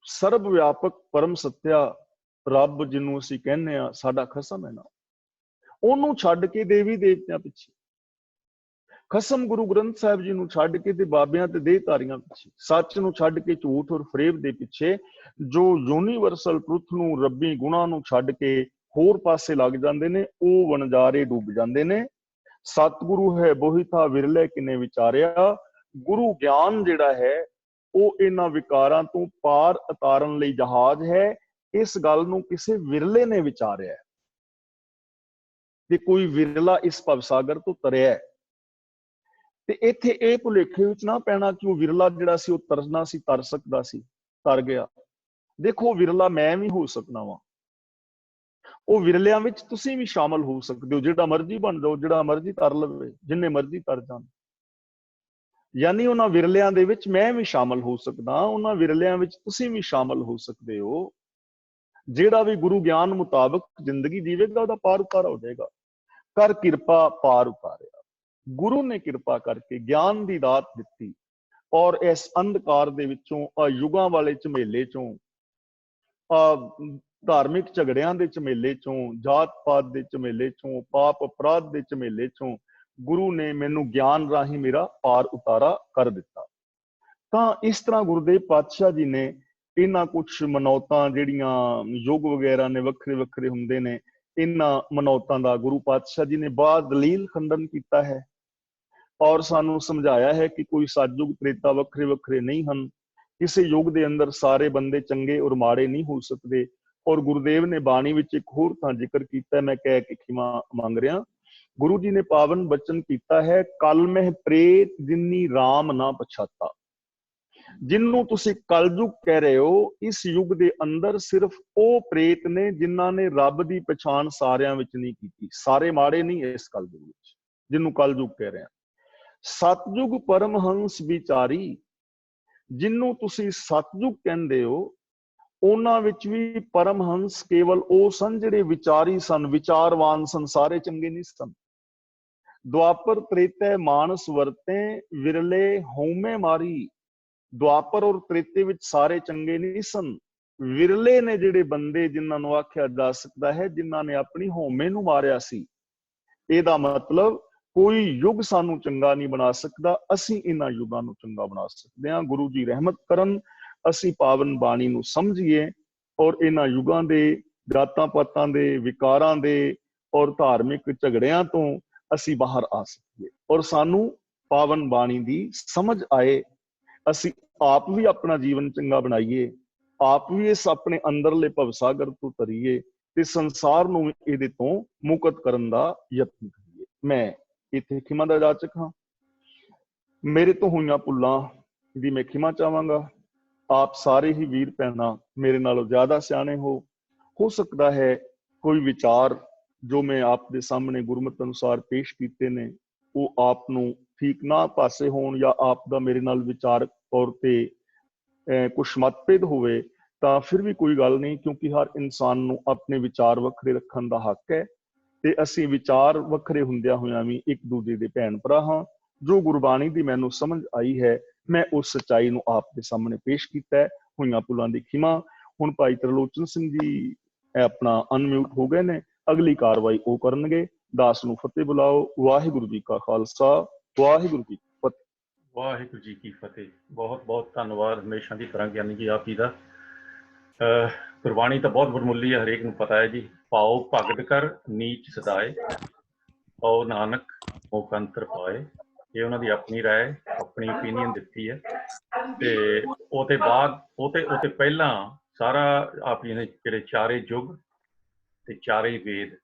ਸਰਬ ਵਿਆਪਕ ਪਰਮ ਸੱਤਿਆ ਰੱਬ ਜਿਹਨੂੰ ਅਸੀਂ ਕਹਿੰਦੇ ਆ ਸਾਡਾ ਖਸਮ ਹੈ ਨਾ, ਉਹਨੂੰ ਛੱਡ ਕੇ ਦੇਵੀ ਦੇਵਤਿਆਂ ਪਿੱਛੇ, ਖਸਮ ਗੁਰੂ ਗ੍ਰੰਥ ਸਾਹਿਬ ਜੀ ਨੂੰ ਛੱਡ ਕੇ ਤੇ ਬਾਬਿਆਂ ਤੇ ਦੇਹਧਾਰੀਆਂ ਪਿੱਛੇ, ਸੱਚ ਨੂੰ ਛੱਡ ਕੇ ਝੂਠ ਔਰ ਫਰੇਬ ਦੇ ਪਿੱਛੇ, ਜੋ ਯੂਨੀਵਰਸਲ ਟਰੁੱਥ ਨੂੰ, ਰੱਬੀ ਗੁਣਾਂ ਨੂੰ ਛੱਡ ਕੇ होर पासे लग जाते ने, वो वणजारे डूब जाते ने। सतगुरु है बोही था विरले किने विचारिया। गुरु ज्ञान जिहड़ा है वो इन्हां विकारां तो पार उतारन लई जहाज है। इस गल नूं किसे विरले ने विचारिया कि कोई विरला इस भवसागर तो तरिया है। ते इत्थे ये भुलेखे विच ना पैना कि वो विरला जिहड़ा सी वो तरना सी, तर सकदा सी, तर गया। देखो विरला मैं भी हो सकना वा, वो विरलियां विच तुसीं भी शामिल हो सकते हो। जिहड़ा मर्जी बन जाओ, जिहड़ा मर्जी तर लवे, जिन्ने मर्जी तर जाण। यानी उन्हां विरलियां दे विच मैं भी शामिल हो सकदा, उन्हां विरलियां विच तुसीं भी शामिल हो सकते हो। जिहड़ा भी गुरु ज्ञान मुताबिक जिंदगी जीवेगा ਉਹਦਾ पार उतारा हो जाएगा। कर किरपा पार उतारिया। गुरु ने किरपा करके ज्ञान की दात दी और इस अंधकार दे विचों युगां वाले झमेले चों, धार्मिक झगड़ियां दे झमेले चों, जात पात दे झमेले चों, पाप अपराध दे झमेले चों गुरु ने मैनू ज्ञान राही मेरा पार उतारा कर दिता। ਤਾਂ ਇਸ ਤਰ੍ਹਾਂ ਗੁਰਦੇਵ ਪਾਤਸ਼ਾਹ ਜੀ ਨੇ ਇਹਨਾਂ ਕੁਛ ਮਨੌਤਾਂ ਜਿਹੜੀਆਂ ਯੁੱਗ ਵਗੈਰਾ ਨੇ ਵੱਖਰੇ ਵੱਖਰੇ ਹੁੰਦੇ ਨੇ, ਇਹਨਾਂ ਮਨੌਤਾਂ ਦਾ ਗੁਰੂ ਪਾਤਸ਼ਾਹ ਜੀ ਨੇ ਬਾਅਦ ਦਲੀਲ ਖੰਡਨ ਕੀਤਾ ਹੈ ਔਰ ਸਾਨੂੰ ਸਮਝਾਇਆ ਹੈ ਕਿ ਕੋਈ ਸਤਿਯੁਗ ਤ੍ਰੇਤਾ ਵੱਖਰੇ ਵੱਖਰੇ ਨਹੀਂ ਹਨ। ਕਿਸੇ ਯੁੱਗ ਦੇ ਅੰਦਰ ਸਾਰੇ ਬੰਦੇ ਚੰਗੇ ਔਰ ਮਾੜੇ ਨਹੀਂ ਹੋ ਸਕਦੇ। ਔਰ ਗੁਰਦੇਵ ਨੇ ਬਾਣੀ ਵਿੱਚ ਇੱਕ ਹੋਰ ਥਾਂ ਜ਼ਿਕਰ ਕੀਤਾ, ਮੈਂ ਕਹਿ ਕੇ ਖਿਮਾ ਮੰਗ ਰਿਹਾ। ਗੁਰੂ ਜੀ ਨੇ ਪਾਵਨ ਬਚਨ ਕੀਤਾ ਹੈ, ਕਲ ਮਹਿ ਪ੍ਰੇਤ ਜਿਨੀ ਰਾਮ ਨਾ ਪਛਾਤਾ। ਜਿਹਨੂੰ ਤੁਸੀਂ ਕਲਯੁਗ ਕਹਿ ਰਹੇ ਹੋ, ਇਸ ਯੁੱਗ ਦੇ ਅੰਦਰ ਸਿਰਫ ਉਹ ਪ੍ਰੇਤ ਨੇ ਜਿਨ੍ਹਾਂ ਨੇ ਰੱਬ ਦੀ ਪਛਾਣ ਸਾਰਿਆਂ ਵਿੱਚ ਨਹੀਂ ਕੀਤੀ। ਸਾਰੇ ਮਾੜੇ ਨਹੀਂ ਇਸ ਕਲਯੁਗ ਵਿੱਚ, ਜਿਹਨੂੰ ਕਲਯੁਗ ਕਹਿ ਰਹੇ ਆ। ਸਤਯੁਗ ਪਰਮਹੰਸ ਵਿਚਾਰੀ, ਜਿਹਨੂੰ ਤੁਸੀਂ ਸਤਯੁਗ ਕਹਿੰਦੇ ਹੋ, ਉਹਨਾਂ ਵਿੱਚ ਵੀ ਪਰਮਹੰਸ ਕੇਵਲ ਉਹ ਸਨ ਜਿਹੜੇ ਵਿਚਾਰੀ ਸਨ, ਵਿਚਾਰਵਾਨ ਸਨ, ਸਾਰੇ ਚੰਗੇ ਨਹੀਂ ਸਨ। ਦੁਆਪਰ ਤ੍ਰੇਤੇ ਮਾਨਸ ਵਰਤੇ ਵਿਰਲੇ ਹਉਮੈ ਮਾਰੀ। ਦੁਆਪਰ ਔਰ ਤ੍ਰੇਤੇ ਵਿੱਚ ਸਾਰੇ ਚੰਗੇ ਨਹੀਂ ਸਨ, ਵਿਰਲੇ ਨੇ ਜਿਹੜੇ ਬੰਦੇ ਜਿਨ੍ਹਾਂ ਨੂੰ ਆਖਿਆ ਜਾ ਸਕਦਾ ਹੈ ਜਿਨ੍ਹਾਂ ਨੇ ਆਪਣੀ ਹਉਮੈ ਨੂੰ ਮਾਰਿਆ ਸੀ। ਇਹਦਾ ਮਤਲਬ ਕੋਈ ਯੁੱਗ ਸਾਨੂੰ ਚੰਗਾ ਨਹੀਂ ਬਣਾ ਸਕਦਾ, ਅਸੀਂ ਇਹਨਾਂ ਯੁੱਗਾਂ ਨੂੰ ਚੰਗਾ ਬਣਾ ਸਕਦੇ ਹਾਂ। ਗੁਰੂ ਜੀ ਰਹਿਮਤ ਕਰਨ, ਅਸੀਂ ਪਾਵਨ ਬਾਣੀ ਨੂੰ ਸਮਝੀਏ ਔਰ ਇਹਨਾਂ ਯੁੱਗਾਂ ਦੇ ਜਾਤਾਂ ਪਾਤਾਂ ਦੇ ਵਿਕਾਰਾਂ ਦੇ ਔਰ ਧਾਰਮਿਕ ਝਗੜਿਆਂ ਤੋਂ ਅਸੀਂ ਬਾਹਰ ਆ ਸਕੀਏ ਔਰ ਸਾਨੂੰ ਪਾਵਨ ਬਾਣੀ ਦੀ ਸਮਝ ਆਏ। ਅਸੀਂ ਆਪ ਵੀ ਆਪਣਾ ਜੀਵਨ ਚੰਗਾ ਬਣਾਈਏ, ਆਪ ਵੀ ਇਸ ਆਪਣੇ ਅੰਦਰਲੇ ਭਵਸਾਗਰ ਤੋਂ ਤਰੀਏ ਤੇ ਸੰਸਾਰ ਨੂੰ ਇਹਦੇ ਤੋਂ ਮੁਕਤ ਕਰਨ ਦਾ ਯਤਨ ਕਰੀਏ। ਮੈਂ ਇੱਥੇ ਖਿਮਾ ਦਾ ਜਾਚਕ ਹਾਂ। ਮੇਰੇ ਤੋਂ ਹੋਈਆਂ ਭੁੱਲਾਂ ਦੀ ਮੈਂ ਖਿਮਾ ਚਾਹਾਂਗਾ। ਆਪ ਸਾਰੇ ਹੀ ਵੀਰ ਭੈਣਾਂ ਮੇਰੇ ਨਾਲੋਂ ਜ਼ਿਆਦਾ ਸਿਆਣੇ ਹੋ ਸਕਦਾ ਹੈ ਕੋਈ ਵਿਚਾਰ ਜੋ ਮੈਂ ਆਪ ਦੇ ਸਾਹਮਣੇ ਗੁਰਮਤਿ ਅਨੁਸਾਰ ਪੇਸ਼ ਕੀਤੇ ਨੇ ਉਹ ਆਪ ਨੂੰ ਠੀਕ ਨਾ ਪਾਸੇ ਹੋਣ ਜਾਂ ਆਪ ਦਾ ਮੇਰੇ ਨਾਲ ਵਿਚਾਰਕ ਤੌਰ ਤੇ ਕੁਛ ਮਤਭੇਦ ਹੋਵੇ ਤਾਂ ਫਿਰ ਵੀ ਕੋਈ ਗੱਲ ਨਹੀਂ, ਕਿਉਂਕਿ ਹਰ ਇਨਸਾਨ ਨੂੰ ਆਪਣੇ ਵਿਚਾਰ ਵੱਖਰੇ ਰੱਖਣ ਦਾ ਹੱਕ ਹੈ ਤੇ ਅਸੀਂ ਵਿਚਾਰ ਵੱਖਰੇ ਹੁੰਦਿਆਂ ਹੋਇਆਂ ਵੀ ਇੱਕ ਦੂਜੇ ਦੇ ਭੈਣ ਭਰਾ ਹਾਂ। ਜੋ ਗੁਰਬਾਣੀ ਦੀ ਮੈਨੂੰ ਸਮਝ ਆਈ ਹੈ ਮੈਂ ਉਸ ਸੱਚਾਈ ਨੂੰ ਆਪ ਦੇ ਸਾਹਮਣੇ ਪੇਸ਼ ਕੀਤਾ ਹੈ। ਹੋਈਆਂ ਭੁੱਲਾਂ ਦੀ ਖਿਮਾ। ਹੁਣ ਭਾਈ ਤਰਲੋਚਨ ਸਿੰਘ ਜੀ ਆਪਣਾ ਅਨਮਿਊਟ ਹੋ ਗਏ ਨੇ, ਅਗਲੀ ਕਾਰਵਾਈ ਉਹ ਕਰਨਗੇ। ਦਾਸ ਨੂੰ ਫਤਿਹ ਬੁਲਾਓ। ਵਾਹਿਗੁਰੂ ਜੀ ਕਾ ਖਾਲਸਾ, ਵਾਹਿਗੁਰੂ ਜੀ ਕੀ ਫਤਿਹ। ਵਾਹਿਗੁਰੂ ਜੀ ਕੀ ਫਤਿਹ। ਬਹੁਤ ਬਹੁਤ ਧੰਨਵਾਦ ਹਮੇਸ਼ਾ ਦੀ ਤਰ੍ਹਾਂ ਗਿਆਨੀ ਜੀ ਆਪ ਜੀ ਦਾ। ਗੁਰਬਾਣੀ ਤਾਂ ਬਹੁਤ ਵਡਮੁੱਲੀ ਹੈ, ਹਰੇਕ ਨੂੰ ਪਤਾ ਹੈ ਜੀ। ਪਾਓ ਭਗਤ ਕਰ ਨੀਚ ਸਦਾਏ, ਪਾਓ ਨਾਨਕ ਮੁਖ ਅੰਤਰ ਪਾਏ। ਇਹ ਉਹਨਾਂ ਦੀ ਆਪਣੀ ਰਾਏ, ਆਪਣੀ ਓਪੀਨੀਅਨ ਦਿੱਤੀ ਹੈ। ਤੇ ਉਹਦੇ ਬਾਅਦ ਉਹਤੇ ਪਹਿਲਾਂ ਸਾਰਾ ਆਪ ਜੀ ਨੇ ਜਿਹੜੇ ਚਾਰੇ ਯੁੱਗ ਤੇ ਚਾਰੇ ਵੇਦ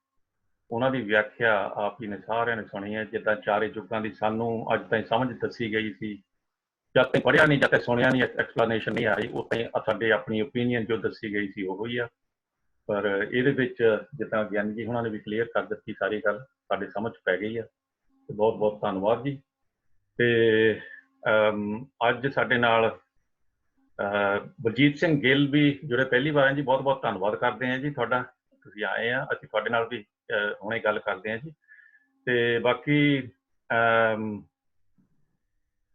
ਉਹਨਾਂ ਦੀ ਵਿਆਖਿਆ ਆਪ ਜੀ ਨੇ ਸਾਰਿਆਂ ਨੇ ਸੁਣੀ ਹੈ। ਜਿੱਦਾਂ ਚਾਰੇ ਯੁੱਗਾਂ ਦੀ ਸਾਨੂੰ ਅੱਜ ਤਾਈਂ ਸਮਝ ਦੱਸੀ ਗਈ ਸੀ, ਜਦ ਤਾਈਂ ਪੜ੍ਹਿਆ ਨਹੀਂ, ਜਦ ਤੱਕ ਸੁਣਿਆ ਨਹੀਂ, ਐਕਸਪਲੇਨੇਸ਼ਨ ਨਹੀਂ ਆਈ, ਉਹ ਤਾਈਂ ਸਾਡੇ ਆਪਣੀ ਓਪੀਨੀਅਨ ਜੋ ਦੱਸੀ ਗਈ ਸੀ ਉਹੋ ਹੀ ਆ। ਪਰ ਇਹਦੇ ਵਿੱਚ ਜਿੱਦਾਂ ਗਿਆਨੀ ਜੀ ਉਹਨਾਂ ਨੇ ਵੀ ਕਲੀਅਰ ਕਰ ਦਿੱਤੀ ਸਾਰੀ ਗੱਲ, ਸਾਡੇ ਸਮਝ ਪੈ ਗਈ ਆ। ਤੇ ਬਹੁਤ ਬਹੁਤ ਧੰਨਵਾਦ ਜੀ। ਤੇ ਅੱਜ ਸਾਡੇ ਨਾਲ ਬਲਜੀਤ ਸਿੰਘ ਗਿੱਲ ਵੀ ਜੁੜੇ ਪਹਿਲੀ ਵਾਰ ਜੀ। ਬਹੁਤ ਬਹੁਤ ਧੰਨਵਾਦ ਕਰਦੇ ਹਾਂ ਜੀ ਤੁਹਾਡਾ, ਤੁਸੀਂ ਆਏ ਆ। ਅਸੀਂ ਤੁਹਾਡੇ ਨਾਲ ਵੀ ਹੁਣੇ ਗੱਲ ਕਰਦੇ ਹਾਂ ਜੀ। ਤੇ ਬਾਕੀ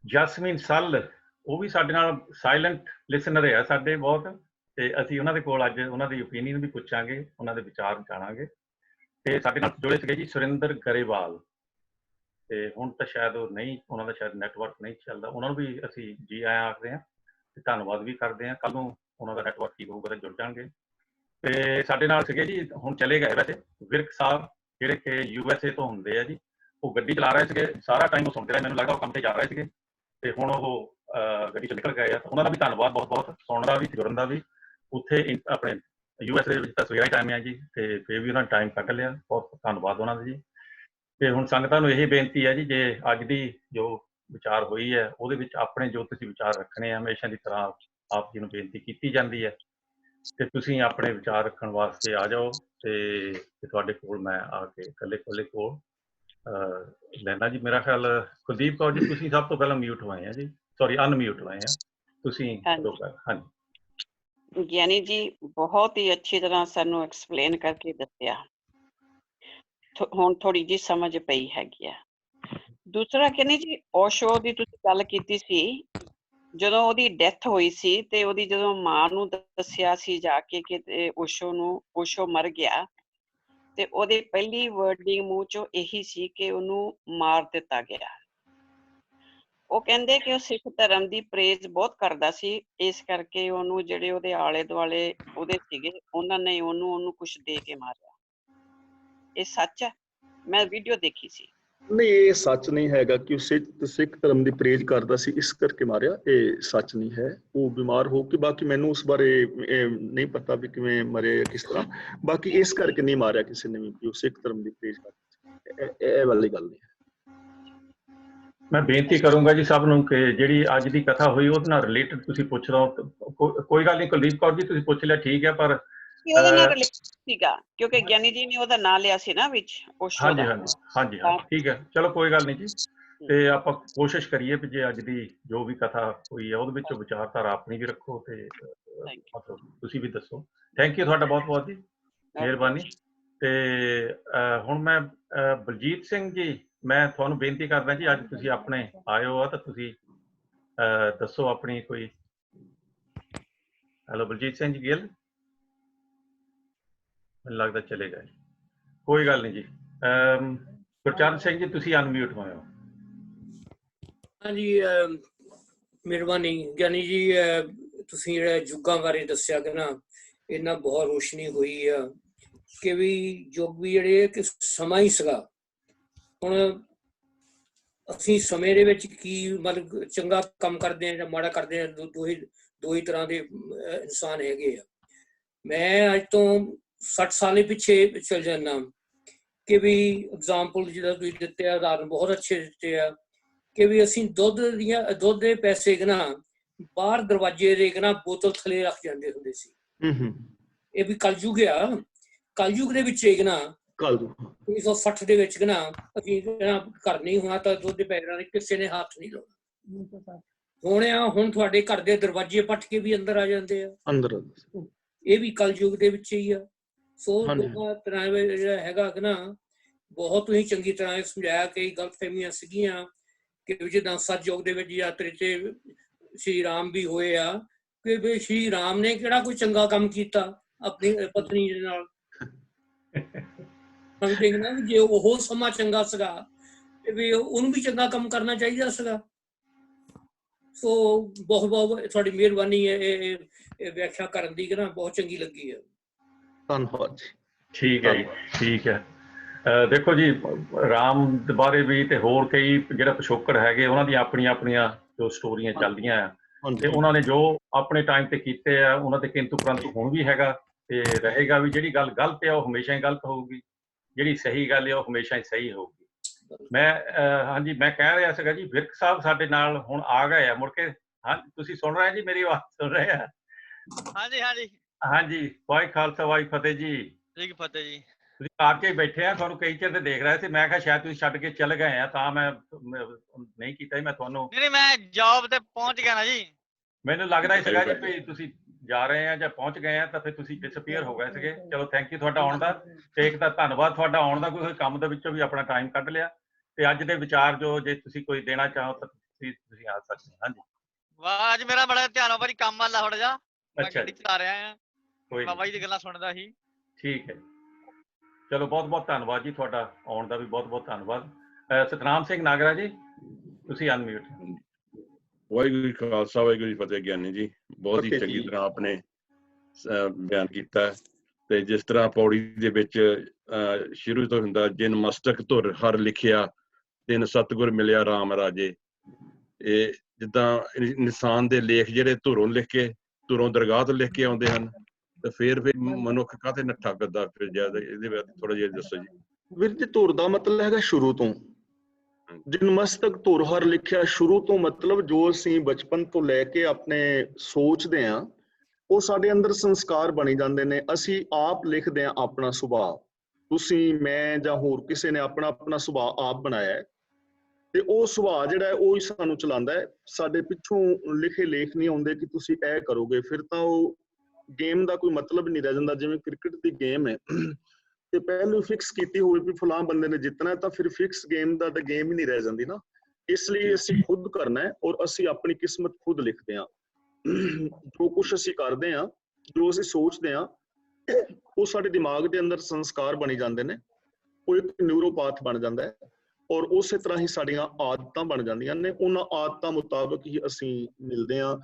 ਜਸਮੀਨ ਸੱਲ ਉਹ ਵੀ ਸਾਡੇ ਨਾਲ ਸਾਇਲੈਂਟ ਲਿਸਨਰ ਹੈ ਸਾਡੇ ਬਹੁਤ, ਤੇ ਅਸੀਂ ਉਹਨਾਂ ਦੇ ਕੋਲ ਅੱਜ ਉਹਨਾਂ ਦੀ ਓਪੀਨੀਅਨ ਵੀ ਪੁੱਛਾਂਗੇ, ਉਹਨਾਂ ਦੇ ਵਿਚਾਰ ਜਾਣਾਂਗੇ। ਤੇ ਸਾਡੇ ਨਾਲ ਜੁੜੇ ਸੀਗੇ ਜੀ ਸੁਰਿੰਦਰ ਗਰੇਵਾਲ, ਤੇ ਹੁਣ ਤਾਂ ਸ਼ਾਇਦ ਉਹ ਨਹੀਂ, ਉਹਨਾਂ ਦਾ ਸ਼ਾਇਦ ਨੈਟਵਰਕ ਨਹੀਂ ਚੱਲਦਾ। ਉਹਨਾਂ ਨੂੰ ਵੀ ਅਸੀਂ ਜੀ ਆਇਆਂ ਆਖਦੇ ਹਾਂ ਤੇ ਧੰਨਵਾਦ ਵੀ ਕਰਦੇ ਹਾਂ। ਕੱਲ੍ਹ ਨੂੰ ਉਹਨਾਂ ਦਾ ਨੈਟਵਰਕ ਠੀਕ ਹੋਊਗਾ ਤਾਂ ਜੁੜ ਜਾਣਗੇ। ਤੇ ਸਾਡੇ ਨਾਲ ਸੀਗੇ ਜੀ, ਹੁਣ ਚਲੇ ਗਏ ਵੈਸੇ, ਵਿਰਕ ਸਾਹਿਬ ਜਿਹੜੇ ਕਿ USA ਤੋਂ ਹੁੰਦੇ ਆ ਜੀ। ਉਹ ਗੱਡੀ ਚਲਾ ਰਹੇ ਸੀਗੇ, ਸਾਰਾ ਟਾਈਮ ਉਹ ਸੁਣਦੇ ਰਹੇ, ਮੈਨੂੰ ਲੱਗਦਾ ਉਹ ਕੰਮ ਤੇ ਜਾ ਰਹੇ ਸੀਗੇ ਤੇ ਹੁਣ ਉਹ ਗੱਡੀ 'ਚ ਨਿਕਲ ਗਏ ਆ। ਉਹਨਾਂ ਦਾ ਵੀ ਧੰਨਵਾਦ ਬਹੁਤ ਬਹੁਤ, ਸੁਣਨ ਦਾ ਵੀ ਜੁੜਨ ਦਾ ਵੀ। ਉੱਥੇ ਆਪਣੇ USA ਦੇ ਵਿੱਚ ਤਾਂ ਸਵੇਰਾ ਟਾਈਮ ਆ ਜੀ, ਤੇ ਫਿਰ ਵੀ ਉਹਨਾਂ ਨੇ ਟਾਈਮ ਕੱਢ ਲਿਆ, ਬਹੁਤ ਧੰਨਵਾਦ ਉਹਨਾਂ ਦਾ ਜੀ। ਤੇ ਹੁਣ ਸੰਗਤਾਂ ਨੂੰ ਇਹ ਬੇਨਤੀ ਹੈ ਜੀ, ਜੇ ਅੱਜ ਦੀ ਜੋ ਵਿਚਾਰ ਹੋਈ ਹੈ ਉਹਦੇ ਵਿੱਚ ਆਪਣੇ ਜੋ ਤੁਸੀਂ ਵਿਚਾਰ ਰੱਖਣੇ ਆ, ਹਮੇਸ਼ਾ ਦੀ ਤਰ੍ਹਾਂ ਆਪ ਜੀ ਨੂੰ ਬੇਨਤੀ ਕੀਤੀ ਜਾਂਦੀ ਹੈ ਤੇ ਤੁਸੀਂ ਆਪਣੇ ਵਿਚਾਰ ਰੱਖਣ ਵਾਸਤੇ ਆ ਜਾਓ ਤੇ ਤੁਹਾਡੇ ਕੋਲ ਮੈਂ ਆ ਕੇ ਇਕੱਲੇ ਕੋਲ ਲੈਣਾ ਜੀ। ਮੇਰਾ ਖਿਆਲ ਕੁਲਦੀਪ ਕੌਰ ਜੀ ਤੁਸੀਂ ਸਭ ਤੋਂ ਪਹਿਲਾਂ ਮਿਊਟ ਹੋਏ ਆ ਜੀ, ਸੌਰੀ ਅਨਮਿਊਟ ਹੋਏ ਆ ਤੁਸੀਂ। ਹਾਂਜੀ ਗਿਆਨੀ ਜੀ, ਬਹੁਤ ਹੀ ਅੱਛੀ ਤਰ੍ਹਾਂ ਸਾਨੂੰ ਐਕਸਪਲੇਨ ਕਰਕੇ ਦੱਸਿਆ, ਹੁਣ ਥੋੜੀ ਜਿਹੀ ਸਮਝ ਪਈ ਹੈਗੀ ਆ। ਦੂਸਰਾ ਕਹਿੰਦੇ ਜੀ, ਓਸ਼ੋ ਦੀ ਤੁਸੀਂ ਗੱਲ ਕੀਤੀ ਸੀ, ਜਦੋਂ ਉਹਦੀ ਡੈਥ ਹੋਈ ਸੀ ਤੇ ਉਹਦੀ ਜਦੋਂ ਮਾਂ ਨੂੰ ਦੱਸਿਆ ਸੀ ਜਾ ਕੇ ਕਿ ਓਸ਼ੋ ਮਰ ਗਿਆ, ਤੇ ਉਹਦੇ ਪਹਿਲੀ ਵਰਡਿੰਗ ਮੂੰਹ ਚੋਂ ਇਹੀ ਸੀ ਕਿ ਉਹਨੂੰ ਮਾਰ ਦਿੱਤਾ ਗਿਆ। ਉਹ ਕਹਿੰਦੇ ਕਿ ਉਹ ਸਿੱਖ ਧਰਮ ਦੀ ਪ੍ਰੇਜ਼ ਬਹੁਤ ਕਰਦਾ ਸੀ, ਇਸ ਕਰਕੇ ਉਹਨੂੰ ਜਿਹੜੇ ਉਹਦੇ ਆਲੇ ਦੁਆਲੇ ਉਹਦੇ ਸੀਗੇ ਉਹਨਾਂ ਨੇ ਉਹਨੂੰ ਕੁਛ ਦੇ ਕੇ ਮਾਰਿਆ। ਇਹ ਸੱਚ ਹੈ? ਮੈਂ ਵੀਡੀਓ ਦੇਖੀ ਸੀ। ਨਹੀਂ, ਇਹ ਸੱਚ ਨਹੀਂ ਹੈਗਾ ਕਿ ਉਹ ਸਿੱਖ ਧਰਮ ਦੀ ਪ੍ਰੇਜ਼ ਕਰਦਾ ਸੀ ਇਸ ਕਰਕੇ ਮਾਰਿਆ, ਇਹ ਸੱਚ ਨਹੀਂ ਹੈ। ਉਹ ਬਿਮਾਰ ਹੋ ਕੇ, ਬਾਕੀ ਮੈਨੂੰ ਉਸ ਬਾਰੇ ਨਹੀਂ ਪਤਾ ਵੀ ਕਿਵੇਂ ਮਰੇ ਕਿਸ ਤਰ੍ਹਾਂ, ਬਾਕੀ ਇਸ ਕਰਕੇ ਨਹੀਂ ਮਾਰਿਆ ਕਿਸੇ ਨੇ ਵੀ ਕਿ ਉਹ ਸਿੱਖ ਧਰਮ ਦੀ ਪ੍ਰੇਜ਼ ਕਰਦਾ ਸੀ, ਇਹ ਵਾਲੀ ਗੱਲ ਨਹੀਂ ਹੈ। ਮੈਂ ਬੇਨਤੀ ਕਰੂੰਗਾ ਜੀ ਸਭ ਨੂੰ ਕਿ ਜਿਹੜੀ ਅੱਜ ਦੀ ਕਥਾ ਹੋਈ ਉਹਦੇ ਨਾਲ ਰਿਲੇਟਡ ਤੁਸੀਂ ਪੁੱਛ ਲਓ, ਕੋਈ ਗੱਲ ਨਹੀਂ। ਕੁਲਦੀਪ ਕੌਰ ਜੀ ਤੁਸੀਂ ਪੁੱਛ ਲਿਆ, ਠੀਕ ਹੈ, ਪਰ ਉਹਦੇ ਨਾਲ ਰਿਲੇਟਡ ਸੀਗਾ ਕਿਉਂਕਿ ਗਿਆਨੀ ਜੀ ਨੇ ਉਹਦਾ ਨਾਂ ਲਿਆ ਸੀ ਨਾ ਵਿੱਚ ਓਸ਼ੋ ਦਾ। ਹਾਂਜੀ, ਠੀਕ ਹੈ, ਚਲੋ ਕੋਈ ਗੱਲ ਨਹੀਂ ਜੀ। ਤੇ ਆਪਾਂ ਕੋਸ਼ਿਸ਼ ਕਰੀਏ ਵੀ ਜੇ ਅੱਜ ਦੀ ਜੋ ਵੀ ਕਥਾ ਹੋਈ ਹੈ ਉਹਦੇ ਵਿੱਚੋਂ ਵਿਚਾਰਧਾਰਾ ਆਪਣੀ ਵੀ ਰੱਖੋ ਤੇ ਮਤਲਬ ਤੁਸੀਂ ਵੀ ਦੱਸੋ। ਥੈਂਕ ਯੂ ਤੁਹਾਡਾ ਬਹੁਤ ਬਹੁਤ ਜੀ, ਮਿਹਰਬਾਨੀ। ਤੇ ਹੁਣ ਮੈਂ ਬਲਜੀਤ ਸਿੰਘ ਜੀ, ਮੈਂ ਤੁਹਾਨੂੰ ਬੇਨਤੀ ਕਰਦਾ ਜੀ, ਅੱਜ ਤੁਸੀਂ ਆਪਣੇ ਆਏ ਹੋ ਆ ਤਾਂ ਤੁਸੀਂ ਦੱਸੋ ਆਪਣੀ ਕੋਈ। ਹੈਲੋ ਬਲਜੀਤ ਸਿੰਘ ਜੀ ਗਿੱਲ, ਮੈਨੂੰ ਲੱਗਦਾ ਚਲੇ ਗਏ, ਕੋਈ ਗੱਲ ਨਹੀਂ ਜੀ। ਗੁਰਚਰਨ ਸਿੰਘ ਜੀ ਤੁਸੀਂ ਅਨਮਿਊਟ ਹੋਏ ਹੋ। ਹਾਂਜੀ, ਮਿਹਰਬਾਨੀ ਗਿਆਨੀ ਜੀ। ਤੁਸੀਂ ਜਿਹੜਾ ਯੁੱਗਾਂ ਬਾਰੇ ਦੱਸਿਆ ਕਿ ਨਾ, ਇਹਨਾਂ ਬਹੁਤ ਰੋਸ਼ਨੀ ਹੋਈ ਆ ਕਿ ਵੀ ਯੁੱਗ ਵੀ ਜਿਹੜੇ ਕਿ ਸਮਾਂ ਹੀ ਸੀਗਾ। ਹੁਣ ਅਸੀਂ ਸਮੇਂ ਦੇ ਵਿੱਚ ਕੀ ਮਤਲਬ ਚੰਗਾ ਕੰਮ ਕਰਦੇ ਹਾਂ ਜਾਂ ਮਾੜਾ ਕਰਦੇ ਹਾਂ, ਦੋ ਹੀ ਤਰ੍ਹਾਂ ਦੇ ਇਨਸਾਨ ਹੈਗੇ ਆ। ਮੈਂ ਅੱਜ ਤੋਂ 60 ਸਾਲ ਪਿੱਛੇ ਚਲ ਜਾਂਦਾ ਕਿ ਵੀ ਐਗਜ਼ਾਮਪਲ ਜਿਹੜਾ ਤੁਸੀਂ ਦਿੱਤੇ ਆ, ਉਦਾਹਰਨ ਬਹੁਤ ਅੱਛੇ ਦਿੱਤੇ ਆ ਕਿ ਵੀ ਅਸੀਂ ਦੁੱਧ ਦੇ ਪੈਸੇ ਨਾ ਬਾਹਰ ਦਰਵਾਜ਼ੇ ਦੇ ਨਾ ਬੋਤਲ ਥੱਲੇ ਰੱਖ ਜਾਂਦੇ ਹੁੰਦੇ ਸੀ। ਇਹ ਵੀ ਕਲਯੁਗ ਆ। ਕਲਯੁਗ ਦੇ ਵਿੱਚ ਇਹ ਨਾ 1960 ਦੇ ਵਿੱਚ ਨਾ ਅਸੀਂ ਘਰ ਨਹੀਂ ਹੋਣਾ ਤਾਂ ਦੁੱਧ ਦੇ ਪੈਰਾਂ ਕਿਸੇ ਨੇ ਹੱਥ ਨਹੀਂ ਲਾਉਣਾ। ਹੁਣ ਤੁਹਾਡੇ ਘਰ ਦੇ ਦਰਵਾਜ਼ੇ ਪੱਟ ਕੇ ਵੀ ਅੰਦਰ ਆ ਜਾਂਦੇ ਆ, ਇਹ ਵੀ ਕਲਯੁਗ ਦੇ ਵਿੱਚ ਹੀ ਆ। ਸੋ ਦੋਹਾਂ ਤਰ੍ਹਾਂ ਜਿਹੜਾ ਹੈਗਾ ਕਿ ਨਾ ਬਹੁਤ ਹੀ ਚੰਗੀ ਤਰ੍ਹਾਂ ਸਮਝਾਇਆ। ਕਈ ਗਲਤਫਹਿਮੀਆਂ ਸੀਗੀਆਂ ਕਿ ਜਿੱਦਾਂ ਸਤਯੁਗ ਦੇ ਵਿੱਚ ਯਾਤਰੀ ਤੇ ਸ਼੍ਰੀ ਰਾਮ ਵੀ ਹੋਏ ਆ ਕਿ ਵੀ ਸ਼੍ਰੀ ਰਾਮ ਨੇ ਕਿਹੜਾ ਕੋਈ ਚੰਗਾ ਕੰਮ ਕੀਤਾ ਆਪਣੀ ਪਤਨੀ ਦੇ ਨਾਲ। ਦੇਖਣਾ ਵੀ ਜੇ ਉਹ ਸਮਾਂ ਚੰਗਾ ਸੀਗਾ ਤੇ ਵੀ ਉਹਨੂੰ ਵੀ ਚੰਗਾ ਕੰਮ ਕਰਨਾ ਚਾਹੀਦਾ ਸੀਗਾ। ਸੋ ਬਹੁਤ ਬਹੁਤ ਤੁਹਾਡੀ ਮਿਹਰਬਾਨੀ ਹੈ ਇਹ ਵਿਆਖਿਆ ਕਰਨ ਦੀ ਕਿ ਨਾ ਬਹੁਤ ਚੰਗੀ ਲੱਗੀ ਹੈ। ਧੰਨਵਾਦ ਜੀ। ਠੀਕ ਹੈ ਜੀ, ਠੀਕ ਹੈ। ਦੇਖੋ ਜੀ, ਰਾਮ ਦੇ ਬਾਰੇ ਵੀ ਤੇ ਹੋਰ ਕਈ ਜਿਹੜਾ ਪਿਛੋਕੜ ਹੈਗੇ ਉਹਨਾਂ ਦੀਆਂ ਆਪਣੀਆਂ ਜੋ ਸਟੋਰੀਆਂ ਚੱਲਦੀਆਂ ਆ ਤੇ ਉਹਨਾਂ ਨੇ ਜੋ ਆਪਣੇ ਟਾਈਮ ਤੇ ਕੀਤੇ ਆ ਉਹਨਾਂ ਦੇ ਕਿੰਤੂ ਪਰੰਤੂ ਹੁਣ ਵੀ ਹੈਗਾ ਤੇ ਰਹੇਗਾ ਵੀ। ਜਿਹੜੀ ਗੱਲ ਗਲਤ ਆ ਉਹ ਹਮੇਸ਼ਾ ਹੀ ਗਲਤ ਹੋਊਗੀ, ਜਿਹੜੀ ਸਹੀ ਗੱਲ ਆ ਉਹ ਹਮੇਸ਼ਾ ਹੀ ਸਹੀ ਹੋਊਗੀ। ਮੈਂ ਹਾਂਜੀ, ਮੈਂ ਕਹਿ ਰਿਹਾ ਸੀਗਾ ਜੀ, ਵਿਰਕ ਸਾਹਿਬ ਸਾਡੇ ਨਾਲ ਹੁਣ ਆ ਗਏ ਆ ਮੁੜ ਕੇ। ਹਾਂ, ਤੁਸੀਂ ਸੁਣ ਰਹੇ ਜੀ, ਮੇਰੀ ਆਵਾਜ਼ ਸੁਣ ਰਹੇ ਆ? ਹਾਂਜੀ, ਵਾਹਿ ਖਾਲਸਾ ਵਾਹਿ ਫਤਿਹ ਜੀ। ਫਤਿਹ ਜੀ। ਤੁਸੀਂ ਆ ਕੇ ਬੈਠੇ ਆ, ਤੁਹਾਨੂੰ ਕਈ ਚਿਰ ਤੇ ਦੇਖ ਰਿਹਾ ਸੀ, ਮੈਂ ਕਿਹਾ ਸ਼ਾਇਦ ਤੁਸੀਂ ਛੱਡ ਕੇ ਚਲੇ ਗਏ ਆ ਤਾਂ ਮੈਂ ਨਹੀਂ ਕੀਤਾ। ਮੈਂ ਤੁਹਾਨੂੰ ਨਹੀਂ, ਮੈਂ ਜੌਬ ਤੇ ਪਹੁੰਚ ਗਿਆ ਨਾ ਜੀ। ਮੈਨੂੰ ਲੱਗਦਾ ਹੀ ਸੀਗਾ ਜੀ ਵੀ ਤੁਸੀਂ ਜਾ ਰਹੇ ਆ ਜਾਂ ਪਹੁੰਚ ਗਏ ਆ ਤਾਂ ਫਿਰ ਤੁਸੀਂ ਡਿਸਅਪੀਅਰ ਹੋ ਗਏ ਸੀਗੇ। ਚਲੋ ਥੈਂਕ ਯੂ ਤੁਹਾਡਾ ਆਉਣ ਦਾ, ਤੇ ਇੱਕ ਤਾਂ ਧੰਨਵਾਦ ਤੁਹਾਡਾ ਆਉਣ ਦਾ, ਕੋਈ ਕੰਮ ਦੇ ਵਿੱਚੋਂ ਵੀ ਆਪਣਾ ਟਾਈਮ ਕੱਢ ਲਿਆ ਤੇ ਅੱਜ ਦੇ ਵਿਚਾਰ ਜੋ ਜੇ ਤੁਸੀਂ ਕੋਈ ਦੇਣਾ ਚਾਹੋ ਤਾਂ ਤੁਸੀਂ ਆ ਸਕਦੇ ਹੋ। ਹਾਂਜੀ, ਵਾਹ, ਅੱਜ ਮੇਰਾ ਬੜਾ ਧਿਆਨ ਆ ਭਾਜੀ, ਕੰਮ ਆਲਾ ਥੋੜਾ ਜਿਹਾ। ਅੱਛਾ, ਗੱਡੀ ਚਲਾ ਰਿਹਾ ਆ, ਕੋਈ ਬਾਬਾ ਜੀ ਦੀ ਗੱਲਾਂ ਸੁਣਦਾ ਸੀ। ਠੀਕ ਹੈ, ਚਲੋ ਬਹੁਤ ਬਹੁਤ ਧੰਨਵਾਦ ਜੀ ਤੁਹਾਡਾ ਆਉਣ ਦਾ ਵੀ, ਬਹੁਤ ਬਹੁਤ ਧੰਨਵਾਦ। ਸਤਨਾਮ ਸਿੰਘ ਨਾਗਰਾ ਜੀ ਤੁਸੀਂ ਅਨਮਿਊਟ। ਵਾਹਿਗੁਰੂ ਜੀ ਖਾਲਸਾ ਵਾਹਿਗੁਰੂ ਜੀ ਫਤਿਹ। ਗਿਆਨੀ ਜੀ ਬਹੁਤ ਹੀ ਚੰਗੀ ਤਰ੍ਹਾਂ ਆਪਣੇ ਬਿਆਨ ਕੀਤਾ। ਤੇ ਜਿਸ ਤਰ੍ਹਾਂ ਪੌੜੀ ਦੇ ਵਿੱਚ ਸ਼ੁਰੂ ਤੋਂ ਹੁੰਦਾ, ਜਿਨ ਮਸਤਕ ਧੁਰ ਹਰ ਲਿਖਿਆ ਤਿੰਨ ਸਤਿਗੁਰ ਮਿਲਿਆ ਰਾਮ ਰਾਜੇ। ਇਹ ਜਿੱਦਾਂ ਇਨਸਾਨ ਦੇ ਲੇਖ ਜਿਹੜੇ ਧੁਰੋਂ ਲਿਖ ਕੇ, ਧੁਰੋਂ ਦਰਗਾਹ ਤੋਂ ਲਿਖ ਕੇ ਆਉਂਦੇ ਹਨ, ਤੇ ਫਿਰ ਮਨੁੱਖ ਕਾਹਤੇ ਨੱਠਾ ਫਿਰਦਾ ਫਿਰ ਜ਼ਿਆਦਾ। ਇਹਦੇ ਬਾਰੇ ਥੋੜਾ ਜਿਹਾ ਦੱਸੋ ਜੀ। ਵੀਰ ਜੀ, ਧੁਰ ਦਾ ਮਤਲਬ ਹੈਗਾ ਸ਼ੁਰੂ ਤੋਂ। ਜਿਨ ਮਸਤਕ ਧੁਰ ਹਰ ਲਿਖਿਆ, ਸ਼ੁਰੂ ਤੋਂ ਮਤਲਬ ਜੋ ਅਸੀਂ ਬਚਪਨ ਤੋਂ ਲੈ ਕੇ ਆਪਣੇ ਸੋਚਦੇ ਹਾਂ, ਉਹ ਸਾਡੇ ਅੰਦਰ ਸੰਸਕਾਰ ਬਣੀ ਜਾਂਦੇ ਨੇ। ਅਸੀਂ ਆਪ ਲਿਖਦੇ ਹਾਂ ਆਪਣਾ ਸੁਭਾਅ। ਤੁਸੀਂ, ਮੈਂ ਜਾਂ ਹੋਰ ਕਿਸੇ ਨੇ ਆਪਣਾ ਆਪਣਾ ਸੁਭਾਅ ਆਪ ਬਣਾਇਆ ਹੈ, ਤੇ ਉਹ ਸੁਭਾਅ ਜਿਹੜਾ ਹੈ ਉਹ ਹੀ ਸਾਨੂੰ ਚਲਾਉਂਦਾ ਹੈ। ਸਾਡੇ ਪਿੱਛੋਂ ਲਿਖੇ ਲੇਖ ਨਹੀਂ ਆਉਂਦੇ ਕਿ ਤੁਸੀਂ ਇਹ ਕਰੋਗੇ, ਫਿਰ ਤਾਂ ਉਹ ਗੇਮ ਦਾ ਕੋਈ ਮਤਲਬ ਨਹੀਂ ਰਹਿ ਜਾਂਦਾ। ਜਿਵੇਂ ਕ੍ਰਿਕਟ ਦੀ ਗੇਮ ਹੈ ਤੇ ਪਹਿਲਾਂ ਫਿਕਸ ਕੀਤੀ ਹੋਵੇ ਵੀ ਫਲਾਂ ਬੰਦੇ ਨੇ ਜਿੱਤਣਾ, ਤਾਂ ਫਿਰ ਫਿਕਸ ਗੇਮ ਦਾ ਤਾਂ ਗੇਮ ਹੀ ਨਹੀਂ ਰਹਿ ਜਾਂਦੀ ਨਾ। ਇਸ ਲਈ ਅਸੀਂ ਖੁਦ ਕਰਨਾ ਹੈ, ਔਰ ਅਸੀਂ ਆਪਣੀ ਕਿਸਮਤ ਖੁਦ ਲਿਖਦੇ ਹਾਂ। ਜੋ ਕੁਛ ਅਸੀਂ ਕਰਦੇ ਹਾਂ, ਜੋ ਅਸੀਂ ਸੋਚਦੇ ਹਾਂ, ਉਹ ਸਾਡੇ ਦਿਮਾਗ ਦੇ ਅੰਦਰ ਸੰਸਕਾਰ ਬਣੀ ਜਾਂਦੇ ਨੇ। ਉਹ ਇੱਕ ਨਿਊਰੋਪਾਥ ਬਣ ਜਾਂਦਾ ਹੈ, ਔਰ ਉਸੇ ਤਰ੍ਹਾਂ ਹੀ ਸਾਡੀਆਂ ਆਦਤਾਂ ਬਣ ਜਾਂਦੀਆਂ ਨੇ। ਉਹਨਾਂ ਆਦਤਾਂ ਮੁਤਾਬਕ ਹੀ ਅਸੀਂ ਮਿਲਦੇ ਹਾਂ।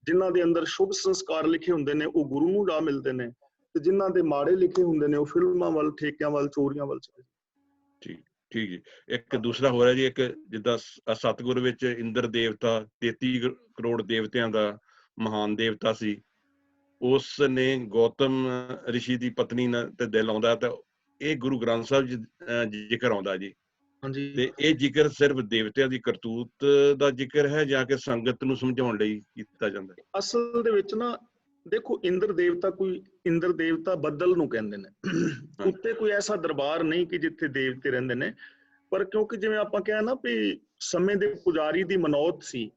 ਜਿਨ੍ਹਾਂ ਦੇ ਅੰਦਰ ਸ਼ੁਭ ਸੰਸਕਾਰ ਲਿਖੇ ਹੁੰਦੇ ਨੇ ਉਹ ਗੁਰੂ ਨੂੰ ਜਾ ਮਿਲਦੇ ਨੇ, ਤੇ ਜਿਨ੍ਹਾਂ ਦੇ ਮਾੜੇ ਲਿਖੇ ਹੁੰਦੇ ਨੇ ਉਹ ਫਿਲਮਾਂ ਵੱਲ, ਠੇਕਿਆਂ ਵੱਲ, ਚੋਰੀਆਂ ਵੱਲ ਚਲੇ। ਠੀਕ ਜੀ। ਇੱਕ ਦੂਸਰਾ ਹੋ ਰਿਹਾ ਜੀ, ਇੱਕ ਜਿੱਦਾਂ ਸਤਿਗੁਰ ਵਿੱਚ ਇੰਦਰ ਦੇਵਤਾ 33 ਕਰੋੜ ਦੇਵਤਿਆਂ ਦਾ ਮਹਾਨ ਦੇਵਤਾ ਸੀ। ਉਸ ਨੇ ਗੌਤਮ ਰਿਸ਼ੀ ਦੀ ਪਤਨੀ ਤੇ ਦਿਲ ਆਉਂਦਾ, ਤਾਂ ਇਹ ਗੁਰੂ ਗ੍ਰੰਥ ਸਾਹਿਬ ਜ਼ਿਕਰ ਆਉਂਦਾ ਜੀ। ਹਾਂਜੀ, ਤੇ ਇਹ ਜ਼ਿਕਰ ਸਿਰਫ ਦੇਵਤਿਆਂ ਦੀ ਕਰਤੂਤ ਦਾ ਜ਼ਿਕਰ ਹੈ ਜਾਂ ਕਿ ਸੰਗਤ ਨੂੰ ਸਮਝਾਉਣ ਲਈ ਕੀਤਾ ਜਾਂਦਾ ਹੈ? ਅਸਲ ਦੇ ਵਿੱਚ ਨਾ ਦੇਖੋ, ਇੰਦਰ ਦੇਵਤਾ ਬੱਦਲ ਨੂੰ ਕਹਿੰਦੇ ਨੇ। ਉੱਤੇ ਕੋਈ ਐਸਾ ਦਰਬਾਰ ਨਹੀਂ ਕਿ ਜਿੱਥੇ ਦੇਵਤੇ ਰਹਿੰਦੇ ਨੇ, ਪਰ ਕਿਉਂਕਿ ਜਿਵੇਂ ਆਪਾਂ ਕਿਹਾ ਨਾ ਵੀ ਸਮੇਂ ਦੇ ਪੁਜਾਰੀ ਦੀ ਮਨੌਤ ਸੀ,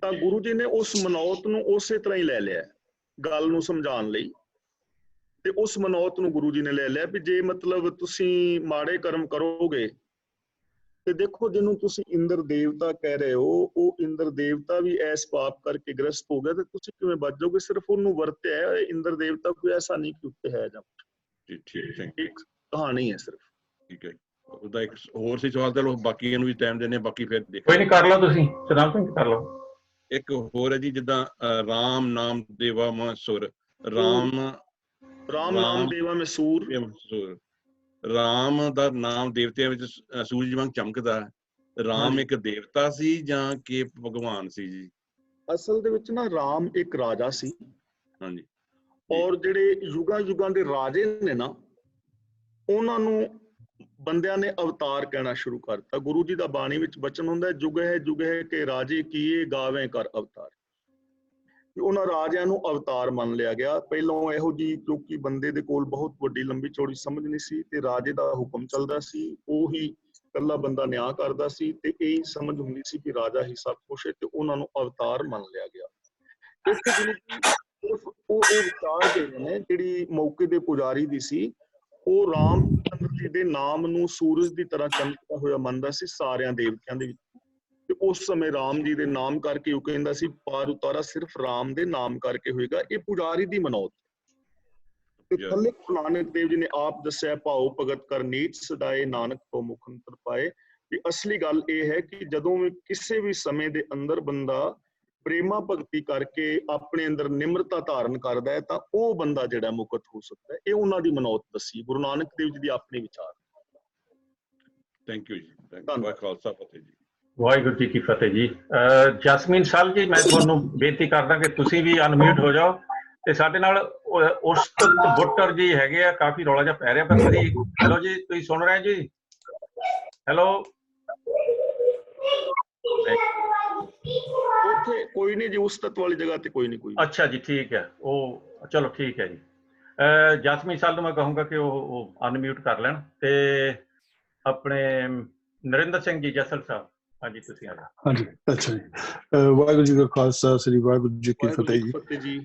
ਤਾਂ ਗੁਰੂ ਜੀ ਨੇ ਉਸ ਮਨੌਤ ਨੂੰ ਉਸੇ ਤਰ੍ਹਾਂ ਹੀ ਲੈ ਲਿਆ ਗੱਲ ਨੂੰ ਸਮਝਾਉਣ ਲਈ। ਤੇ ਉਸ ਮਨੌਤ ਨੂੰ ਗੁਰੂ ਜੀ ਨੇ ਲੈ ਲਿਆ ਵੀ ਜੇ ਮਤਲਬ ਤੁਸੀਂ ਮਾੜੇ ਕਰਮ ਕਰੋਗੇ, ਤੇ ਦੇਖੋ ਜਿਹਨੂੰ ਤੁਸੀਂ ਇੰਦਰ ਦੇਵਤਾ ਕਹਿ ਰਹੇ ਹੋ, ਉਹ ਇੰਦਰ ਦੇਵਤਾ ਵੀ ਐਸ ਪਾਪ ਕਰਕੇ ਗ੍ਰਸਤ ਹੋ ਗਿਆ, ਤੇ ਤੁਸੀਂ ਕਿਵੇਂ ਬਚ ਜਾਓਗੇ? ਸਿਰਫ ਉਹਨੂੰ ਵਰਤਿਆ। ਇੰਦਰ ਦੇਵਤਾ ਕੋਈ ਐਸਾ ਨਹੀਂ ਕਿ ਉੱਤੇ ਹੈ ਜਾਂ ਇੱਕ ਕਹਾਣੀ ਹੈ ਸਿਰਫ। ਠੀਕ ਹੈ। ਉਹਦਾ ਇੱਕ ਹੋਰ ਸੀ ਸਵਾਲ, ਚਲੋ ਬਾਕੀਆਂ ਨੂੰ ਵੀ ਟਾਈਮ ਦਿੰਦੇ, ਬਾਕੀ ਫਿਰ ਦੇਖੋ। ਕੋਈ ਨਹੀਂ, ਕਰ ਲਓ ਤੁਸੀਂ ਸਤਨਾਮ ਸਿੰਘ, ਕਰ ਲਓ। ਇੱਕ ਹੋਰ ਹੈ ਜੀ, ਜਿੱਦਾਂ ਰਾਮ ਨਾਮ ਦੇਵਾ ਮੈ ਸੁਰ, ਰਾਮ ਨਾਮ ਦੇਵਾ ਮੈਂ ਸੂਰ। ਰਾਮ ਦਾ ਨਾਮ ਦੇਵਤਿਆਂ ਵਿੱਚ ਸੂਰਜ ਵਾਂਗ ਚਮਕਦਾ ਹੈ। ਰਾਮ ਇੱਕ ਦੇਵਤਾ ਸੀ ਜਾਂ ਕਿ ਭਗਵਾਨ ਸੀ ਜੀ? ਅਸਲ ਦੇ ਵਿੱਚ ਨਾ ਰਾਮ ਇੱਕ ਰਾਜਾ ਸੀ। ਹਾਂਜੀ। ਔਰ ਜਿਹੜੇ ਯੁਗਾਂ ਯੁਗਾਂ ਦੇ ਰਾਜੇ ਨੇ ਨਾ, ਉਹਨਾਂ ਨੂੰ ਬੰਦਿਆਂ ਨੇ ਅਵਤਾਰ ਕਹਿਣਾ ਸ਼ੁਰੂ ਕਰਤਾ। ਗੁਰੂ ਜੀ ਦਾ ਬਾਣੀ ਵਿੱਚ ਬਚਨ ਹੁੰਦਾ, ਜੁਗ ਹੈ ਕਿ ਰਾਜੇ ਕੀਏ ਗਾਵੇਂ ਕਰ ਅਵਤਾਰ। ਉਹਨਾਂ ਰਾਜਿਆਂ ਨੂੰ ਅਵਤਾਰ ਮੰਨ ਲਿਆ ਗਿਆ। ਪਹਿਲਾਂ ਇਹੋ ਜਿਹੀ, ਕਿਉਂਕਿ ਬੰਦੇ ਦੇ ਕੋਲ ਬਹੁਤ ਵੱਡੀ ਲੰਬੀ ਚੌੜੀ ਸਮਝ ਨਹੀਂ ਸੀ, ਤੇ ਰਾਜੇ ਦਾ ਹੁਕਮ ਚੱਲਦਾ ਸੀ, ਉਹੀ ਇਕੱਲਾ ਬੰਦਾ ਨਿਆਂ ਕਰਦਾ ਸੀ, ਤੇ ਇਹੀ ਸਮਝ ਹੁੰਦੀ ਸੀ ਕਿ ਰਾਜਾ ਹੀ ਸਭ ਕੁਛ ਹੈ, ਤੇ ਉਹਨਾਂ ਨੂੰ ਅਵਤਾਰ ਮੰਨ ਲਿਆ ਗਿਆ। ਉਹ ਵਿਚਾਰ ਦੇ ਨੇ ਜਿਹੜੀ ਮੌਕੇ ਦੇ ਪੁਜਾਰੀ ਦੀ ਸੀ, ਉਹ ਰਾਮ ਚੰਦਰ ਜੀ ਦੇ ਨਾਮ ਨੂੰ ਸੂਰਜ ਦੀ ਤਰ੍ਹਾਂ ਚਮਕਦਾ ਹੋਇਆ ਮੰਨਦਾ ਸੀ ਸਾਰਿਆਂ ਦੇਵਤਿਆਂ ਦੇ ਵਿੱਚ। ਤੇ ਉਸ ਸਮੇਂ ਰਾਮ ਜੀ ਦੇ ਨਾਮ ਕਰਕੇ ਉਹ ਕਹਿੰਦਾ ਸੀ ਪਾਰ ਉਤਾਰਾ ਸਿਰਫ ਰਾਮ ਦੇ ਨਾਮ ਕਰਕੇ ਹੋਏਗਾ। ਇਹ ਪੁਜਾਰੀ ਦੀ ਮਨੌਤ। ਤੇ ਥੱਲੇ ਗੁਰੂ ਨਾਨਕ ਦੇਵ ਜੀ ਨੇ ਆਪ ਦੱਸਿਆ, ਭਾਉ ਭਗਤ ਕਰ ਨੀਚ ਸਦਾਏ, ਨਾਨਕ ਤੋਂ ਮੁਖ ਅੰਤਰ ਪਾਏ। ਕਿ ਅਸਲੀ ਗੱਲ ਇਹ ਹੈ ਕਿ ਜਦੋਂ ਵੀ ਕਿਸੇ ਵੀ ਸਮੇਂ ਦੇ ਅੰਦਰ ਬੰਦਾ ਪ੍ਰੇਮਾ ਭਗਤੀ ਕਰਕੇ ਆਪਣੇ ਅੰਦਰ ਨਿਮਰਤਾ ਧਾਰਨ ਕਰਦਾ ਹੈ, ਤਾਂ ਉਹ ਬੰਦਾ ਜਿਹੜਾ ਮੁਕਤ ਹੋ ਸਕਦਾ ਹੈ। ਇਹ ਉਹਨਾਂ ਦੀ ਮਨੌਤ ਦੱਸੀ, ਗੁਰੂ ਨਾਨਕ ਦੇਵ ਜੀ ਦੀ ਆਪਣੀ ਵਿਚਾਰ। ਥੈਂਕ ਯੂ ਜੀ। ਖਾਲਸਾ ਫਤਿਹ ਜੀ। ਵਾਹਿਗੁਰੂ ਜੀ ਕੀ ਫਤਿਹ ਜੀ। ਜਸਮੀਨ ਸਾਹਿਬ ਜੀ, ਮੈਂ ਤੁਹਾਨੂੰ ਬੇਨਤੀ ਕਰਦਾ ਕਿ ਤੁਸੀਂ ਵੀ ਅਨਮਿਊਟ ਹੋ ਜਾਓ, ਤੇ ਸਾਡੇ ਨਾਲ ਉਸਤਤ ਬੁੱਟਰ ਜੀ ਹੈਗੇ ਆ। ਕਾਫੀ ਰੌਲਾ ਜਿਹਾ ਪੈ ਰਿਹਾ, ਪਰ ਤੁਸੀਂ, ਹੈਲੋ ਜੀ, ਤੁਸੀਂ ਸੁਣ ਰਹੇ ਜੀ? ਹੈਲੋ। ਉੱਥੇ ਕੋਈ ਨਹੀਂ ਜੀ, ਉਸਤਤ ਵਾਲੀ ਜਗ੍ਹਾ ਤੇ ਕੋਈ ਨਹੀਂ। ਅੱਛਾ ਜੀ, ਠੀਕ ਹੈ। ਉਹ ਚਲੋ ਠੀਕ ਹੈ ਜੀ। ਜਸਮੀਨ ਸਾਹਿਬ ਨੂੰ ਮੈਂ ਕਹੂੰਗਾ ਕਿ ਉਹ ਅਨਮਿਊਟ ਕਰ ਲੈਣ। ਤੇ ਆਪਣੇ ਨਰਿੰਦਰ ਸਿੰਘ ਜੀ ਜਸਲ ਸਾਹਿਬ, ਹਾਂਜੀ ਤੁਸੀਂ ਆ ਜਾਓ। ਹਾਂਜੀ, ਅੱਛਾ ਜੀ। ਵਾਹਿਗੁਰੂ ਜੀ ਕਾ ਖਾਲਸਾ, ਸ੍ਰੀ ਵਾਹਿਗੁਰੂ ਜੀ ਕੀ ਫਤਿਹ ਜੀ।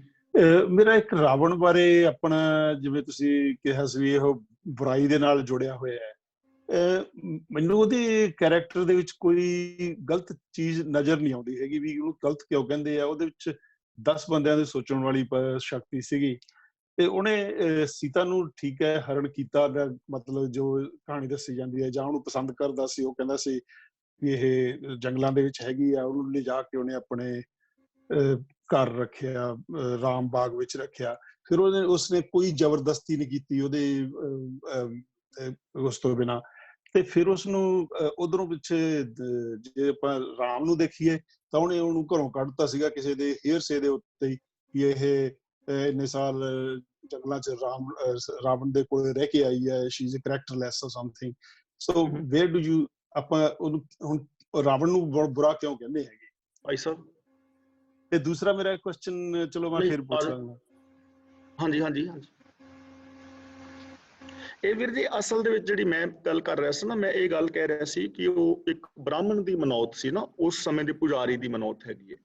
ਮੇਰਾ ਇੱਕ ਰਾਵਣ ਬਾਰੇ, ਆਪਣਾ ਜਿਵੇਂ ਤੁਸੀਂ ਕਿਹਾ ਸੀ, ਇਹ ਬੁਰਾਈ ਦੇ ਨਾਲ ਜੁੜਿਆ ਹੋਇਆ ਹੈ। ਮੈਨੂੰ ਉਹਦੇ ਕੈਰੈਕਟਰ ਦੇ ਵਿੱਚ ਕੋਈ ਗਲਤ ਚੀਜ਼ ਨਜ਼ਰ ਨਹੀਂ ਆਉਂਦੀ ਹੈਗੀ ਵੀ ਉਹਨੂੰ ਗਲਤ ਕਿਉਂ ਕਹਿੰਦੇ ਆ। ਉਹਦੇ ਵਿੱਚ 10 ਬੰਦਿਆਂ ਦੇ ਸੋਚਣ ਵਾਲੀ ਸ਼ਕਤੀ ਸੀਗੀ, ਤੇ ਉਹਨੇ ਸੀਤਾ ਨੂੰ ਠੀਕ ਹੈ ਹਰਨ ਕੀਤਾ, ਮਤਲਬ ਜੋ ਕਹਾਣੀ ਦੱਸੀ ਜਾਂਦੀ ਹੈ, ਜਾਂ ਉਹਨੂੰ ਪਸੰਦ ਕਰਦਾ ਸੀ। ਉਹ ਕਹਿੰਦਾ ਸੀ ਵੀ ਇਹ ਜੰਗਲਾਂ ਦੇ ਵਿੱਚ ਹੈਗੀ ਆ, ਉਹਨੂੰ ਲਿਜਾ ਕੇ ਉਹਨੇ ਆਪਣੇ ਘਰ ਰੱਖਿਆ, ਰਾਮ ਬਾਗ ਵਿੱਚ ਰੱਖਿਆ। ਫਿਰ ਉਸਨੇ ਕੋਈ ਜ਼ਬਰਦਸਤੀ ਨਹੀਂ ਕੀਤੀ ਉਹਦੇ ਉਸ ਤੋਂ ਬਿਨਾਂ। ਤੇ ਫਿਰ ਉਸਨੂੰ ਉਧਰੋਂ ਪਿੱਛੇ ਜੇ ਆਪਾਂ ਰਾਮ ਨੂੰ ਦੇਖੀਏ ਤਾਂ ਉਹਨੇ ਉਹਨੂੰ ਘਰੋਂ ਕੱਢਤਾ ਸੀਗਾ ਕਿਸੇ ਦੇ ਹੇਅਰਸੇ ਦੇ ਉੱਤੇ ਹੀ, ਕਿ ਇਹ ਇੰਨੇ ਸਾਲ ਜੰਗਲਾਂ 'ਚ ਰਾਵਣ ਦੇ ਕੋਲ ਰਹਿ ਕੇ ਆਈ ਹੈ, she is a characterless or something. So where do you, ਆਪਾਂ ਉਹਨੂੰ ਹੁਣ ਰਾਵਣ ਨੂੰ ਬੁਰਾ ਕਿਉਂ ਕਹਿੰਦੇ ਹੈਗੇ ਭਾਈ ਸਾਹਿਬ? ਤੇ ਦੂਸਰਾ ਮੇਰਾ ਕੁਐਸਚਨ, ਚਲੋ ਮੈਂ ਫਿਰ ਪੁੱਛ ਲਾਂਗਾ। ਹਾਂਜੀ ਹਾਂਜੀ ਹਾਂਜੀ। ਇਹ ਵੀਰ ਜੀ ਅਸਲ ਦੇ ਵਿੱਚ ਜਿਹੜੀ ਮੈਂ ਗੱਲ ਕਰ ਰਿਹਾ ਸੀ ਨਾ, ਮੈਂ ਇਹ ਗੱਲ ਕਹਿ ਰਿਹਾ ਸੀ ਕਿ ਉਹ ਇੱਕ ਬ੍ਰਾਹਮਣ ਦੀ ਮਨੌਤ ਸੀ ਨਾ, ਉਸ ਸਮੇਂ ਦੇ ਪੁਜਾਰੀ ਦੀ ਮਨੌਤ ਹੈਗੀ ਹੈ।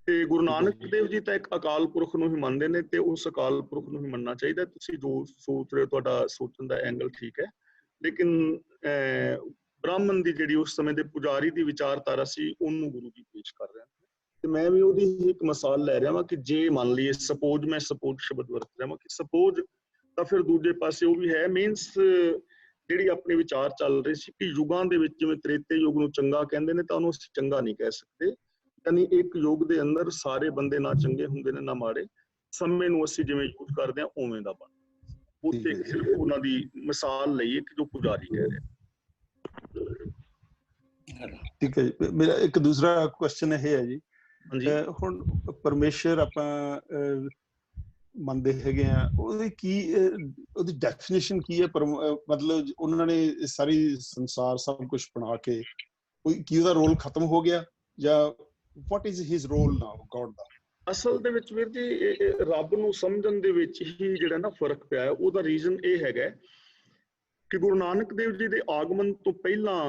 ਤੇ ਗੁਰੂ ਨਾਨਕ ਦੇਵ ਜੀ ਤਾਂ ਇੱਕ ਅਕਾਲ ਪੁਰਖ ਨੂੰ ਹੀ ਮੰਨਦੇ ਨੇ, ਤੇ ਉਸ ਅਕਾਲ ਪੁਰਖ ਨੂੰ ਹੀ ਮੰਨਣਾ ਚਾਹੀਦਾ। ਤੁਸੀਂ ਜੋ ਸੋਚ ਰਹੇ ਹੋ, ਤੁਹਾਡਾ ਸੋਚਣ ਦਾ ਐਂਗਲ ਠੀਕ ਹੈ, ਲੇਕਿਨ ਬ੍ਰਾਹਮਣ ਦੀ ਜਿਹੜੀ ਉਸ ਸਮੇਂ ਦੇ ਪੁਜਾਰੀ ਦੀ ਵਿਚਾਰਧਾਰਾ ਸੀ, ਉਹਨੂੰ ਗੁਰੂ ਜੀ ਪੇਸ਼ ਕਰ ਰਹੇ ਹਨ। ਤੇ ਮੈਂ ਵੀ ਉਹਦੀ ਇੱਕ ਮਿਸਾਲ ਲੈ ਰਿਹਾ ਵਾਂ ਕਿ ਜੇ ਮੰਨ ਲਈਏ, ਸਪੋਜ਼, ਮੈਂ ਸਪੋਜ਼ ਸ਼ਬਦ ਵਰਤ ਰਿਹਾ ਵਾਂ ਕਿ ਸਪੋਜ਼, ਤਾਂ ਫਿਰ ਦੂਜੇ ਪਾਸੇ ਉਹ ਵੀ ਹੈ। ਮੀਨਸ ਜਿਹੜੀ ਆਪਣੇ ਵਿਚਾਰ ਚੱਲ ਰਹੇ ਸੀ ਕਿ ਯੁਗਾਂ ਦੇ ਵਿੱਚ ਜਿਵੇਂ ਤ੍ਰੇਤੇ ਯੁੱਗ ਨੂੰ ਚੰਗਾ ਕਹਿੰਦੇ ਨੇ, ਤਾਂ ਉਹਨੂੰ ਅਸੀਂ ਚੰਗਾ ਨਹੀਂ ਕਹਿ ਸਕਦੇ। ਯਾਨੀ ਇੱਕ ਯੁੱਗ ਦੇ ਅੰਦਰ ਸਾਰੇ ਬੰਦੇ ਨਾ ਚੰਗੇ ਹੁੰਦੇ ਨੇ ਨਾ ਮਾੜੇ, ਸਮੇਂ ਨੂੰ ਅਸੀਂ ਜਿਵੇਂ ਯੂਜ਼ ਕਰਦੇ ਹਾਂ ਉਵੇਂ ਦਾ ਬਣ। ਉੱਥੇ ਸਿਰਫ ਉਹਨਾਂ ਦੀ ਮਿਸਾਲ ਲਈਏ ਕਿ ਜੋ ਪੁਜਾਰੀ ਕਹਿ ਰਿਹਾ। ਠੀਕ ਹੈ ਜੀ। ਮੇਰਾ ਇੱਕ ਦੂਸਰਾ ਕੁਐਸਚਨ ਇਹ ਹੈ ਜੀ, ਹੁਣ ਪਰਮੇਸ਼ਰ ਆਪਾਂ ਮੰਨਦੇ ਹੈਗੇ ਆ, ਉਹਦੀ ਕੀ, ਉਹਦੀ ਡੈਫੀਨੇਸ਼ਨ ਕੀ ਹੈ? ਮਤਲਬ ਉਹਨਾਂ ਨੇ ਸਾਰੀ ਸੰਸਾਰ ਸਭ ਕੁਝ ਬਣਾ ਕੇ, ਕੀ ਉਹਦਾ ਰੋਲ ਖਤਮ ਹੋ ਗਿਆ, ਜਾਂ what is his role now, God ਦਾ? ਅਸਲ ਦੇ ਵਿੱਚ ਵੀਰ ਜੀ ਰੱਬ ਨੂੰ ਸਮਝਣ ਦੇ ਵਿੱਚ ਹੀ ਜਿਹੜਾ ਨਾ ਫਰਕ ਪਿਆ ਹੈ। ਉਹਦਾ ਰੀਜ਼ਨ ਇਹ ਹੈਗਾ ਕਿ ਗੁਰੂ ਨਾਨਕ ਦੇਵ ਜੀ ਦੇ ਆਗਮਨ ਤੋਂ ਪਹਿਲਾਂ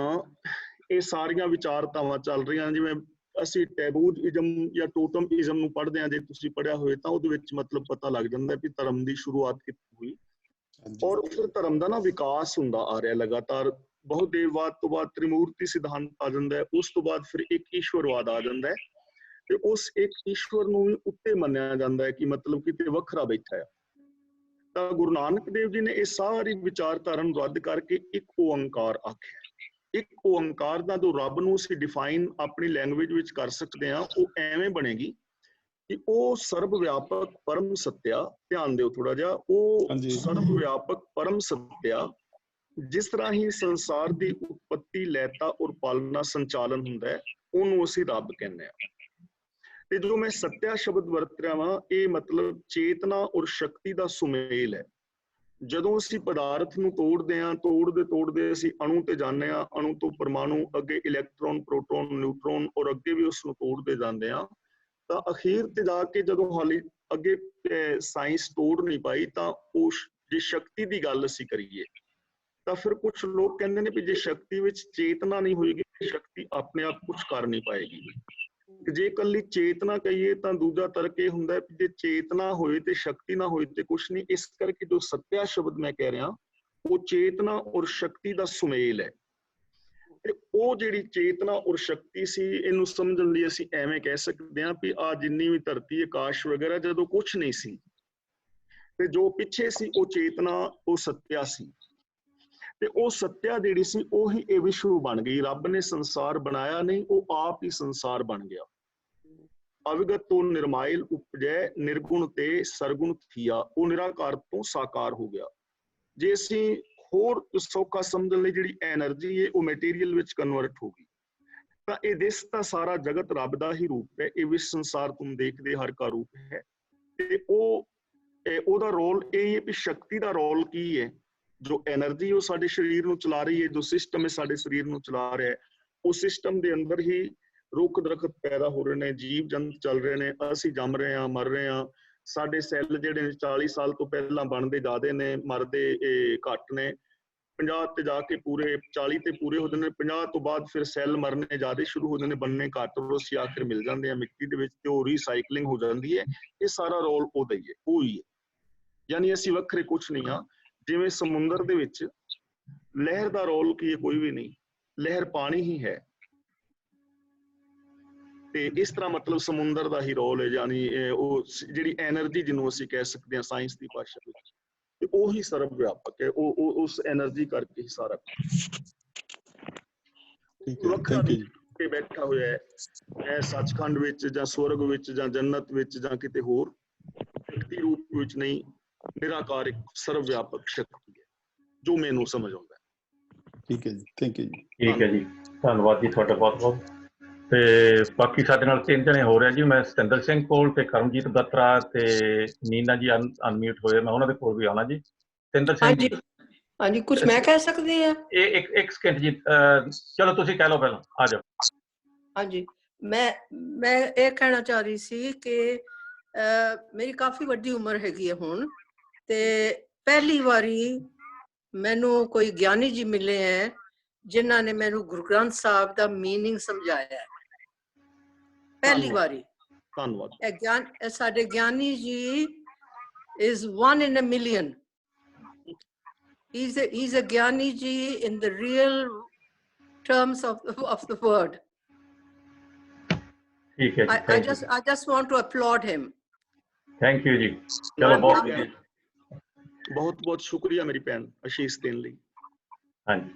ਇਹ ਸਾਰੀਆਂ ਵਿਚਾਰਤਾਵਾਂ ਚੱਲ ਰਹੀਆਂ। ਜਿਵੇਂ ਅਸੀਂ ਟੈਬੂਇਜ਼ਮ ਜਾਂ ਟੋਟਮਇਜ਼ਮ ਨੂੰ ਪੜ੍ਹਦੇ ਹਾਂ, ਜੇ ਤੁਸੀਂ ਪੜ੍ਹਿਆ ਹੋਵੇ ਤਾਂ ਉਹਦੇ ਵਿੱਚ ਮਤਲਬ ਪਤਾ ਲੱਗ ਜਾਂਦਾ ਵੀ ਧਰਮ ਦੀ ਸ਼ੁਰੂਆਤ ਕਿੱਥੋਂ ਹੋਈ, ਔਰ ਫਿਰ ਧਰਮ ਦਾ ਨਾ ਵਿਕਾਸ ਹੁੰਦਾ ਆ ਰਿਹਾ ਲਗਾਤਾਰ। ਬਹੁਤ ਦੇਰ ਤੋਂ ਬਾਅਦ ਤ੍ਰਿਮੂਰਤੀ ਸਿਧਾਂਤ ਆ ਜਾਂਦਾ ਹੈ, ਉਸ ਤੋਂ ਬਾਅਦ ਫਿਰ ਇੱਕ ਈਸ਼ਵਰਵਾਦ ਆ ਜਾਂਦਾ ਹੈ, ਤੇ ਉਸ ਇੱਕ ਈਸ਼ਵਰ ਨੂੰ ਵੀ ਉੱਤੇ ਮੰਨਿਆ ਜਾਂਦਾ ਹੈ ਕਿ ਮਤਲਬ ਕਿਤੇ ਵੱਖਰਾ ਬੈਠਾ ਹੈ। ਤਾਂ ਗੁਰੂ ਨਾਨਕ ਦੇਵ ਜੀ ਨੇ ਇਹ ਸਾਰੀ ਵਿਚਾਰਧਾਰਾ ਨੂੰ ਰੱਦ ਕਰਕੇ ਇੱਕ ਓੰਕਾਰ ਆਖਿਆ। ਇੱਕ ਓੰਕਾਰ ਦਾ ਜੋ ਰੱਬ ਨੂੰ ਅਸੀਂ ਡਿਫਾਈਨ ਆਪਣੀ ਲੈਂਗੁਏਜ ਵਿੱਚ ਕਰ ਸਕਦੇ ਹਾਂ, ਉਹ ਐਵੇਂ ਬਣੇਗੀ ਕਿ ਉਹ ਸਰਬ ਵਿਆਪਕ ਪਰਮ ਸੱਤਿਆ, ਧਿਆਨ ਦਿਓ ਥੋੜਾ ਜਿਹਾ, ਉਹ ਸਰਬ ਵਿਆਪਕ ਪਰਮ ਸੱਤਿਆ, ਜਿਸ ਤਰ੍ਹਾਂ ਹੀ ਸੰਸਾਰ ਦੀ ਉਤਪਤੀ, ਲੈਤਾ ਔਰ ਪਾਲਣਾ ਸੰਚਾਲਨ ਹੁੰਦਾ ਹੈ, ਉਹਨੂੰ ਅਸੀਂ ਰੱਬ ਕਹਿੰਦੇ ਹਾਂ। ਤੇ ਜੋ ਮੈਂ ਸੱਤਿਆ ਸ਼ਬਦ ਵਰਤ ਰਿਹਾ ਵਾਂ, ਇਹ ਮਤਲਬ ਚੇਤਨਾ ਔਰ ਸ਼ਕਤੀ ਦਾ ਸੁਮੇਲ ਹੈ। ਜਦੋਂ ਅਸੀਂ ਪਦਾਰਥ ਨੂੰ ਤੋੜਦੇ ਹਾਂ, ਤੋੜਦੇ ਅਸੀਂ ਅਣੂ ਤੇ ਜਾਂਦੇ ਹਾਂ, ਅਣੂ ਤੋਂ ਪਰਮਾਣੂ, ਅੱਗੇ ਇਲੈਕਟ੍ਰੋਨ, ਪ੍ਰੋਟੋਨ, ਨਿਊਟਰੋਨ, ਔਰ ਅੱਗੇ ਵੀ ਉਸ ਨੂੰ ਤੋੜਦੇ ਜਾਂਦੇ ਹਾਂ, ਤਾਂ ਅਖੀਰ ਤੇ ਜਾ ਕੇ ਜਦੋਂ ਹਾਲੇ ਅੱਗੇ ਸਾਇੰਸ ਤੋੜ ਨਹੀਂ ਪਾਈ, ਤਾਂ ਉਹ ਜੇ ਸ਼ਕਤੀ ਦੀ ਗੱਲ ਅਸੀਂ ਕਰੀਏ ਤਾਂ ਫਿਰ ਕੁਝ ਲੋਕ ਕਹਿੰਦੇ ਨੇ ਵੀ ਜੇ ਸ਼ਕਤੀ ਵਿੱਚ ਚੇਤਨਾ ਨਹੀਂ ਹੋਏਗੀ, ਸ਼ਕਤੀ ਆਪਣੇ ਆਪ ਕੁਝ ਕਰ ਨਹੀਂ ਪਾਏਗੀ। ਜੇ ਇਕੱਲੀ ਚੇਤਨਾ ਕਹੀਏ ਤਾਂ ਦੂਜਾ ਤਰਕ ਇਹ ਹੁੰਦਾ ਕਿ ਜੇ ਚੇਤਨਾ ਹੋਏ ਤੇ ਸ਼ਕਤੀ ਨਾ ਹੋਏ ਤੇ ਕੁਛ ਨਹੀਂ। ਇਸ ਕਰਕੇ ਜੋ ਸੱਤਿਆ ਸ਼ਬਦ ਮੈਂ ਕਹਿ ਰਿਹਾ, ਉਹ ਚੇਤਨਾ ਔਰ ਸ਼ਕਤੀ ਦਾ ਸੁਮੇਲ ਹੈ। ਤੇ ਉਹ ਜਿਹੜੀ ਚੇਤਨਾ ਔਰ ਸ਼ਕਤੀ ਸੀ, ਇਹਨੂੰ ਸਮਝਣ ਲਈ ਅਸੀਂ ਐਵੇਂ ਕਹਿ ਸਕਦੇ ਹਾਂ ਵੀ ਆ ਜਿੰਨੀ ਵੀ ਧਰਤੀ, ਆਕਾਸ਼ ਵਗੈਰਾ, ਜਦੋਂ ਕੁਛ ਨਹੀਂ ਸੀ ਤੇ ਜੋ ਪਿੱਛੇ ਸੀ ਉਹ ਚੇਤਨਾ, ਉਹ ਸੱਤਿਆ ਸੀ। ਤੇ ਉਹ ਸੱਤਿਆ ਜਿਹੜੀ ਸੀ ਉਹੀ ਇਹ ਵਿਸ਼ਵ ਬਣ ਗਈ। ਰੱਬ ਨੇ ਸੰਸਾਰ ਬਣਾਇਆ ਨਹੀਂ, ਉਹ ਆਪ ਹੀ ਸੰਸਾਰ ਬਣ ਗਿਆ। ਅਵਿਗਤ ਤੋਂ ਨਿਰਮਾਇਲ ਉਪਜੈ, ਨਿਰਗੁਣ ਤੇ ਸਰਗੁਣ ਥੀਆ, ਉਹ ਨਿਰਾਕਾਰ ਤੋਂ ਸਾਕਾਰ ਹੋ ਗਿਆ। ਜੇ ਅਸੀਂ ਹੋਰ ਸੌਖਾ ਸਮਝਣ ਲਈ ਜਿਹੜੀ ਐਨਰਜੀ ਹੈ ਉਹ ਮਟੀਰੀਅਲ ਵਿੱਚ ਕਨਵਰਟ ਹੋ ਗਈ, ਤਾਂ ਇਹ ਦਿਸਦਾ ਸਾਰਾ ਜਗਤ ਰੱਬ ਦਾ ਹੀ ਰੂਪ ਹੈ। ਇਹ ਵਿਸ਼ ਸੰਸਾਰ ਤੁਮ ਦੇਖਦੇ ਹਰ ਕਾ ਰੂਪ ਹੈ। ਤੇ ਉਹਦਾ ਰੋਲ ਇਹ ਹੈ ਵੀ ਸ਼ਕਤੀ ਦਾ ਰੋਲ ਕੀ ਹੈ? ਜੋ ਐਨਰਜੀ ਉਹ ਸਾਡੇ ਸਰੀਰ ਨੂੰ ਚਲਾ ਰਹੀ ਹੈ, ਜੋ ਸਿਸਟਮ ਹੈ ਸਾਡੇ ਸਰੀਰ ਨੂੰ ਚਲਾ ਰਿਹਾ ਹੈ, ਉਹ ਸਿਸਟਮ ਦੇ ਅੰਦਰ ਹੀ ਰੁੱਖ ਦਰਖਤ ਪੈਦਾ ਹੋ ਰਹੇ ਨੇ, ਜੀਵ ਜੰਤ ਚੱਲ ਰਹੇ ਨੇ, ਅਸੀਂ ਜੰਮ ਰਹੇ ਹਾਂ, ਮਰ ਰਹੇ ਹਾਂ। ਸਾਡੇ ਸੈੱਲ ਜਿਹੜੇ 40 ਸਾਲ ਤੋਂ ਪਹਿਲਾਂ ਬਣਦੇ ਜ਼ਿਆਦੇ ਨੇ, ਮਰਦੇ ਇਹ ਘੱਟ ਨੇ। 50 ਤੇ ਜਾ ਕੇ ਪੂਰੇ, 40 ਤੇ ਪੂਰੇ ਹੋ ਜਾਂਦੇ ਨੇ, 50 ਤੋਂ ਬਾਅਦ ਫਿਰ ਸੈੱਲ ਮਰਨੇ ਜ਼ਿਆਦਾ ਸ਼ੁਰੂ ਹੋ ਜਾਂਦੇ ਨੇ, ਬਣਨੇ ਘੱਟ, ਔਰ ਅਸੀਂ ਆਖਿਰ ਮਿਲ ਜਾਂਦੇ ਹਾਂ ਮਿੱਟੀ ਦੇ ਵਿੱਚ, ਤੇ ਉਹ ਰੀਸਾਈਕਲਿੰਗ ਹੋ ਜਾਂਦੀ ਹੈ। ਇਹ ਸਾਰਾ ਰੋਲ ਉਹਦਾ ਹੀ ਹੈ, ਉਹੀ ਹੈ। ਯਾਨੀ ਅਸੀਂ ਵੱਖਰੇ ਕੁਛ ਨਹੀਂ ਹਾਂ। ਜਿਵੇਂ ਸਮੁੰਦਰ ਦੇ ਵਿੱਚ ਲਹਿਰ ਦਾ ਰੋਲ ਕੀ ਹੈ? ਕੋਈ ਵੀ ਨਹੀਂ, ਲਹਿਰ ਪਾਣੀ ਹੀ ਹੈ। ਤੇ ਇਸ ਤਰ੍ਹਾਂ ਮਤਲਬ ਸਮੁੰਦਰ ਦਾ ਹੀ ਰੋਲ ਹੈ। ਯਾਨੀ ਉਹ ਜਿਹੜੀ ਐਨਰਜੀ ਜਿਹਨੂੰ ਅਸੀਂ ਕਹਿ ਸਕਦੇ ਹਾਂ ਸਾਇੰਸ ਦੀ ਭਾਸ਼ਾ ਵਿੱਚ, ਤੇ ਉਹੀ ਸਰਬ ਵਿਆਪਕ ਹੈ। ਉਹ ਉਸ ਐਨਰਜੀ ਕਰਕੇ ਹੀ ਸਾਰਾ ਵੱਖਰਾ ਕੇ ਬੈਠਾ ਹੋਇਆ ਹੈ, ਸੱਚਖੰਡ ਵਿੱਚ ਜਾਂ ਸਵਰਗ ਵਿੱਚ ਜਾਂ ਜੰਨਤ ਵਿੱਚ ਜਾਂ ਕਿਤੇ ਹੋਰ। ਵਿਅਕਤੀ ਰੂਪ ਵਿੱਚ ਨਹੀਂ, ਨਿਰਾਕਾਰ ਇੱਕ ਸਰਵ ਵਿਆਪਕ ਸ਼ਕਤੀ ਹੈ, ਜੋ ਮੈਨੂੰ ਸਮਝ ਆਉਂਦਾ ਹੈ। ਠੀਕ ਹੈ ਜੀ, ਥੈਂਕ ਯੂ ਜੀ। ਠੀਕ ਹੈ ਜੀ, ਧੰਨਵਾਦ ਜੀ ਤੁਹਾਡਾ ਬਹੁਤ ਬਹੁਤ। ਤੇ ਬਾਕੀ ਸਾਡੇ ਨਾਲ 3 ਜਣੇ ਹੋ ਰਹੇ ਜੀ, ਮੈਂ ਸਤਿੰਦਰ ਸਿੰਘ ਕੋਲ ਤੇ ਕਰਮਜੀਤ ਬੱਤਰਾ ਤੇ ਨੀਨਾ ਜੀ ਅਨਮਿਊਟ ਹੋਏ, ਮੈਂ ਉਹਨਾਂ ਦੇ ਕੋਲ ਵੀ ਆਉਣਾ ਜੀ। ਸਤਿੰਦਰ ਸਿੰਘ ਜੀ, ਹਾਂਜੀ, ਕੁਝ ਮੈਂ ਕਹਿ ਸਕਦੀ ਹਾਂ? ਇਹ ਇੱਕ ਸਕਿੰਟ ਜੀ, ਚਲੋ ਤੁਸੀਂ ਕਹਿ ਲਓ ਪਹਿਲਾਂ, ਆ ਜਾਓ। ਹਾਂਜੀ, ਮੈਂ ਇਹ ਕਹਿਣਾ ਚਾਹ ਰਹੀ ਸੀ ਕਿ ਮੇਰੀ ਕਾਫੀ ਵੱਡੀ ਉਮਰ ਹੈਗੀ ਹੈ ਹੁਣ, ਤੇ ਪਹਿਲੀ ਵਾਰੀ ਮੈਨੂੰ ਕੋਈ ਗਿਆਨੀ ਜੀ ਮਿਲੇ ਹੈ ਜਿਨ੍ਹਾਂ ਨੇ ਮੈਨੂੰ ਗੁਰੂ ਗ੍ਰੰਥ ਸਾਹਿਬ ਦਾ ਮੀਨਿੰਗ ਸਮਝਾਇਆ ਹੈ, ਪਹਿਲੀ ਵਾਰੀ। ਧੰਨਵਾਦ। ਇਹ ਸਾਡੇ Giani ji is one in a million. He's a Giani ji in the real terms of the word. ਠੀਕ ਹੈ ਜੀ, I just want to applaud him. Thank you ਜੀ। ਚਲੋ ਬਹੁਤ ਬਹੁਤ ਸ਼ੁਕਰੀਆ ਮੇਰੀ ਭੈਣ ਅਸ਼ੀਸ਼ ਦੇਣ ਲਈ। ਹਾਂਜੀ,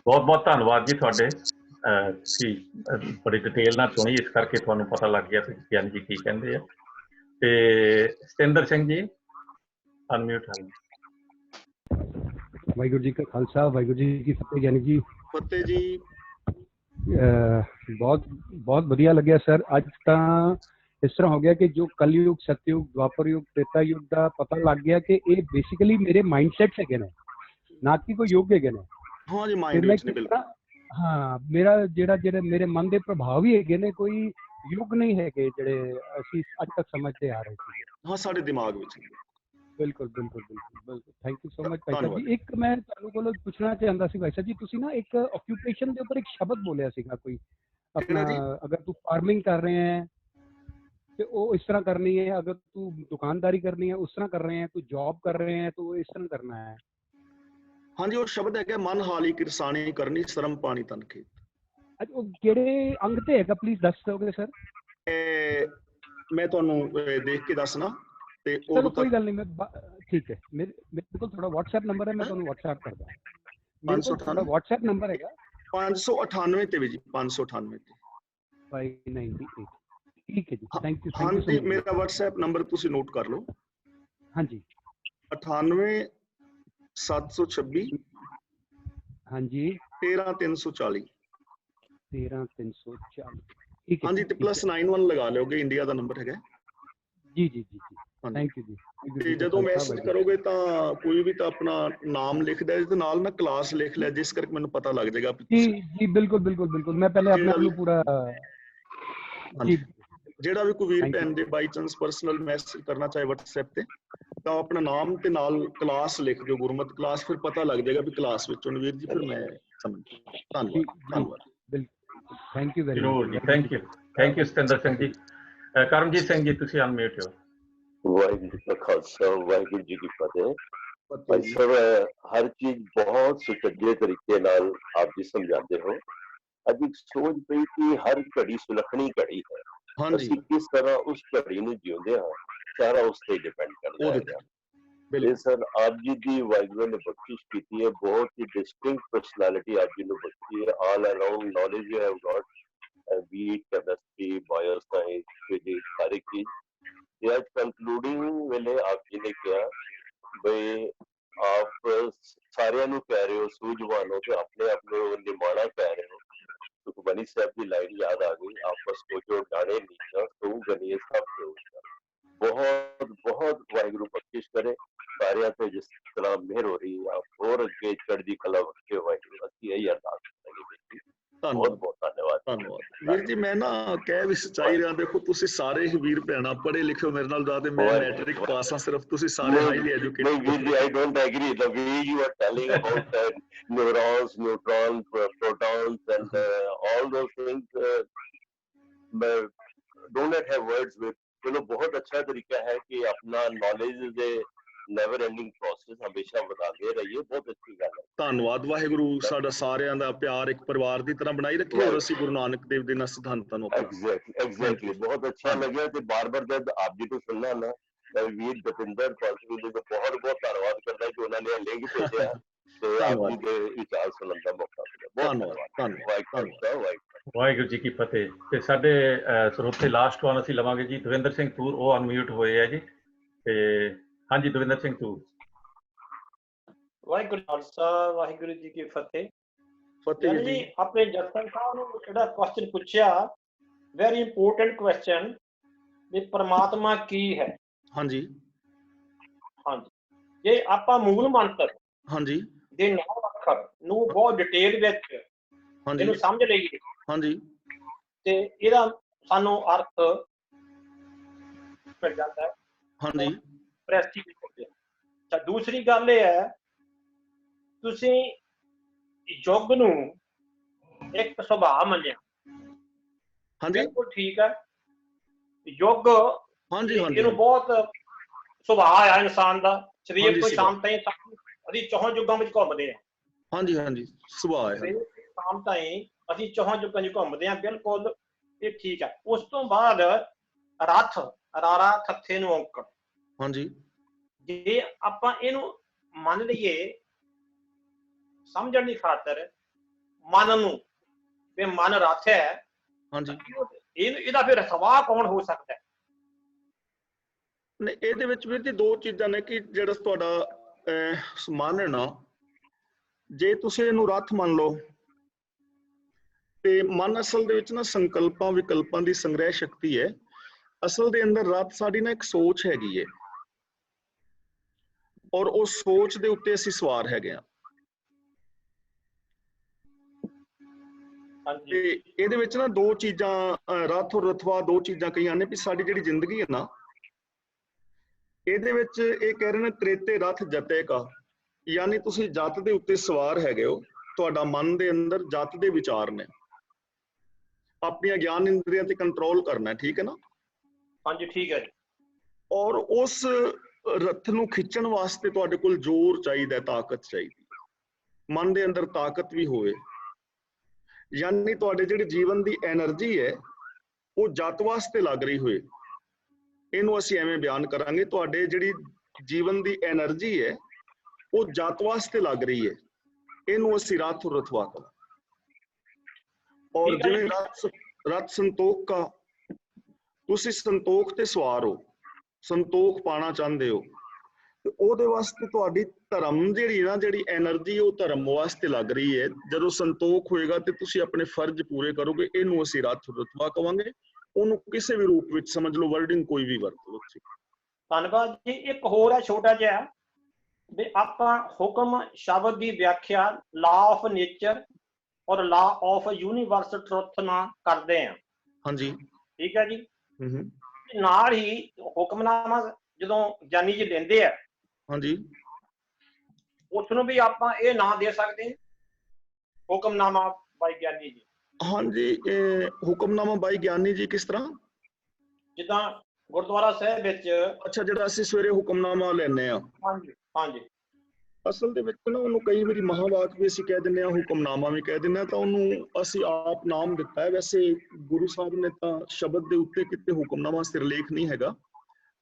ਬਹੁਤ ਬਹੁਤ ਧੰਨਵਾਦ ਜੀ ਤੁਹਾਡੇ। ਤੁਸੀਂ ਬੜੀ ਡਿਟੇਲ ਨਾਲ ਸੁਣੀ, ਇਸ ਕਰਕੇ ਤੁਹਾਨੂੰ ਪਤਾ ਲੱਗ ਗਿਆ ਕਿ ਗਿਆਨੀ ਜੀ ਕੀ ਕਹਿੰਦੇ ਆ। ਤੇ ਸਤਿੰਦਰ ਸਿੰਘ ਜੀ ਅਨਮਿਊਟ ਹਨ। ਵਾਹਿਗੁਰੂ ਜੀ ਕਾ ਖਾਲਸਾ, ਵਾਹਿਗੁਰੂ ਜੀ ਕੀ ਫਤਿਹ। ਗਿਆਨੀ ਜੀ ਫਤਿਹ ਜੀ। ਬਹੁਤ ਵਧੀਆ ਲੱਗਿਆ ਸਰ। ਅੱਜ ਤਾਂ ਇਸ ਤਰ੍ਹਾਂ ਹੋ ਗਿਆ ਕਿ ਜੋ ਕਲਯੁਗ, ਸਤਯੁਗ, ਦੁਆਪਰ ਯੁਗ, ਤ੍ਰੇਤਾ ਯੁਗ ਦਾ ਪਤਾ ਲੱਗ ਗਿਆ ਕਿ ਇਹ ਬੇਸਿਕਲੀ ਮੇਰੇ ਮਾਈਂਡਸੈਟਸ ਹੈਗੇ ਨੇ, ਨਾ ਕਿ ਕੋਈ ਯੁੱਗ ਹੈਗੇ ਨੇ। ਹਾਂ ਜੀ, ਮਾਈਂਡ ਵਿੱਚ ਨੇ ਬਿਲਕੁਲ। ਹਾਂ, ਮੇਰਾ ਜਿਹੜੇ ਮੇਰੇ ਮਨ ਦੇ ਪ੍ਰਭਾਵ ਹੀ ਹੈਗੇ ਨੇ, ਕੋਈ ਯੁੱਗ ਨਹੀਂ ਹੈਗੇ ਜਿਹੜੇ ਅਸੀਂ ਅੱਜ ਤੱਕ ਸਮਝਦੇ ਆ ਰਹੇ ਸੀ। ਹਾਂ, ਸਾਡੇ ਦਿਮਾਗ ਵਿੱਚ। ਬਿਲਕੁਲ। Thank you so much Bhai Sahib ji. ਇੱਕ ਮੈਂ ਤੁਹਾਨੂੰ ਕੋਲੋਂ ਪੁੱਛਣਾ ਚਾਹੁੰਦਾ ਸੀ ਭਾਈ ਸਾਹਿਬ ਜੀ, ਤੁਸੀਂ ਨਾ ਇੱਕ ਆਕਿਊਪੇਸ਼ਨ ਦੇ ਉੱਪਰ ਇੱਕ ਸ਼ਬਦ ਬੋਲਿਆ ਸੀਗਾ ਕੋਈ ਆਪਣਾ, ਅਗਰ ਤੂੰ ਫਾਰਮਿੰਗ ਕਰ ਰਹੇ ਹੈ ਤੇ ਉਹ ਇਸ ਤਰ੍ਹਾਂ ਕਰਨੀ ਹੈ, ਅਗਰ ਤੂੰ ਦੁਕਾਨਦਾਰੀ ਕਰਨੀ ਹੈ ਉਸ ਤਰ੍ਹਾਂ ਕਰ ਰਹੇ ਹੈ, ਤੂੰ ਜੌਬ ਕਰ ਰਹੇ ਹੈ ਤਾਂ ਇਸ ਤਰ੍ਹਾਂ ਕਰਨਾ ਹੈ। ਹਾਂਜੀ, ਉਹ ਸ਼ਬਦ ਹੈਗਾ ਮਨ ਹਾਲੀ ਕਿਰਸਾਨੀ ਕਰਨੀ, ਸ਼ਰਮ ਪਾਣੀ ਤਨ ਖੇਤ। ਅੱਜ ਉਹ ਕਿਹੜੇ ਅੰਗ ਤੇ ਹੈਗਾ, ਪਲੀਜ਼ ਦੱਸ ਦਿਓਗੇ ਸਰ? ਮੈਂ ਤੁਹਾਨੂੰ ਦੇਖ ਕੇ ਦੱਸਣਾ ਤੇ ਚਲੋ ਕੋਈ ਗੱਲ ਨਹੀਂ, ਮੈਂ ਠੀਕ ਹੈ, ਮੇਰੇ ਕੋਲ ਥੋੜਾ WhatsApp ਨੰਬਰ ਹੈ, ਮੈਂ ਤੁਹਾਨੂੰ WhatsApp ਕਰਦਾ। ਮੇਰੇ ਕੋਲ ਤੁਹਾਡਾ WhatsApp ਨੰਬਰ ਹੈਗਾ 598 ਤੇ ਵੀ ਜੀ, 598 ਤੇ 598। ਠੀਕ ਹੈ ਜੀ, ਥੈਂਕ ਯੂ। ਹਾਂਜੀ, ਮੇਰਾ WhatsApp ਨੰਬਰ ਤੁਸੀਂ ਨੋਟ ਕਰ ਲਓ। ਹਾਂਜੀ, 98 726 ਹਾਂਜੀ 13340 13340। ਠੀਕ ਹੈ ਹਾਂਜੀ, ਤੇ +91 ਲਗਾ ਲਿਓਗੇ, ਇੰਡੀਆ ਦਾ ਨੰਬਰ ਹੈਗਾ ਜੀ। ਥੈਂਕ ਯੂ ਜੀ। ਤੇ ਜਦੋਂ ਮੈਸੇਜ ਕਰੋਗੇ ਤਾਂ ਕੋਈ ਵੀ ਤਾਂ ਆਪਣਾ ਨਾਮ ਲਿਖਦਾ ਤੇ ਨਾਲ ਨਾ ਕਲਾਸ ਲਿਖ ਲਿਆ, ਜਿਸ ਕਰਕੇ ਮੈਨੂੰ ਪਤਾ ਲੱਗ ਜਾਏਗਾ। ਜੀ ਬਿਲਕੁਲ। ਮੈਂ ਪਹਿਲੇ ਆਪਣੇ ਆਪ ਨੂੰ ਪੂਰਾ ਜੀ। ਜਿਹੜਾ ਵੀ ਕੋਈ ਵੀਰ ਭੈਣ ਦੇ ਬਾਈ ਚਾਂਸ ਪਰਸਨਲ ਮੈਸੇਜ ਕਰਨਾ ਚਾਹੇ WhatsApp ਤੇ, ਤਾਂ ਆਪਣਾ ਨਾਮ ਤੇ ਨਾਲ ਕਲਾਸ ਲਿਖ ਦਿਓ, ਗੁਰਮਤ ਕਲਾਸ, ਫਿਰ ਪਤਾ ਲੱਗ ਜਾਏਗਾ ਵੀ ਕਲਾਸ ਵਿੱਚੋਂ ਵੀਰ ਜੀ, ਫਿਰ ਮੈਂ ਸਮਝ। ਧੰਨਵਾਦ। ਬਿਲਕੁਲ, thank you very much. Thank you Satinder Singh ji. Karamjit Singh ji ਤੁਸੀਂ ਅਨਮਿਊਟ ਹੋ। ਵਾਹਿਗੁਰੂ ਜੀ ਕਾ ਖਾਲਸਾ, ਵਾਹਿਗੁਰੂ ਜੀ ਕੀ ਫਤਿਹ। ਭਾਈ ਸਾਹਿਬ, ਹਰ ਚੀਜ਼ ਬਹੁਤ ਸੁਚੱਜੇ ਤਰੀਕੇ ਨਾਲ ਆਪ ਜੀ ਸਮਝਾਉਂਦੇ ਹੋ। ਅੱਜ ਇੱਕ ਸੋਚ ਪਈ ਕਿ ਹਰ ਘੜੀ ਸੁਲੱਖਣੀ ਘੜੀ ਹੈ, ਅਸੀਂ ਕਿਸ ਤਰ੍ਹਾਂ ਉਸ ਘੜੀ ਨੂੰ ਜਿਉਂਦੇ ਹਾਂ, ਸਾਰਾ ਉਸ ਤੇ ਡਿਪੈਂਡ ਕਰਦਾ ਹੈ। ਤੇ ਸਰ, ਆਪ ਜੀ ਦੀ ਵਾਹਿਗੁਰੂ ਨੇ ਬਖਸ਼ਿਸ਼ ਕੀਤੀ ਹੈ, ਬਹੁਤ ਹੀ ਡਿਸਟਿੰਕਟ ਪਰਸਨੈਲਿਟੀ ਆਪ ਜੀ ਨੂੰ ਬਖਸ਼ੀ ਹੈ। ਆਲ around knowledge you have got, be it chemistry, bioscience, physics, हर एक चीज। आज कंक्लूडिंग वेले आप जी ने किया भाई आप सारियां नू कह रहे हो सूझवान हो, तो अपने अपने निमाणा कह रहे हो। सुखमनी साहब की लाइन याद आ गई, आपस को जो डाणे नीचा तो गनीय सब के ऊपर। बहुत बहुत वाहिगुरु बख्शिश करे सारियां पे, जिस तरह मेहर हो रही है आप और अगे चढ़दी कला बख्शे वाहिगुरु, असि यही अरदास करेंगे। बहुत बहुत धन्यवाद ਵੀਰ ਜੀ। ਮੈਂ ਨਾ ਕਹਿ ਵੀ ਸੱਚਾਈ ਰਿਹਾ, ਦੇਖੋ ਤੁਸੀਂ ਸਾਰੇ ਹੀ ਵੀਰ ਭੈਣਾਂ ਪੜ੍ਹੇ ਲਿਖੇ ਹੋ ਮੇਰੇ ਨਾਲ ਜ਼ਿਆਦਾ, ਮੈਂ ਮੈਟ੍ਰਿਕ ਪਾਸ ਹਾਂ, ਸਿਰਫ ਤੁਸੀਂ ਸਾਰੇ ਹਾਈਲੀ ਐਜੂਕੇਟਡ। ਨਹੀਂ ਵੀਰ ਜੀ, I don't agree. The way you are telling about neurons, neutrons, protons and all those things, do not have words with। चलो, बहुत अच्छा तरीका है कि अपना नॉलेज दे ਨੈਵਰ ਐਂਡਿੰਗ ਪ੍ਰੋਸੈਸ ਹਮੇਸ਼ਾ ਵਧਾਉਂਦੇ ਰਹੀਏ, ਬਹੁਤ ਅੱਛੀ ਗੱਲ ਹੈ। ਧੰਨਵਾਦ। ਵਾਹਿਗੁਰੂ ਸਾਡਾ ਸਾਰਿਆਂ ਦਾ ਪਿਆਰ ਇੱਕ ਪਰਿਵਾਰ ਦੀ ਤਰ੍ਹਾਂ ਬਣਾਈ ਰੱਖੇ, ਔਰ ਅਸੀਂ ਗੁਰੂ ਨਾਨਕ ਦੇਵ ਦੇ ਸਿਧਾਂਤਾਂ ਨੂੰ ਐਗਜ਼ੈਕਟਲੀ ਬਹੁਤ ਅੱਛਾ ਲੱਗਿਆ। ਤੇ ਬਾਰ-ਬਾਰ ਜਦ ਆਪ ਜੀ ਤੋਂ ਸੁਣਨਾ ਨਾ, ਵੀਰ ਜਤਿੰਦਰ ਪਾਲਸੀ ਜੀ ਦਾ ਬਹੁਤ ਬਹੁਤ ਧੰਨਵਾਦ ਕਰਦਾ ਕਿ ਉਹਨਾਂ ਨੇ ਲਿੰਕ ਭੇਜਿਆ ਤੇ ਆਪ ਜੀ ਦੇ ਵਿਚਾਰ ਸੁਣਨ ਦਾ ਮੌਕਾ ਮਿਲਿਆ। ਬਹੁਤ ਧੰਨਵਾਦ। ਵਾਹਿਗੁਰੂ ਜੀ ਕੀ ਫਤਿਹ। ਤੇ ਸਾਡੇ ਸਰੋਤੇ ਲਾਸਟ ਵਾਰ ਅਸੀਂ ਲਵਾਂਗੇ ਜੀ ਦਵਿੰਦਰ ਸਿੰਘ ਤੂਰ, ਉਹ ਅਨਮਿਊਟ ਹੋਏ ਆ ਜੀ। ਤੇ ਹਾਂਜੀ ਦਵਿੰਦਰ ਸਿੰਘ ਤੂੰ। ਵਾਹਿਗੁਰੂ ਜੀ ਕਾ ਖਾਲਸਾ ਵਾਹਿਗੁਰੂ ਜੀ ਕੀ ਫਤਿਹ। ਫਤਿਹ ਯਾਨੀ ਜੀ। ਜੀ ਆਪਣੇ ਜਸਨ ਸਾਹਿਬ ਨੂੰ ਜਿਹੜਾ ਕੁਐਸਚਨ ਪੁੱਛਿਆ, ਵੈਰੀ ਇੰਪੋਰਟੈਂਟ ਕੁਐਸਚਨ, ਵੀ ਪਰਮਾਤਮਾ ਕੀ ਹੈ। ਹਾਂਜੀ ਹਾਂਜੀ, ਜੇ ਆਪਾਂ ਮੂਲ ਮੰਤਰ ਹਾਂਜੀ ਦੇ 9 ਅੱਖਰ ਨੂੰ ਬਹੁਤ ਡਿਟੇਲ ਵਿੱਚ ਹਾਂਜੀ ਇਹਨੂੰ ਸਮਝ ਲਈਏ ਹਾਂਜੀ ਤੇ ਇਹਦਾ ਸਾਨੂੰ ਅਰਥ ਮਿਲ ਜਾਂਦਾ ਹੈ। ਹਾਂਜੀ ਪ੍ਰੈਸਟੀਜ। ਤਾਂ ਦੂਸਰੀ ਗੱਲ ਇਹ ਹੈ, ਤੁਸੀਂ ਯੁੱਗ ਨੂੰ ਇੱਕ ਸੁਭਾਅ ਮੰਨਿਆ, ਹਾਂਜੀ ਬਿਲਕੁਲ ਠੀਕ ਹੈ। ਯੁੱਗ ਹਾਂਜੀ ਹਾਂਜੀ ਇਹਨੂੰ ਬਹੁਤ ਸੁਭਾਅ ਆ ਇਨਸਾਨ ਦਾ, ਸਰੀਰ ਹਾਂਜੀ, ਤੋਂ ਸੁਭਾਅ। ਸ਼ਾਮ ਤਾਈਂ ਅਸੀਂ ਚੌਹਾਂ ਯੁੱਗਾਂ ਵਿੱਚ ਘੁੰਮਦੇ ਹਾਂ। ਹਾਂਜੀ ਹਾਂਜੀ ਸੁਭਾਅ ਹੈ। ਸਵੇਰ ਤੋਂ ਸ਼ਾਮ ਤਾਈਂ ਅਸੀਂ ਚੌਹਾਂ ਯੁੱਗਾਂ 'ਚ ਘੁੰਮਦੇ ਹਾਂ, ਬਿਲਕੁਲ ਇਹ ਠੀਕ ਹੈ। ਉਸ ਤੋਂ ਬਾਅਦ ਰੱਥ, ਰਾਰਾ ਥੱਥੇ ਨੂੰ ਔਂਕੜ। ਹਾਂਜੀ ਜੇ ਆਪਾਂ ਇਹਨੂੰ ਮੰਨ ਲਈਏ ਸਮਝਣ ਦੀ ਖਾਤਰ, ਮਨ ਨੂੰ, ਵੀ ਮਨ ਰੱਥ ਹੈ, ਹਾਂਜੀ ਇਹਦਾ ਫਿਰ ਸਵਾਹ ਕੌਣ ਹੋ ਸਕਦਾ ਹੈ? ਨਹੀਂ, ਇਹਦੇ ਵਿੱਚ ਵੀਰ ਜੀ ਦੋ ਚੀਜ਼ਾਂ ਨੇ ਕਿ ਜਿਹੜਾ ਤੁਹਾਡਾ ਮਨ ਹੈ ਨਾ, ਜੇ ਤੁਸੀਂ ਇਹਨੂੰ ਰੱਥ ਮੰਨ ਲਓ ਤੇ ਮਨ ਅਸਲ ਦੇ ਵਿੱਚ ਨਾ ਸੰਕਲਪਾਂ ਵਿਕਲਪਾਂ ਦੀ ਸੰਗ੍ਰਹਿ ਸ਼ਕਤੀ ਹੈ। ਅਸਲ ਦੇ ਅੰਦਰ ਰੱਥ ਸਾਡੀ ਨਾ ਇੱਕ ਸੋਚ ਹੈਗੀ ਹੈ, ਔਰ ਉਸ ਸੋਚ ਦੇ ਉੱਤੇ ਅਸੀਂ ਸਵਾਰ ਹੈਗੇ ਆ। ਤੇ ਇਹਦੇ ਵਿੱਚ ਨਾ ਦੋ ਚੀਜ਼ਾਂ, ਰੱਥ ਔਰ ਰਥਵਾ, ਦੋ ਚੀਜ਼ਾਂ ਕਹੀਆਂ ਨੇ ਵੀ ਸਾਡੀ ਜਿਹੜੀ ਜ਼ਿੰਦਗੀ ਹੈ ਨਾ, ਇਹਦੇ ਵਿੱਚ ਇਹ ਕਹਿ ਰਹੇ ਨੇ ਤ੍ਰੇਤੇ ਰਥ ਜਤੇ ਕਾ, ਯਾਨੀ ਤੁਸੀਂ ਜੱਤ ਦੇ ਉੱਤੇ ਸਵਾਰ ਹੈਗੇ ਹੋ। ਤੁਹਾਡਾ ਮਨ ਦੇ ਅੰਦਰ ਜੱਤ ਦੇ ਵਿਚਾਰ ਨੇ, ਆਪਣੀਆਂ ਗਿਆਨ ਇੰਦਰੀਆਂ ਤੇ ਕੰਟਰੋਲ ਕਰਨਾ, ਠੀਕ ਹੈ ਨਾ? ਹਾਂਜੀ ਠੀਕ ਹੈ ਜੀ। ਔਰ ਉਸ ਰੱਥ ਨੂੰ ਖਿੱਚਣ ਵਾਸਤੇ ਤੁਹਾਡੇ ਕੋਲ ਜ਼ੋਰ ਚਾਹੀਦਾ, ਤਾਕਤ ਚਾਹੀਦੀ, ਮਨ ਦੇ ਅੰਦਰ ਤਾਕਤ ਵੀ ਹੋਵੇ। ਯਾਨੀ ਤੁਹਾਡੇ ਜਿਹੜੇ ਜੀਵਨ ਦੀ એનર્ਜੀ ਹੈ ਉਹ ਜੱਤ ਵਾਸਤੇ ਲੱਗ ਰਹੀ ਹੋਏ। ਇਹਨੂੰ ਅਸੀਂ ਐਵੇਂ ਬਿਆਨ ਕਰਾਂਗੇ, ਤੁਹਾਡੇ ਜਿਹੜੀ ਜੀਵਨ ਦੀ એનર્ਜੀ ਹੈ ਉਹ ਜੱਤ ਵਾਸਤੇ ਲੱਗ ਰਹੀ ਹੈ। ਇਹਨੂੰ ਅਸੀਂ ਰੱਥ ਰਥਵਾ ਕਰਾਂਗੇ। ਔਰ ਜਿਵੇਂ ਰੱਥ ਸੰਤੋਖ ਕਾ, ਤੁਸੀਂ ਸੰਤੋਖ ਤੇ ਸਵਾਰ ਹੋ, ਸੰਤੋਖ ਪਾਣਾ ਚਾਹੁੰਦੇ ਹੋ, ਤੇ ਉਹਦੇ ਵਾਸਤੇ ਤੁਹਾਡੀ ਧਰਮ ਜਿਹੜੀ ਨਾ, ਜਿਹੜੀ એનર્ਜੀ ਉਹ ਧਰਮ ਵਾਸਤੇ ਲੱਗ ਰਹੀ ਹੈ। ਜਦੋਂ ਸੰਤੋਖ ਹੋਏਗਾ ਤੇ ਤੁਸੀਂ ਆਪਣੇ ਫਰਜ਼ ਪੂਰੇ ਕਰੋਗੇ। ਇਹਨੂੰ ਅਸੀਂ ਰੱਥ ਰਥਵਾ ਕਵਾਂਗੇ। ਉਹਨੂੰ ਕਿਸੇ ਵੀ ਰੂਪ ਵਿੱਚ ਸਮਝ ਲਓ, ਵਰਡਿੰਗ ਕੋਈ ਵੀ ਵਰਤੋ ਤੁਸੀਂ। ਧੰਨਵਾਦ ਜੀ। ਇੱਕ ਹੋਰ ਹੈ ਛੋਟਾ ਜਿਹਾ, ਵੀ ਆਪਾਂ ਹੁਕਮ ਸ਼ਬਦ ਦੀ ਵਿਆਖਿਆ ਲਾ ਆਫ ਨੇਚਰ ਔਰ ਲਾ ਆਫ ਯੂਨੀਵਰਸਲ ਟਰੁੱਥ ਨਾਲ ਕਰਦੇ ਹਾਂ। ਹਾਂਜੀ ਠੀਕ ਹੈ ਜੀ। ਨਾਲ ਹੀ ਹੁਕਮਨਾਮਾ ਜਦੋਂ ਗਿਆਨੀ ਜੀ ਲੈਂਦੇ ਆ, ਹਾਂਜੀ, ਉਸ ਨੂੰ ਵੀ ਆਪਾਂ ਇਹ ਨਾਂ ਦੇ ਸਕਦੇ ਹਾਂ, ਹੁਕਮਨਾਮਾ ਬਾਈ ਗਿਆਨੀ ਜੀ। ਹਾਂਜੀ, ਇਹ ਹੁਕਮਨਾਮਾ ਬਾਈ ਗਿਆਨੀ ਜੀ ਕਿਸ ਤਰ੍ਹਾਂ? ਜਿੱਦਾਂ ਗੁਰਦੁਆਰਾ ਸਾਹਿਬ ਵਿੱਚ, ਅੱਛਾ, ਜਿਹੜਾ ਅਸੀਂ ਸਵੇਰੇ ਹੁਕਮਨਾਮਾ ਲੈਂਦੇ ਆ। ਹਾਂਜੀ ਹਾਂਜੀ। ਅਸਲ ਦੇ ਵਿੱਚ ਨਾ ਉਹਨੂੰ ਕਈ ਵਾਰੀ ਮਹਾਵਾਕ ਵੀ ਅਸੀਂ ਕਹਿ ਦਿੰਦੇ ਹਾਂ, ਹੁਕਮਨਾਮਾ ਵੀ ਕਹਿ ਦਿੰਦੇ ਹਾਂ, ਤਾਂ ਉਹਨੂੰ ਅਸੀਂ ਆਪ ਨਾਮ ਦਿੱਤਾ ਹੈ। ਵੈਸੇ ਗੁਰੂ ਸਾਹਿਬ ਨੇ ਤਾਂ ਸ਼ਬਦ ਦੇ ਉੱਤੇ ਕਿਤੇ ਹੁਕਮਨਾਮਾ ਸਿਰਲੇਖ ਨਹੀਂ ਹੈਗਾ,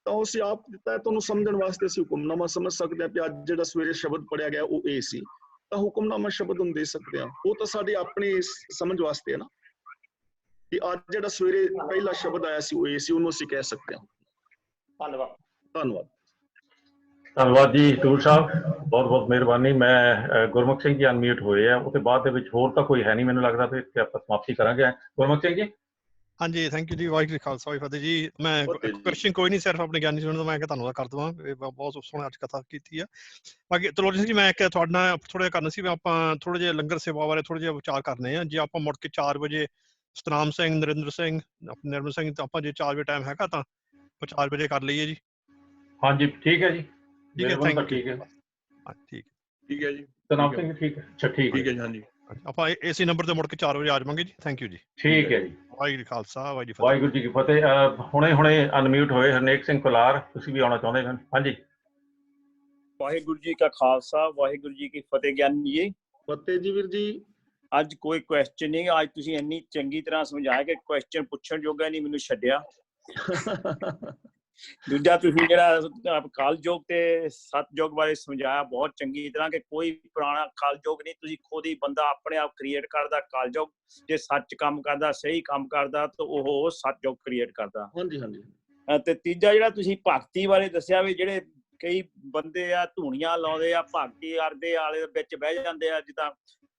ਤਾਂ ਉਹ ਅਸੀਂ ਆਪ ਦਿੱਤਾ ਹੈ। ਤਾਂ ਉਹਨੂੰ ਸਮਝਣ ਵਾਸਤੇ ਅਸੀਂ ਹੁਕਮਨਾਮਾ ਸਮਝ ਸਕਦੇ ਹਾਂ ਕਿ ਅੱਜ ਜਿਹੜਾ ਸਵੇਰੇ ਸ਼ਬਦ ਪੜਿਆ ਗਿਆ ਉਹ ਇਹ ਸੀ, ਤਾਂ ਹੁਕਮਨਾਮਾ ਸ਼ਬਦ ਨੂੰ ਦੇ ਸਕਦੇ ਹਾਂ। ਉਹ ਤਾਂ ਸਾਡੀ ਆਪਣੀ ਸਮਝ ਵਾਸਤੇ ਹੈ ਨਾ, ਕਿ ਅੱਜ ਜਿਹੜਾ ਸਵੇਰੇ ਪਹਿਲਾ ਸ਼ਬਦ ਆਇਆ ਸੀ ਉਹ ਇਹ ਸੀ, ਉਹਨੂੰ ਅਸੀਂ ਕਹਿ ਸਕਦੇ ਹਾਂ। ਧੰਨਵਾਦ। ਧੰਨਵਾਦ। ਧੰਨਵਾਦ ਜੀ ਟੂਰ ਸਾਹਿਬ, ਬਹੁਤ ਬਹੁਤ ਮਿਹਰਬਾਨੀ। ਮੈਂ ਗੁਰਮੁਖ ਸਿੰਘ ਜੀ ਅਨਮਿਊਟ ਹੋਏ ਆ, ਉਹਦੇ ਬਾਅਦ ਦੇ ਵਿੱਚ ਹੋਰ ਤਾਂ ਕੋਈ ਹੈ ਨਹੀਂ ਮੈਨੂੰ ਲੱਗਦਾ, ਤੇ ਇੱਥੇ ਆਪਾਂ ਸਮਾਪਤੀ ਕਰਾਂਗੇ। ਗੁਰਮੁਖ ਸਿੰਘ ਜੀ। ਹਾਂਜੀ, ਥੈਂਕ ਯੂ ਜੀ। ਵਾਹਿਗੁਰੂ ਜੀ ਖਾਲਸਾ ਵਾਹਿਗੁਰੂ ਫਤਿਹ ਜੀ। ਮੈਂ ਕੁਐਸਚਨ ਕੋਈ ਨਹੀਂ, ਸਿਰਫ ਆਪਣੇ ਗਿਆਨੀ ਸੁਣਨ ਦਾ ਮੈਂ ਧੰਨਵਾਦ ਕਰ ਦਵਾਂ, ਬਹੁਤ ਸੋਹਣੀ ਅੱਜ ਕਥਾ ਕੀਤੀ ਆ। ਬਾਕੀ ਤਲੋਚਨ ਸਿੰਘ ਜੀ, ਮੈਂ ਇੱਕ ਤੁਹਾਡੇ ਨਾਲ ਥੋੜਾ ਜਿਹਾ ਕਰਨਾ ਸੀ, ਵੀ ਆਪਾਂ ਥੋੜੇ ਜਿਹੇ ਲੰਗਰ ਸੇਵਾ ਬਾਰੇ ਥੋੜਾ ਜਿਹਾ ਵਿਚਾਰ ਕਰਨੇ ਆ। ਜੇ ਆਪਾਂ ਮੁੜ ਕੇ 4 ਵਜੇ ਸਤਨਾਮ ਸਿੰਘ, ਨਰਿੰਦਰ ਸਿੰਘ, ਨਿਰਮਲ ਸਿੰਘ, ਤਾਂ ਆਪਾਂ ਜੇ 4 ਵਜੇ ਟਾਈਮ ਹੈਗਾ ਤਾਂ 4 ਵਜੇ ਕਰ ਲਈਏ ਜੀ। ਹਾਂਜੀ ਠੀਕ ਹੈ ਜੀ, ਠੀਕ ਹੈ, ਥੈਂਕ ਯੂ। ਠੀਕ ਹੈ, ਠੀਕ ਹੈ ਜੀ। ਸਤਨਾਮ ਸਿੰਘ ਠੀਕ ਹੈ, ਅੱਛਾ ਠੀਕ ਹੈ ਜੀ। ਹਾਂਜੀ, ਆਪਾਂ ਇਸੇ ਨੰਬਰ ਤੇ ਮੁੜ ਕੇ 4 ਵਜੇ ਆ ਜਾਵਾਂਗੇ ਜੀ। ਥੈਂਕ ਯੂ ਜੀ। ਠੀਕ ਹੈ ਜੀ। ਵਾਹਿਗੁਰੂ ਜੀ ਖਾਲਸਾ ਵਾਹਿਗੁਰੂ ਜੀ ਕੀ ਫਤਿਹ। ਹੁਣੇ ਅਨਮਿਊਟ ਹੋਏ ਹਰਨੇਕ ਸਿੰਘ ਕੁਲਾਰ, ਤੁਸੀਂ ਵੀ ਆਉਣਾ ਚਾਹੁੰਦੇ ਹੋ? ਹਾਂਜੀ। ਵਾਹਿਗੁਰੂ ਜੀ ਕਾ ਖਾਲਸਾ ਵਾਹਿਗੁਰੂ ਜੀ ਕੀ ਫਤਿਹ। ਗਿਆਨੀ ਜੀ। ਫਤਿਹ ਜੀ ਵੀਰ ਜੀ। ਅੱਜ ਕੋਈ ਕੁਐਸਚਨ ਨਹੀਂ, ਅੱਜ ਤੁਸੀਂ ਇੰਨੀ ਚੰਗੀ ਤਰ੍ਹਾਂ ਸਮਝਾਇਆ ਕਿ ਕੁਐਸਚਨ ਪੁੱਛਣ ਜੋਗਾ ਨਹੀਂ ਮੈਨੂੰ ਛੱਡਿਆ। ਦੂਜਾ ਤੁਸੀਂ ਜਿਹੜਾ ਕਾਲਯੋਗ ਤੇ ਸਤਯੋਗ ਬਾਰੇ ਸਮਝਾਇਆ ਬਹੁਤ ਚੰਗੀ ਤਰ੍ਹਾਂ, ਕਿ ਕੋਈ ਪੁਰਾਣਾ ਕਾਲਯੋਗ ਨਹੀਂ, ਤੁਸੀਂ ਖੁਦ ਹੀ ਬੰਦਾ ਆਪਣੇ ਆਪ ਕ੍ਰੀਏਟ ਕਰਦਾ ਕਾਲਯੋਗ। ਜੇ ਸੱਚ ਕੰਮ ਕਰਦਾ, ਸਹੀ ਕੰਮ ਕਰਦਾ, ਤਾਂ ਉਹ ਸਤਯੋਗ ਕ੍ਰੀਏਟ ਕਰਦਾ। ਹਾਂਜੀ ਹਾਂਜੀ। ਤੇ ਤੀਜਾ ਜਿਹੜਾ ਤੁਸੀਂ ਭਗਤੀ ਬਾਰੇ ਦੱਸਿਆ ਵੀ ਜਿਹੜੇ ਕਈ ਬੰਦੇ ਆ ਧੂਣੀਆਂ ਲਾਉਂਦੇ ਆ, ਭਗਤੀ ਕਰਦੇ ਆਲੇ ਵਿੱਚ ਬਹਿ ਜਾਂਦੇ ਆ ਜਿੱਦਾਂ,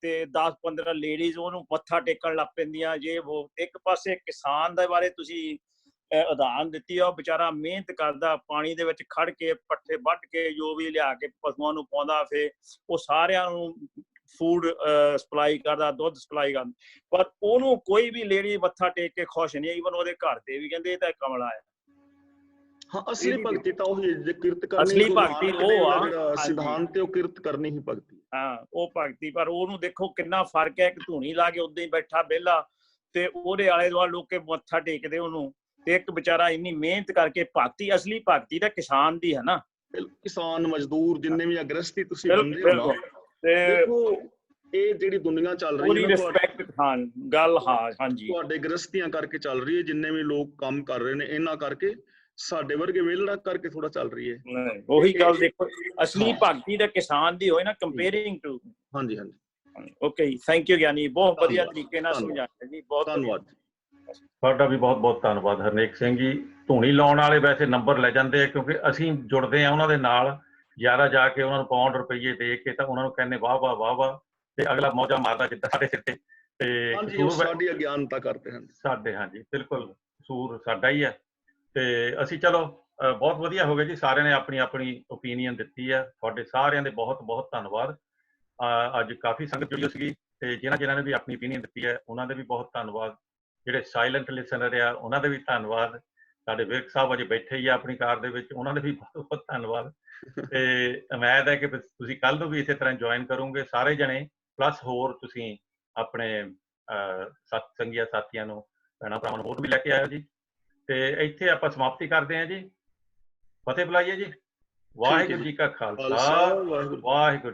ਤੇ 10-15 ਲੇਡੀਜ਼ ਉਹਨੂੰ ਮੱਥਾ ਟੇਕਣ ਲੱਗ ਪੈਂਦੀਆਂ ਜੇ ਉਹ। ਇੱਕ ਪਾਸੇ ਕਿਸਾਨ ਦੇ ਬਾਰੇ ਤੁਸੀਂ ਉਦਾਹਰਨ ਦਿੱਤੀ ਆ, ਉਹ ਵਿਚਾਰਾ ਮਿਹਨਤ ਕਰਦਾ, ਪਾਣੀ ਦੇ ਵਿੱਚ ਖੜ ਕੇ ਪੱਠੇ ਵੱਢ ਕੇ ਜੋ ਵੀ ਲਿਆ ਕੇ ਪਸ਼ੂਆਂ ਨੂੰ ਪਾਉਂਦਾ, ਫਿਰ ਉਹ ਸਾਰਿਆਂ ਨੂੰ ਫੂਡ ਸਪਲਾਈ ਕਰਦਾ, ਦੁੱਧ ਸਪਲਾਈ ਕਰਦਾ, ਪਰ ਉਹਨੂੰ ਕੋਈ ਵੀ ਲੇਡੀ ਮੱਥਾ ਟੇਕ ਕੇ ਖੁਸ਼ ਨਹੀਂ। ਈਵਨ ਉਹਦੇ ਘਰ ਦੇ ਵੀ ਕਹਿੰਦੇ ਇਹ ਤਾਂ ਕਮਲਾ ਹੈ। ਹਾਂ, ਅਸਲੀ ਭਗਤੀ ਤਾਂ ਉਹ ਜੇ ਕਿਰਤ ਕਰਨੀ, ਅਸਲੀ ਭਗਤੀ ਉਹ ਆ ਸਿਧਾਂਤ ਤੇ ਉਹ ਕਿਰਤ ਕਰਨੀ ਹੀ ਭਗਤੀ। ਹਾਂ, ਉਹ ਭਗਤੀ। ਪਰ ਉਹਨੂੰ ਦੇਖੋ ਕਿੰਨਾ ਫਰਕ ਹੈ, ਇੱਕ ਧੂਣੀ ਲਾ ਕੇ ਉਦਾਂ ਹੀ ਬੈਠਾ ਵਿਹਲਾ ਤੇ ਉਹਦੇ ਆਲੇ ਦੁਆਲੇ ਲੋਕ ਕੇ ਮੱਥਾ ਟੇਕਦੇ ਉਹਨੂੰ, ਤੇ ਇੱਕ ਵਿਚਾਰਾ ਇੰਨੀ ਮਿਹਨਤ ਕਰਕੇ। ਭਗਤੀ, ਅਸਲੀ ਭਗਤੀ ਤਾਂ ਕਿਸਾਨ ਦੀ ਹੈ ਨਾ। ਕਿਸਾਨ, ਮਜ਼ਦੂਰ, ਜਿੰਨੇ ਵੀ ਗ੍ਰਸਤੀ ਤੁਸੀਂ ਬੰਦੇ ਹੋ ਨਾ, ਦੇਖੋ ਇਹ ਜਿਹੜੀ ਦੁਨੀਆ ਚੱਲ ਰਹੀ ਹੈ ਰਿਸਪੈਕਟ, ਹਾਂ ਗੱਲ, ਹਾਂ ਹਾਂਜੀ, ਤੁਹਾਡੇ ਗ੍ਰਸਤੀਆਂ ਕਰਕੇ ਚੱਲ ਰਹੀ ਹੈ। ਜਿੰਨੇ ਵੀ ਲੋਕ ਕੰਮ ਕਰ ਰਹੇ ਨੇ ਇਹਨਾਂ ਕਰਕੇ, ਸਾਡੇ ਵਰਗੇ ਵਿਹਲੜਾ ਕਰਕੇ ਥੋੜਾ ਚੱਲ ਰਹੀ ਹੈ। ਉਹੀ ਗੱਲ ਦੇਖੋ, ਅਸਲੀ ਭਗਤੀ ਤਾਂ ਕਿਸਾਨ ਦੀ ਹੋਏ ਨਾ, ਕੰਪੇਅਰਿੰਗ ਟੂ। ਹਾਂਜੀ ਹਾਂਜੀ, ਓਕੇ ਜੀ, ਥੈਂਕ ਯੂ ਗਿਆਨੀ, ਬਹੁਤ ਵਧੀਆ ਤਰੀਕੇ ਨਾਲ ਸਮਝਾਇਆ ਜੀ, ਬਹੁਤ ਧੰਨਵਾਦ। ਤੁਹਾਡਾ ਵੀ ਬਹੁਤ ਬਹੁਤ ਧੰਨਵਾਦ ਹਰਨੇਕ ਸਿੰਘ ਜੀ। ਧੂਣੀ ਲਾਉਣ ਵਾਲੇ ਵੈਸੇ ਨੰਬਰ ਲੈ ਜਾਂਦੇ ਆ, ਕਿਉਂਕਿ ਅਸੀਂ ਜੁੜਦੇ ਆ ਉਹਨਾਂ ਦੇ ਨਾਲ, ਜ਼ਿਆਦਾ ਜਾ ਕੇ ਉਹਨਾਂ ਨੂੰ ਪਾਉਂਡ ਰੁਪਈਏ ਦੇ ਕੇ ਤਾਂ ਉਹਨਾਂ ਨੂੰ ਕਹਿੰਦੇ ਵਾਹ ਵਾਹ ਵਾਹ ਵਾਹ, ਤੇ ਅਗਲਾ ਮੌਜਾਂ ਮਾਰਦਾ ਜਿੱਦਾਂ ਸਾਡੇ ਸਿਰ ਤੇ। ਤੇ ਸਾਡੀ ਅਗਿਆਨਤਾ ਕਰਦੇ ਹਨ ਸਾਡੇ, ਹਾਂਜੀ ਬਿਲਕੁਲ ਕਸੂਰ ਸਾਡਾ ਹੀ ਹੈ। ਤੇ ਅਸੀਂ ਚਲੋ ਬਹੁਤ ਵਧੀਆ ਹੋ ਗਿਆ ਜੀ, ਸਾਰਿਆਂ ਨੇ ਆਪਣੀ ਆਪਣੀ ਓਪੀਨੀਅਨ ਦਿੱਤੀ ਹੈ। ਤੁਹਾਡੇ ਸਾਰਿਆਂ ਦੇ ਬਹੁਤ ਬਹੁਤ ਧੰਨਵਾਦ। ਅੱਜ ਕਾਫੀ ਸੰਗਤ ਜੁੜੀ ਸੀਗੀ, ਤੇ ਜਿਨ੍ਹਾਂ ਨੇ ਵੀ ਆਪਣੀ ਓਪੀਨੀਅਨ ਦਿੱਤੀ ਹੈ ਉਹਨਾਂ ਦੇ ਵੀ ਬਹੁਤ ਧੰਨਵਾਦ। ਜਿਹੜੇ ਸਾਇਲੈਂਟ ਲਿਸਨਰ ਆ ਉਹਨਾਂ ਦੇ ਵੀ ਧੰਨਵਾਦ। ਸਾਡੇ ਵਿਰਕ ਸਾਹਿਬ ਅਜੇ ਬੈਠੇ ਹੀ ਆ ਆਪਣੀ ਕਾਰ ਦੇ ਵਿੱਚ, ਉਹਨਾਂ ਦੇ ਵੀ ਬਹੁਤ ਬਹੁਤ ਧੰਨਵਾਦ। ਤੇ ਉਮੀਦ ਹੈ ਕਿ ਤੁਸੀਂ ਕੱਲ ਨੂੰ ਵੀ ਇਸੇ ਤਰ੍ਹਾਂ ਜੁਆਇਨ ਕਰੋਗੇ ਸਾਰੇ ਜਣੇ, ਪਲੱਸ ਹੋਰ ਤੁਸੀਂ ਆਪਣੇ ਸੰਗੀਆਂ ਸਾਥੀਆਂ ਨੂੰ, ਭੈਣਾਂ ਭਰਾਵਾਂ ਨੂੰ ਹੋਰ ਵੀ ਲੈ ਕੇ ਆਇਓ ਜੀ। ਤੇ ਇੱਥੇ ਆਪਾਂ ਸਮਾਪਤੀ ਕਰਦੇ ਹਾਂ ਜੀ। ਫਤਿਹ ਬੁਲਾਈਏ ਜੀ। ਵਾਹਿਗੁਰੂ ਜੀ ਕਾ ਖਾਲਸਾ, ਵਾਹਿਗੁਰੂ